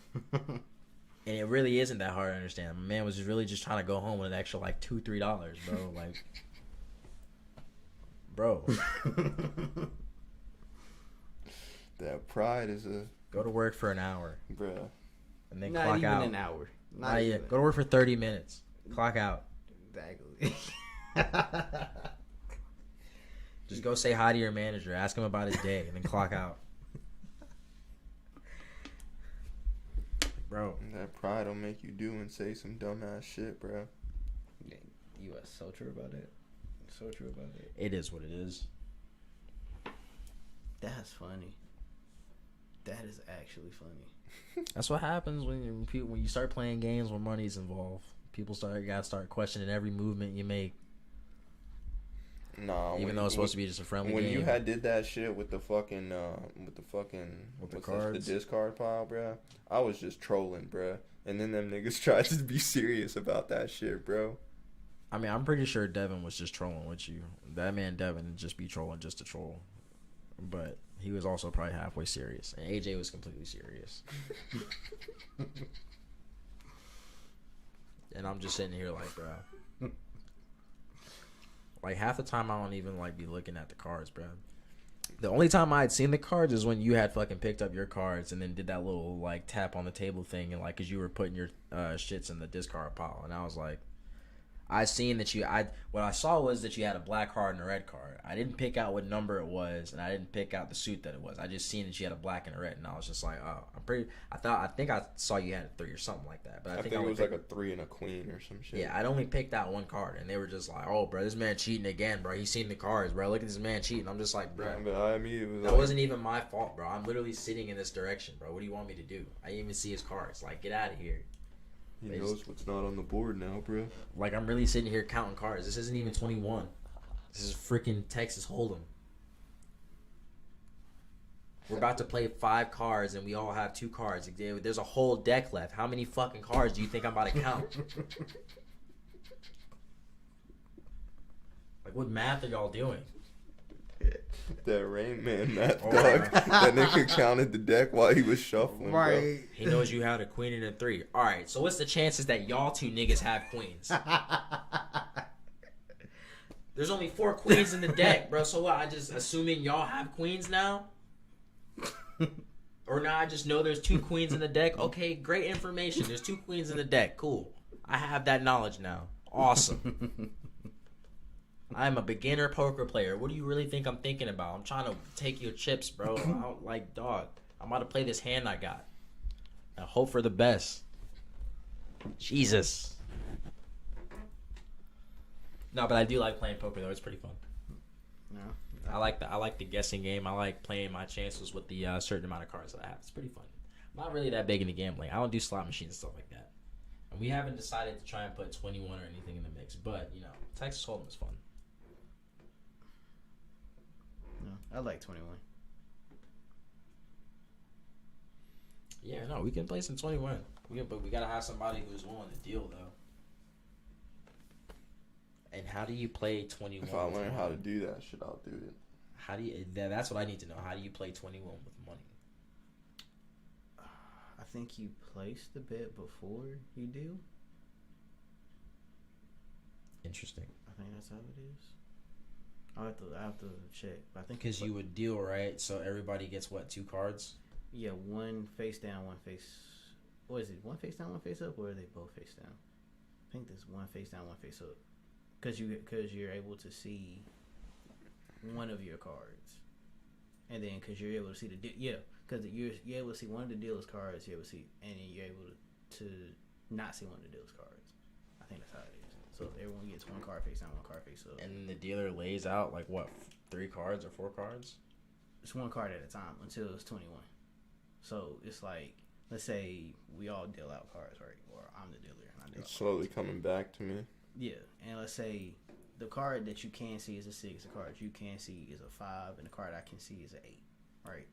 And it really isn't that hard to understand. My man was just really just trying to go home with an extra like $2-3, bro. Like, bro, That pride is a... go to work for an hour Bruh. and then not clock even out. an hour. Not even. Go to work for 30 minutes. Clock out. Exactly. Just go say hi to your manager. Ask him about his day, and then clock out. Bro, That pride will make you do and say some dumbass shit, bro. You are so true about it. So true about it. it is what it is. That's funny. That is actually funny. That's what happens when you start playing games where money's involved. People gotta start questioning every movement you make. Nah, Even though it's supposed to be just a friendly when game. you did that shit with the fucking cards? the discard pile, bro, I was just trolling, bro. And then them niggas tried to be serious about that shit, bro. I mean, I'm pretty sure Devin was just trolling with you. That man Devin would just be trolling just to troll. But he was also probably halfway serious. And AJ was completely serious. And I'm just sitting here like, bro. Like, half the time I don't even, like, be looking at the cards, bro. The only time I had seen the cards is when you had fucking picked up your cards and then did that little, like, tap on the table thing. And, like, because you were putting your shits in the discard pile. And I was like, I seen that what I saw was that you had a black card and a red card. I didn't pick out what number it was, and I didn't pick out the suit that it was. I just seen that you had a black and a red, and I was just like, oh, I think I saw you had a 3 or something like that. But I think it was like a 3 and a queen or some shit. Yeah, I'd only picked out one card, and they were just like, oh, bro, this man cheating again, bro. He's seen the cards, bro. Look at this man cheating. I'm just like, bro. Yeah, but I mean, it was that wasn't even my fault, bro. I'm literally sitting in this direction, bro. What do you want me to do? I didn't even see his cards. Like, get out of here. He knows what's not on the board now, bro. Like, I'm really sitting here counting cards. This isn't even 21. This is freaking Texas Hold'em. We're about to play 5 cards, and we all have 2 cards. There's a whole deck left. How many fucking cards do you think I'm about to count? Like, what math are y'all doing? That Rain Man math, dog. That nigga counted the deck while he was shuffling, Right. bro. He knows you had a queen and a 3. All right, so what's the chances that y'all 2 niggas have queens? There's only 4 queens in the deck, bro. So what? I just assuming y'all have queens now? Or now I just know there's 2 queens in the deck? Okay, great information. There's 2 queens in the deck. Cool. I have that knowledge now. Awesome. I'm a beginner poker player. What do you really think I'm thinking about? I'm trying to take your chips, bro. I don't like, dog. I'm about to play this hand I got. I hope for the best. Jesus. No, but I do like playing poker though. It's pretty fun. No. I like the guessing game. I like playing my chances with the certain amount of cards that I have. It's pretty fun. I'm not really that big into gambling. I don't do slot machines and stuff like that. And we haven't decided to try and put 21 or anything in the mix. But, you know, Texas Hold'em is fun. No, I like 21. Yeah, no, we can play some 21. But we gotta have somebody who's willing to deal though. And how do you play 21? If I learn how to do that shit, I'll do it. How do you? That's what I need to know. How do you play 21 with money? I think you place the bet before you deal. Interesting. I think that's how it is. I have to check. But I think Because you would deal, right? So everybody gets what, 2 cards? Yeah, one face down, one face. What is it? One face down, one face up, or are they both face down? I think there's one face down, one face up. Because you're able to see one of your cards, and then because you're able to see because you're able to see one of the dealer's cards, you're able to see, and then you're able to not see one of the dealer's cards. I think that's how it is. So if everyone gets one card face down, one card face up, And then the dealer lays out like what, 3 cards or 4 cards? it's one card at a time until it's 21. So it's like, let's say we all deal out cards, right? Or I'm the dealer and I deal It's out slowly cards. coming back to me. Yeah, and let's say the card that you can see is a 6, the card you can see is a 5, and the card I can see is an 8, right?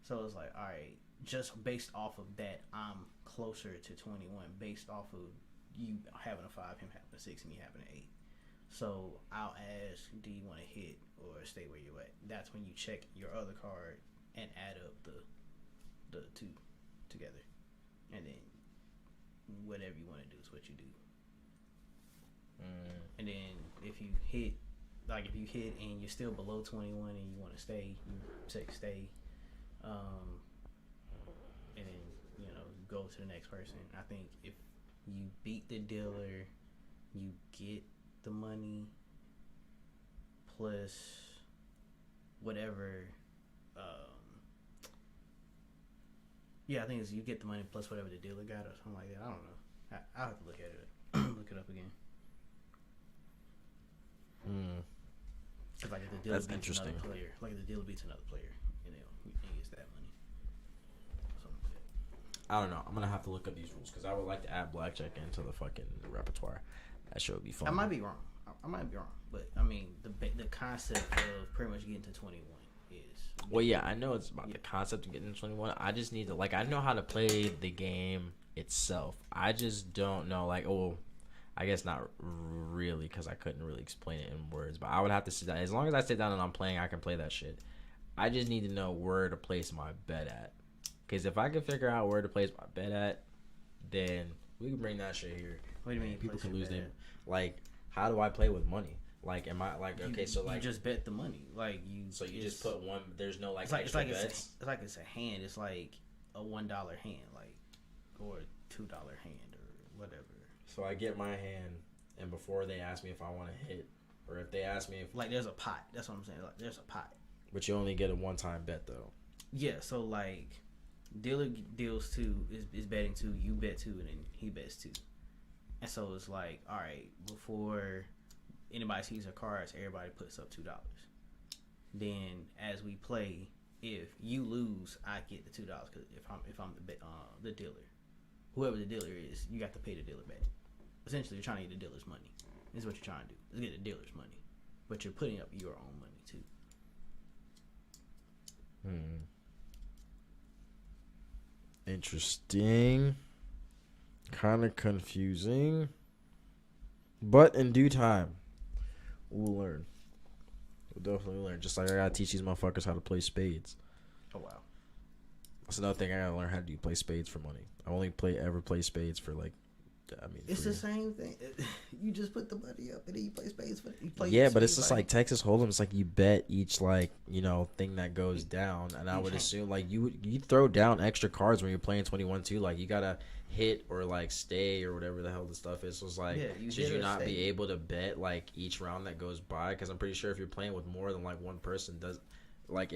So it's like, all right, just based off of that, I'm closer to 21 based off of you having a 5, him having a 6, and me having an 8. So I'll ask, do you want to hit or stay where you're at? That's when you check your other card and add up the 2 together, and then whatever you want to do is what you do. And then if you hit and you're still below 21 and you want to stay, you check stay, and then you go to the next person. I think if you beat the dealer, you get the money plus whatever. I think it's you get the money plus whatever the dealer got or something like that. I don't know. I'll have to look at it. Look it up again. Like if the dealer That's beats interesting. another player, like if the dealer beats another player, he gets that money. Something like that. I don't know. I'm gonna have to look up these rules because I would like to add blackjack into the fucking repertoire. That shit would be fun. I might be wrong. But I mean the concept of pretty much getting to 21 is. Well, yeah, I know it's about the concept of getting to 21. I just need to I know how to play the game itself. I just don't know I guess not really because I couldn't really explain it in words. But I would have to sit down. As long as I sit down and I'm playing, I can play that shit. I just need to know where to place my bet at. Because if I can figure out where to place my bet at, then we can bring that shit here. What do you mean? People can lose them. Like, how do I play with money? Like, am I okay? So you just bet the money. Like you. So you just put one. There's no It's extra like bets. it's like it's a hand. It's like a $1 hand, or a $2 hand or whatever. So I get my hand, and before they ask me if I want to hit, or if they ask me if, Like there's a pot. That's what I'm saying. Like there's a pot. but you only get a one-time bet though. Yeah. So like, dealer deals 2 is betting 2. You bet 2, and then he bets 2. And so it's like, all right, before anybody sees their cards, everybody puts up $2. Then as we play, if you lose, I get the $2 because if I'm the dealer, whoever the dealer is, you got to pay the dealer back. Essentially, you're trying to get the dealer's money. This is what you're trying to do. Is get the dealer's money, but you're putting up your own money too. Interesting. Kind of confusing, but in due time, we'll learn. We'll definitely learn. Just like I gotta teach these motherfuckers how to play spades. Oh wow. That's another thing I gotta learn how to do. Play spades for money. I only ever play spades for like. It's the same thing. You just put the money up and then you play spades. Yeah, but it's just like Texas Hold'em. It's like you bet each thing that goes down, and I would assume like you throw down extra cards when you're playing 21 too. Like you gotta hit or like stay or whatever the hell the stuff is. So it's like should you not be able to bet like each round that goes by? Because I'm pretty sure if you're playing with more than like one person, it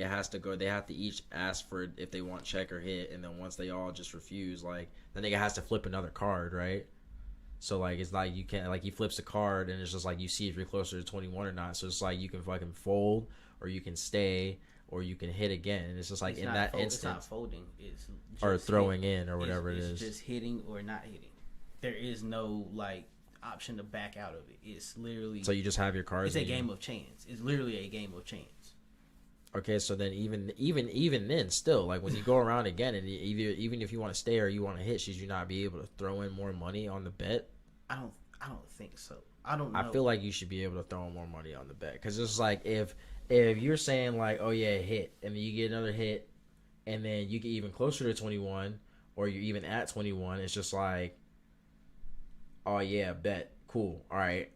has to go. They have to each ask for if they want check or hit, and then once they all just refuse, like then nigga has to flip another card, right? So, like, it's like you can't, like, he flips a card, and it's just like you see if you're closer to 21 or not. So, it's like you can fucking fold, or you can stay, or you can hit again. And it's just like in that instant. It's not folding. It's just or throwing in, or whatever it is. It's just hitting or not hitting. There is no, like, option to back out of it. It's literally. So, you just have your cards. It's a game of chance. It's literally a game of chance. Okay, so then even then, still, like, when you go around again, and even if you want to stay or you want to hit, should you not be able to throw in more money on the bet? I don't think so. I don't know. I feel like you should be able to throw in more money on the bet because it's like if you're saying like, oh yeah, hit, and then you get another hit, and then you get even closer to 21, or you're even at 21, it's just like, oh yeah, bet, cool, all right,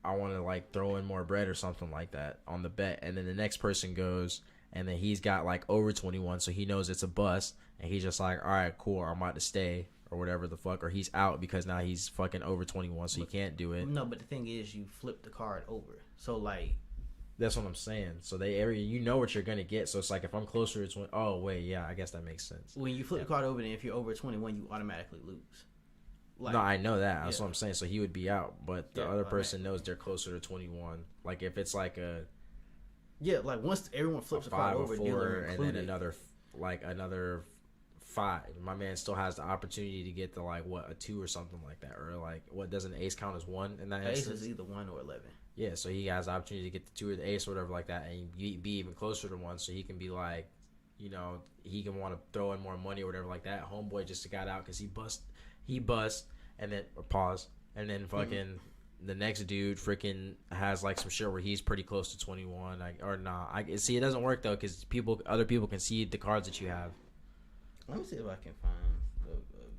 I want to like throw in more bread or something like that on the bet, and then the next person goes, and then he's got like over 21, so he knows it's a bust, and he's just like, all right, cool, I'm about to stay. Or whatever the fuck, or he's out because now he's fucking over 21, so he can't do it. No, but the thing is, you flip the card over, so like. That's what I'm saying. So you know what you're gonna get. So it's like if I'm closer to 20. Oh wait, yeah, I guess that makes sense. When you flip the card over, then if you're over 21, you automatically lose. Like, no, I know that. That's what I'm saying. So he would be out, but the other person knows they're closer to 21. Like if it's like a. Yeah, like once everyone flips the card over, dealer and then another 5, my man still has the opportunity to get to like what, a 2 or something like that, or like what, doesn't ace count as 1 in that ace instance? Is either 1 or 11. Yeah, so he has the opportunity to get the 2 or the ace or whatever like that, and be even closer to 1, so he can be like, he can want to throw in more money or whatever like that. Homeboy just got out because he bust, and then pause, and then fucking the next dude freaking has like some shit where he's pretty close to 21, see, it doesn't work though because other people can see the cards that you have. Let me see if I can find a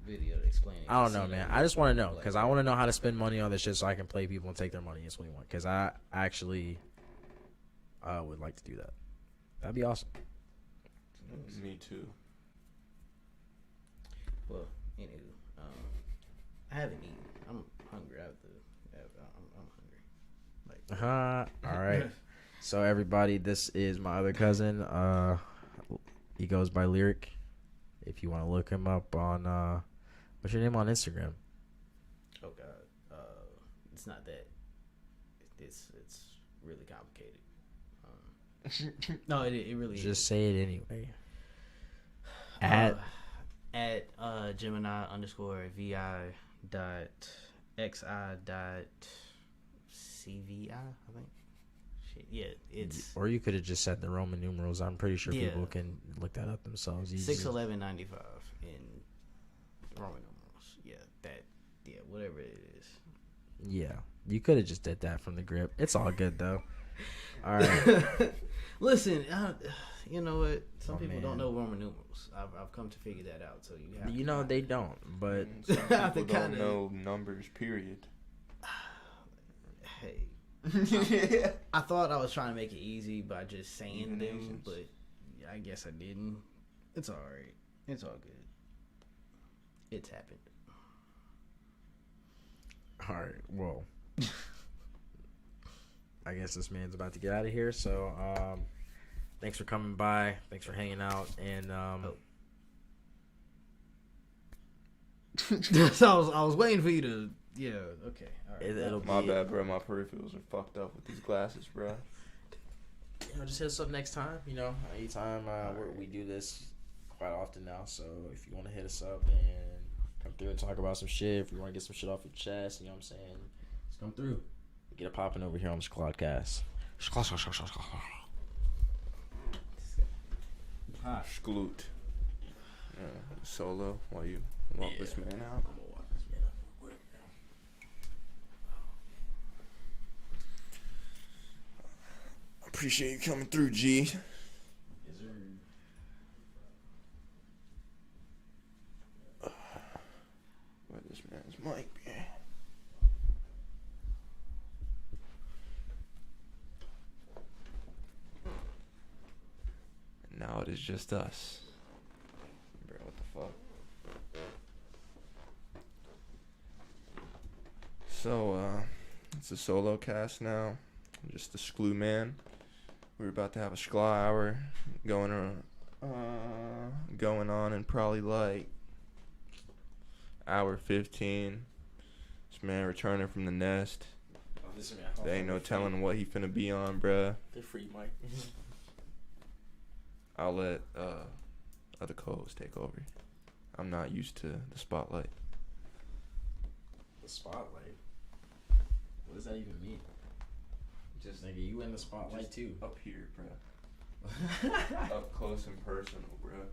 video to explain it. I don't know, man. I just want to know because I want to know how to spend money on this shit so I can play people and take their money in 21. Because I actually would like to do that. That'd be awesome. Me too. Well, anywho, I haven't eaten. I'm hungry. I'm hungry. All right. So everybody, this is my other cousin. He goes by Lyric. If you want to look him up on, what's your name on Instagram? Oh God, it's not that. It's really complicated. No, it really is. Just say it anyway. At Gemini _vi .xi.cvi, I think. Shit, yeah, it's. Or you could have just said the Roman numerals. I'm pretty sure people can look that up themselves. 61195 in Roman numerals. Yeah, whatever it is. Yeah, you could have just did that from the grip. It's all good though. All right. Listen, you know what? Some people don't know Roman numerals. I've come to figure that out. So you have. You know they don't, but some people don't know numbers. Period. Hey. I thought I was trying to make it easy by just saying them, but I guess I didn't. It's all right. It's all good. It's happened. All right. Well, I guess this man's about to get out of here. So, thanks for coming by. Thanks for hanging out. And So I was waiting for you to. Yeah. Okay. All right. it'll My be, bad, bro. My peripherals are fucked up with these glasses, bro. just hit us up next time. Anytime we do this quite often now. So if you want to hit us up and come through and talk about some shit, if you want to get some shit off your chest, you know what I'm saying? Just come through. Get it popping over here on the Schlodcast. Shcloo. Solo while you walk this man out. Appreciate you coming through, G. Where this man's mic be? And now it is just us. Bro, what the fuck? So, it's a solo cast now. I'm just the schloo man. We're about to have a schlod hour going on in probably like hour 15. This man returning from the nest. There ain't no telling what he finna be on, bruh. They're free, Mike. I'll let other co-hosts take over. I'm not used to the spotlight. The spotlight? What does that even mean? Just nigga, you in the spotlight too. Up here, bruh. Up close and personal, bruh.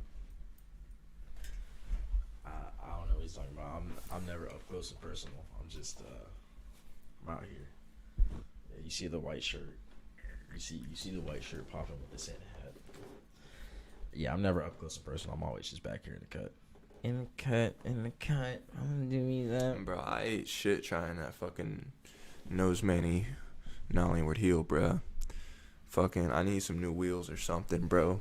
I don't know what he's talking about. I'm never up close and personal. I'm just I'm out here. Yeah, you see the white shirt. You see the white shirt popping with the Santa hat. Yeah, I'm never up close and personal. I'm always just back here in the cut. In the cut. I'm gonna do that. Bro, I ate shit trying that fucking nose mani Nollywood heel, bruh. Fucking, I need some new wheels or something, bro.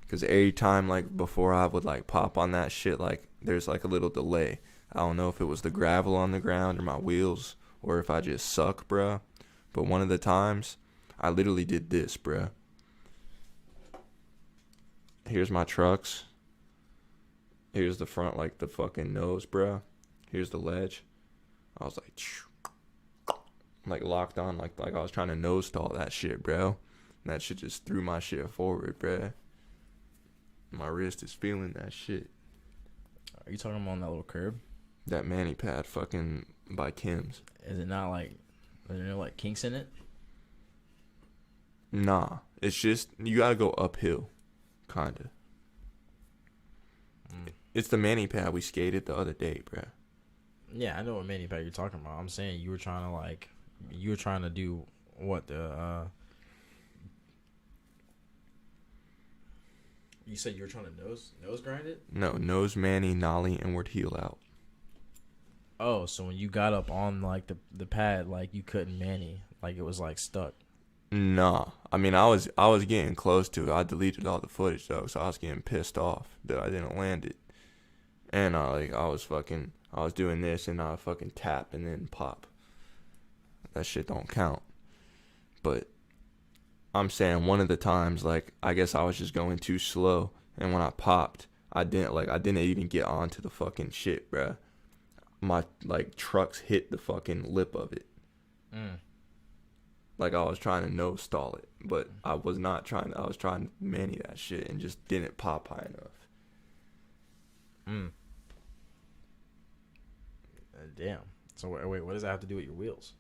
Cause every time, like, before I would, like, pop on that shit, like, there's, like, a little delay. I don't know if it was the gravel on the ground or my wheels or if I just suck, bruh. But one of the times, I literally did this, bruh. Here's my trucks. Here's the front, like, the fucking nose, bruh. Here's the ledge. I was like locked on, like I was trying to nose stall that shit, bro. And that shit just threw my shit forward, bruh. My wrist is feeling that shit. Are you talking about on that little curb? That mani pad fucking by Kim's. Is it not like, are there like kinks in it? Nah. It's just, you gotta go uphill. Kinda. It's the mani pad we skated the other day, bruh. Yeah, I know what mani pad you're talking about. I'm saying you were trying to do what you said you were trying to nose grind it? No, nose mani, nollie, inward heel out. Oh, so when you got up on like the pad, like you couldn't mani, like it was like stuck. Nah. I mean, I was getting close to it. I deleted all the footage though, so I was getting pissed off that I didn't land it. And I was doing this and I fucking tap and then pop. That shit don't count. But I'm saying one of the times, like, I guess I was just going too slow, and when I popped, I didn't even get onto the fucking shit, bruh. My, like, trucks hit the fucking lip of it. Like, I was trying to nose stall it, but I was trying to mani that shit and just didn't pop high enough. Damn. So wait, what does that have to do with your wheels?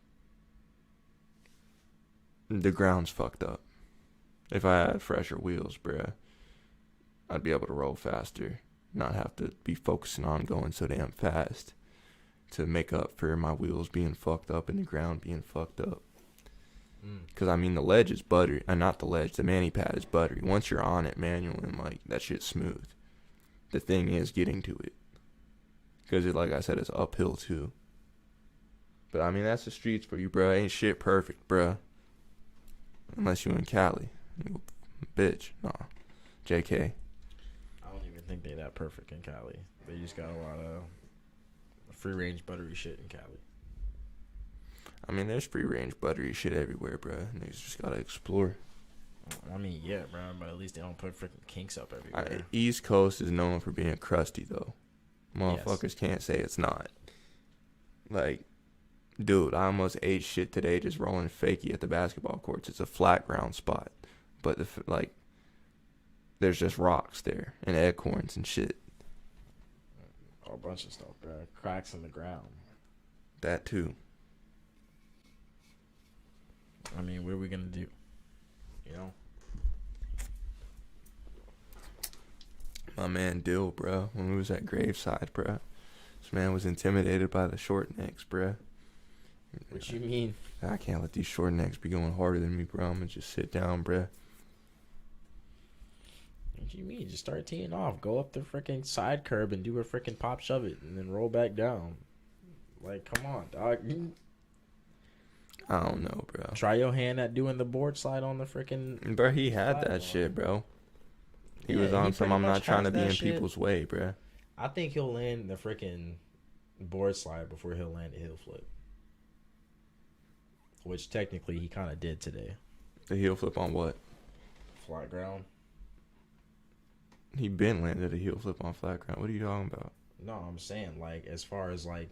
The ground's fucked up. If I had fresher wheels, bruh, I'd be able to roll faster. Not have to be focusing on going so damn fast to make up for my wheels being fucked up and the ground being fucked up. Because, I mean, the ledge is buttery. Not the ledge. The mani pad is buttery. Once you're on it manually, and, like, that shit's smooth. The thing is getting to it. Because, like I said, it's uphill, too. But, I mean, that's the streets for you, bro. Ain't shit perfect, bro. Unless you in Cali. You bitch. Nah. JK. I don't even think they that perfect in Cali. They just got a lot of free-range buttery shit in Cali. I mean, there's free range buttery shit everywhere, bro. Niggas just gotta explore. I mean, yeah, bro, but at least they don't put freaking kinks up everywhere. East Coast is known for being crusty, though. Motherfuckers can't say it's not. Like, dude, I almost ate shit today just rolling fakie at the basketball courts. It's a flat ground spot, but there's just rocks there and acorns and shit. A bunch of stuff, bro. Cracks in the ground. That too. I mean, what are we gonna do? You know? My man Dill, bro, when we was at Graveside, bro, this man was intimidated by the short necks, bro. What you mean? I can't let these short necks be going harder than me, bro. I'm gonna just sit down, bro. What you mean? Just start teeing off. Go up the freaking side curb and do a freaking pop shove it and then roll back down. Like, come on, dog. I don't know, bro. Try your hand at doing the board slide on the freaking... Bro, he had that slide shit, bro. He Yeah, was on he some, pretty I'm not much trying to has be that in shit. people's way, bro. I think he'll land the freaking board slide before he'll land a heel flip. Which technically he kind of did today. The heel flip on what? Flat ground. He been landed a heel flip on flat ground. What are you talking about? No, I'm saying, like, as far as, like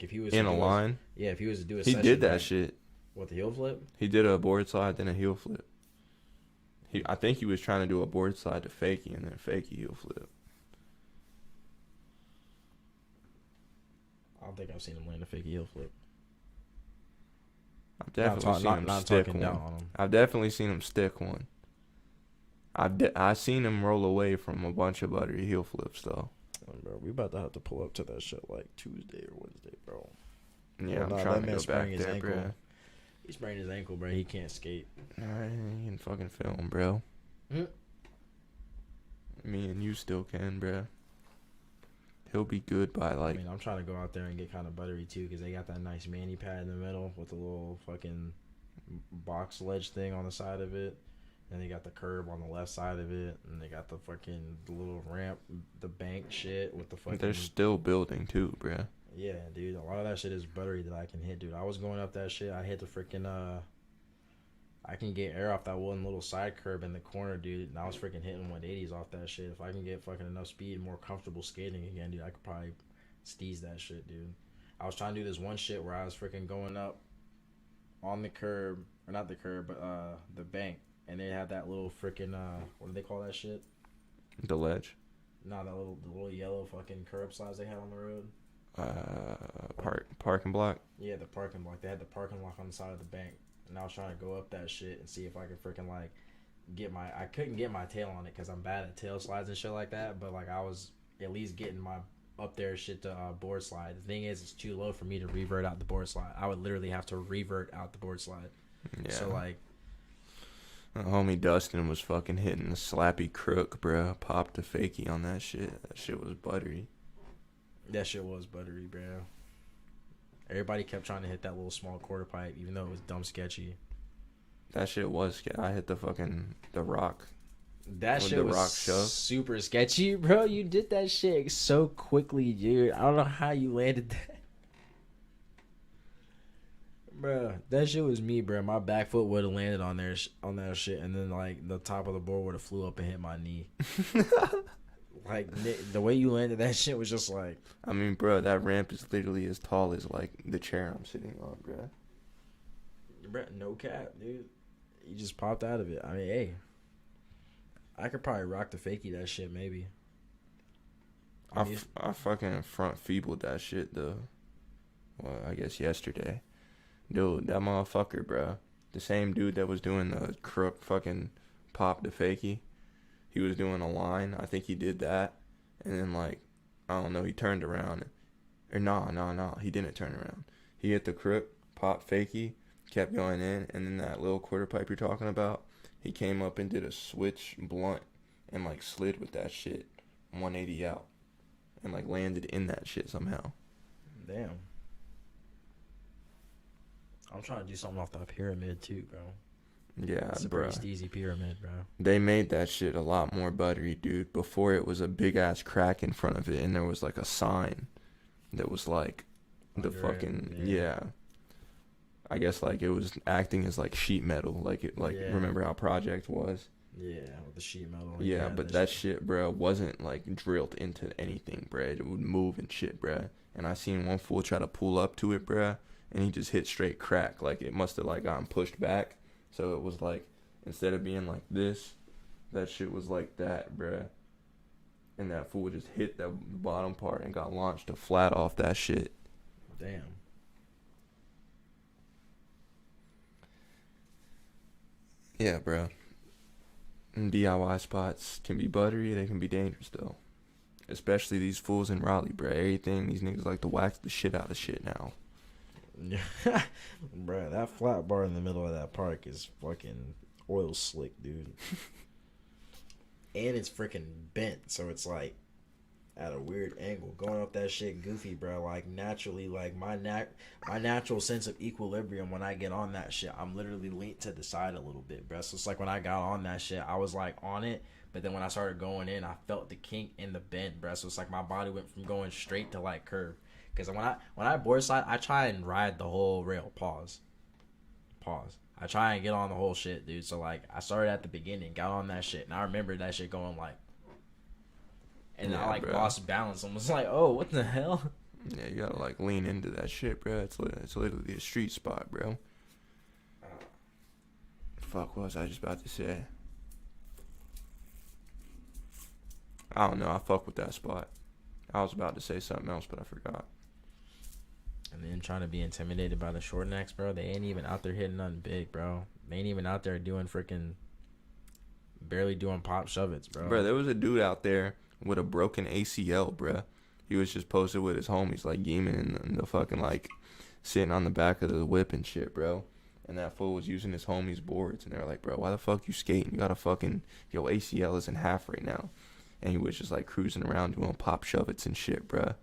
if he was... In to a do line? Yeah, if he was to do a He session did that back- shit. What, the heel flip? He did a board slide, then a heel flip. I think he was trying to do a board slide to fakie and then fakie heel flip. I don't think I've seen him land a fake heel flip. I've definitely seen him stick talking one. down on him. I've definitely seen him stick one. I seen him roll away from a bunch of buttery heel flips though. Bro, we about to have to pull up to that shit like Tuesday or Wednesday, bro. Yeah, Nah, I'm trying that to man go back sprained his there, ankle. bro. He sprained his ankle, bro. He can't skate. Alright, you can fucking film, bro. Hmm. Me and you still can, bro. He'll be good by I like. mean, I'm trying to go out there and get kind of buttery too, because they got that nice mani pad in the middle with the little fucking box ledge thing on the side of it. And they got the curb on the left side of it, and they got the little ramp, the bank shit with the fucking. They're still building too, bro. Yeah, dude. A lot of that shit is buttery that I can hit, dude. I was going up that shit. I hit the freaking I can get air off that one little side curb in the corner, dude. And I was freaking hitting 180s off that shit. If I can get fucking enough speed and more comfortable skating again, dude, I could probably steez that shit, dude. I was trying to do this one shit where I was freaking going up on the curb, or not the curb, but the bank. And they had that little freaking, what do they call that shit? The ledge. No, the little yellow fucking curb slides they had on the road. Parking block. Yeah, the parking block. They had the parking block on the side of the bank. And I was trying to go up that shit and see if I could freaking, like, I couldn't get my tail on it because I'm bad at tail slides and shit like that. But, like, I was at least getting my up there shit to board slide. The thing is, it's too low for me to revert out the board slide. I would literally have to revert out the board slide. Yeah. So, like, homie Dustin was fucking hitting a slappy crook, bro. Popped a fakie on that shit. That shit was buttery. that shit was buttery, bro. Everybody kept trying to hit that little small quarter pipe, even though it was dumb sketchy. That shit was. I hit the rock. That With shit the was rock shove? super sketchy, bro. You did that shit so quickly, dude. I don't know how you landed that. Bro, that shit was me, bro. My back foot would have landed on there on that shit, and then like the top of the board would have flew up and hit my knee. Like the way you landed that shit was just like. I mean, bro, that ramp is literally as tall as like the chair I'm sitting on, bro. Bro, no cap, dude. You just popped out of it. I mean, hey, I could probably rock the fakie that shit, maybe. I fucking front feebled that shit though. Well, I guess yesterday. Dude, that motherfucker, bro. The same dude that was doing the crook fucking pop the fakie. He was doing a line. I think he did that. And then, like, I don't know, he turned around. Or no, he didn't turn around. He hit the crook, pop fakie, kept going in. And then that little quarter pipe you're talking about, he came up and did a switch blunt and, like, slid with that shit 180 out. And, like, landed in that shit somehow. Damn. I'm trying to do something off that pyramid too, bro. Yeah, It's a bro. pretty steezy pyramid, bro. They made that shit a lot more buttery, dude. Before it was a big ass crack in front of it, and there was like a sign that was like the Under it, fucking yeah. yeah. I guess like it was acting as like sheet metal, like Yeah. remember how Project was? Yeah, with the sheet metal. Yeah, but that shit, bro, wasn't like drilled into anything, bro. It would move and shit, bro. And I seen one fool try to pull up to it, bro, and he just hit straight crack. Like it must have like gotten pushed back, so it was like instead of being like this, that shit was like that, bro. And that fool just hit that bottom part and got launched to flat off that shit. Damn. Yeah, bro. And DIY spots can be buttery, they can be dangerous though. Especially these fools in Raleigh, bro. Everything, these niggas like to wax the shit out of shit now. Bruh, that flat bar in the middle of that park is fucking oil slick, dude. And it's freaking bent, so it's like at a weird angle. Going up that shit goofy, bro. Like naturally, like my natural sense of equilibrium when I get on that shit, I'm literally leaned to the side a little bit, bro. So it's like when I got on that shit, I was like on it, but then when I started going in, I felt the kink in the bend, bro. So it's like my body went from going straight to like curve. Because when I board slide, I try and ride the whole rail. Pause. I try and get on the whole shit, dude. So like I started at the beginning, got on that shit, and I remember that shit going like, and yeah, I like bro. lost balance and was like, oh, what the hell? Yeah, you gotta like lean into that shit, bro. It's literally a street spot, bro. Fuck, what was I just about to say? I don't know. I fuck with that spot. I was about to say something else, but I forgot. And then trying to be intimidated by the short necks, bro. They ain't even out there hitting nothing big, bro. They ain't even out there doing freaking, barely doing pop shove-its, bro. Bro, there was a dude out there with a broken ACL, bro. He was just posted with his homies, like gaming in the fucking, like, sitting on the back of the whip and shit, bro. And that fool was using his homies' boards. And they're like, bro, why the fuck you skating? You got a fucking, yo, ACL is in half right now. And he was just, like, cruising around doing pop shove-its and shit, bro.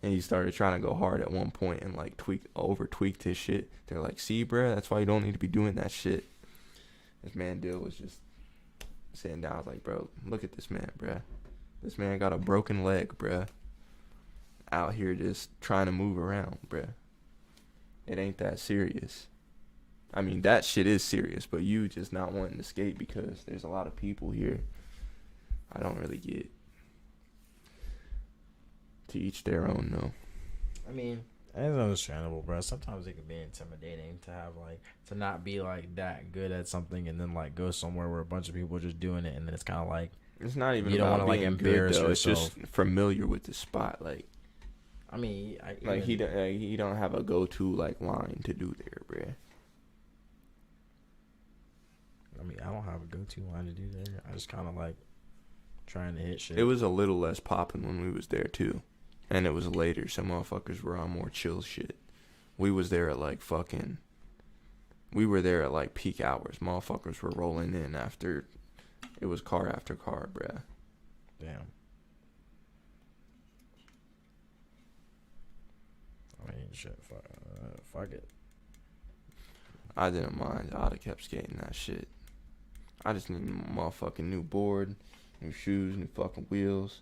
And he started trying to go hard at one point and, like, over-tweaked his shit. They're like, see, bro, that's why you don't need to be doing that shit. This man Dill was just sitting down. I was like, bro, look at this man, bro. This man got a broken leg, bro. Out here just trying to move around, bro. It ain't that serious. I mean, that shit is serious, but you just not wanting to skate because there's a lot of people here. I don't really get. To each their own, though. I mean, it's understandable, bro. Sometimes it can be intimidating to have, like, to not be, like, that good at something and then, like, go somewhere where a bunch of people are just doing it and then it's kind of like, it's not even you don't about want to, like, being embarrass good, though. yourself. It's just familiar with the spot, like. I mean, he don't have a go-to, like, line to do there, bro. I mean, I don't have a go-to line to do there. I just kind of like trying to hit shit. It was a little less popping when we was there too, and it was later. Some motherfuckers were on more chill shit. We was there at like fucking. We were there at like peak hours. Motherfuckers were rolling in after. It was car after car, bruh. Damn. I mean, shit. Fuck it. I didn't mind. I'd have kept skating that shit. I just need a motherfucking new board, new shoes, new fucking wheels.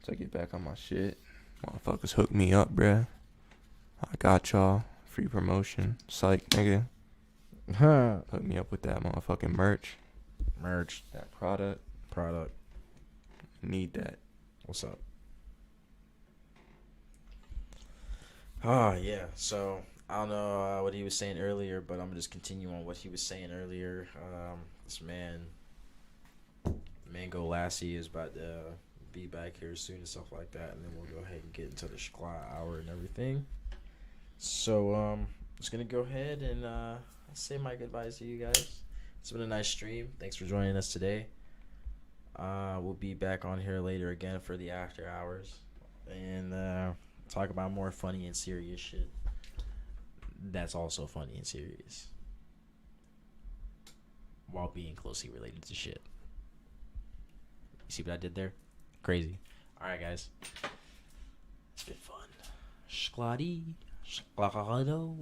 So I get back on my shit. Motherfuckers hook me up, bruh. I got y'all. Free promotion. Psych, nigga. Hook me up with that motherfucking merch. That product. Need that. What's up? Oh, yeah. So, I don't know what he was saying earlier, but I'm going to just continue on what he was saying earlier. This man, Mango Lassie, is about to be back here soon and stuff like that, and then we'll go ahead and get into the schlod hour and everything. So, just going to go ahead and say my goodbyes to you guys. It's been a nice stream. Thanks for joining us today. We'll be back on here later again for the after hours and talk about more funny and serious shit. That's also funny and serious while being closely related to shit. You see what I did there? Crazy. Alright, guys. It's been fun. Schloddy. Schlado.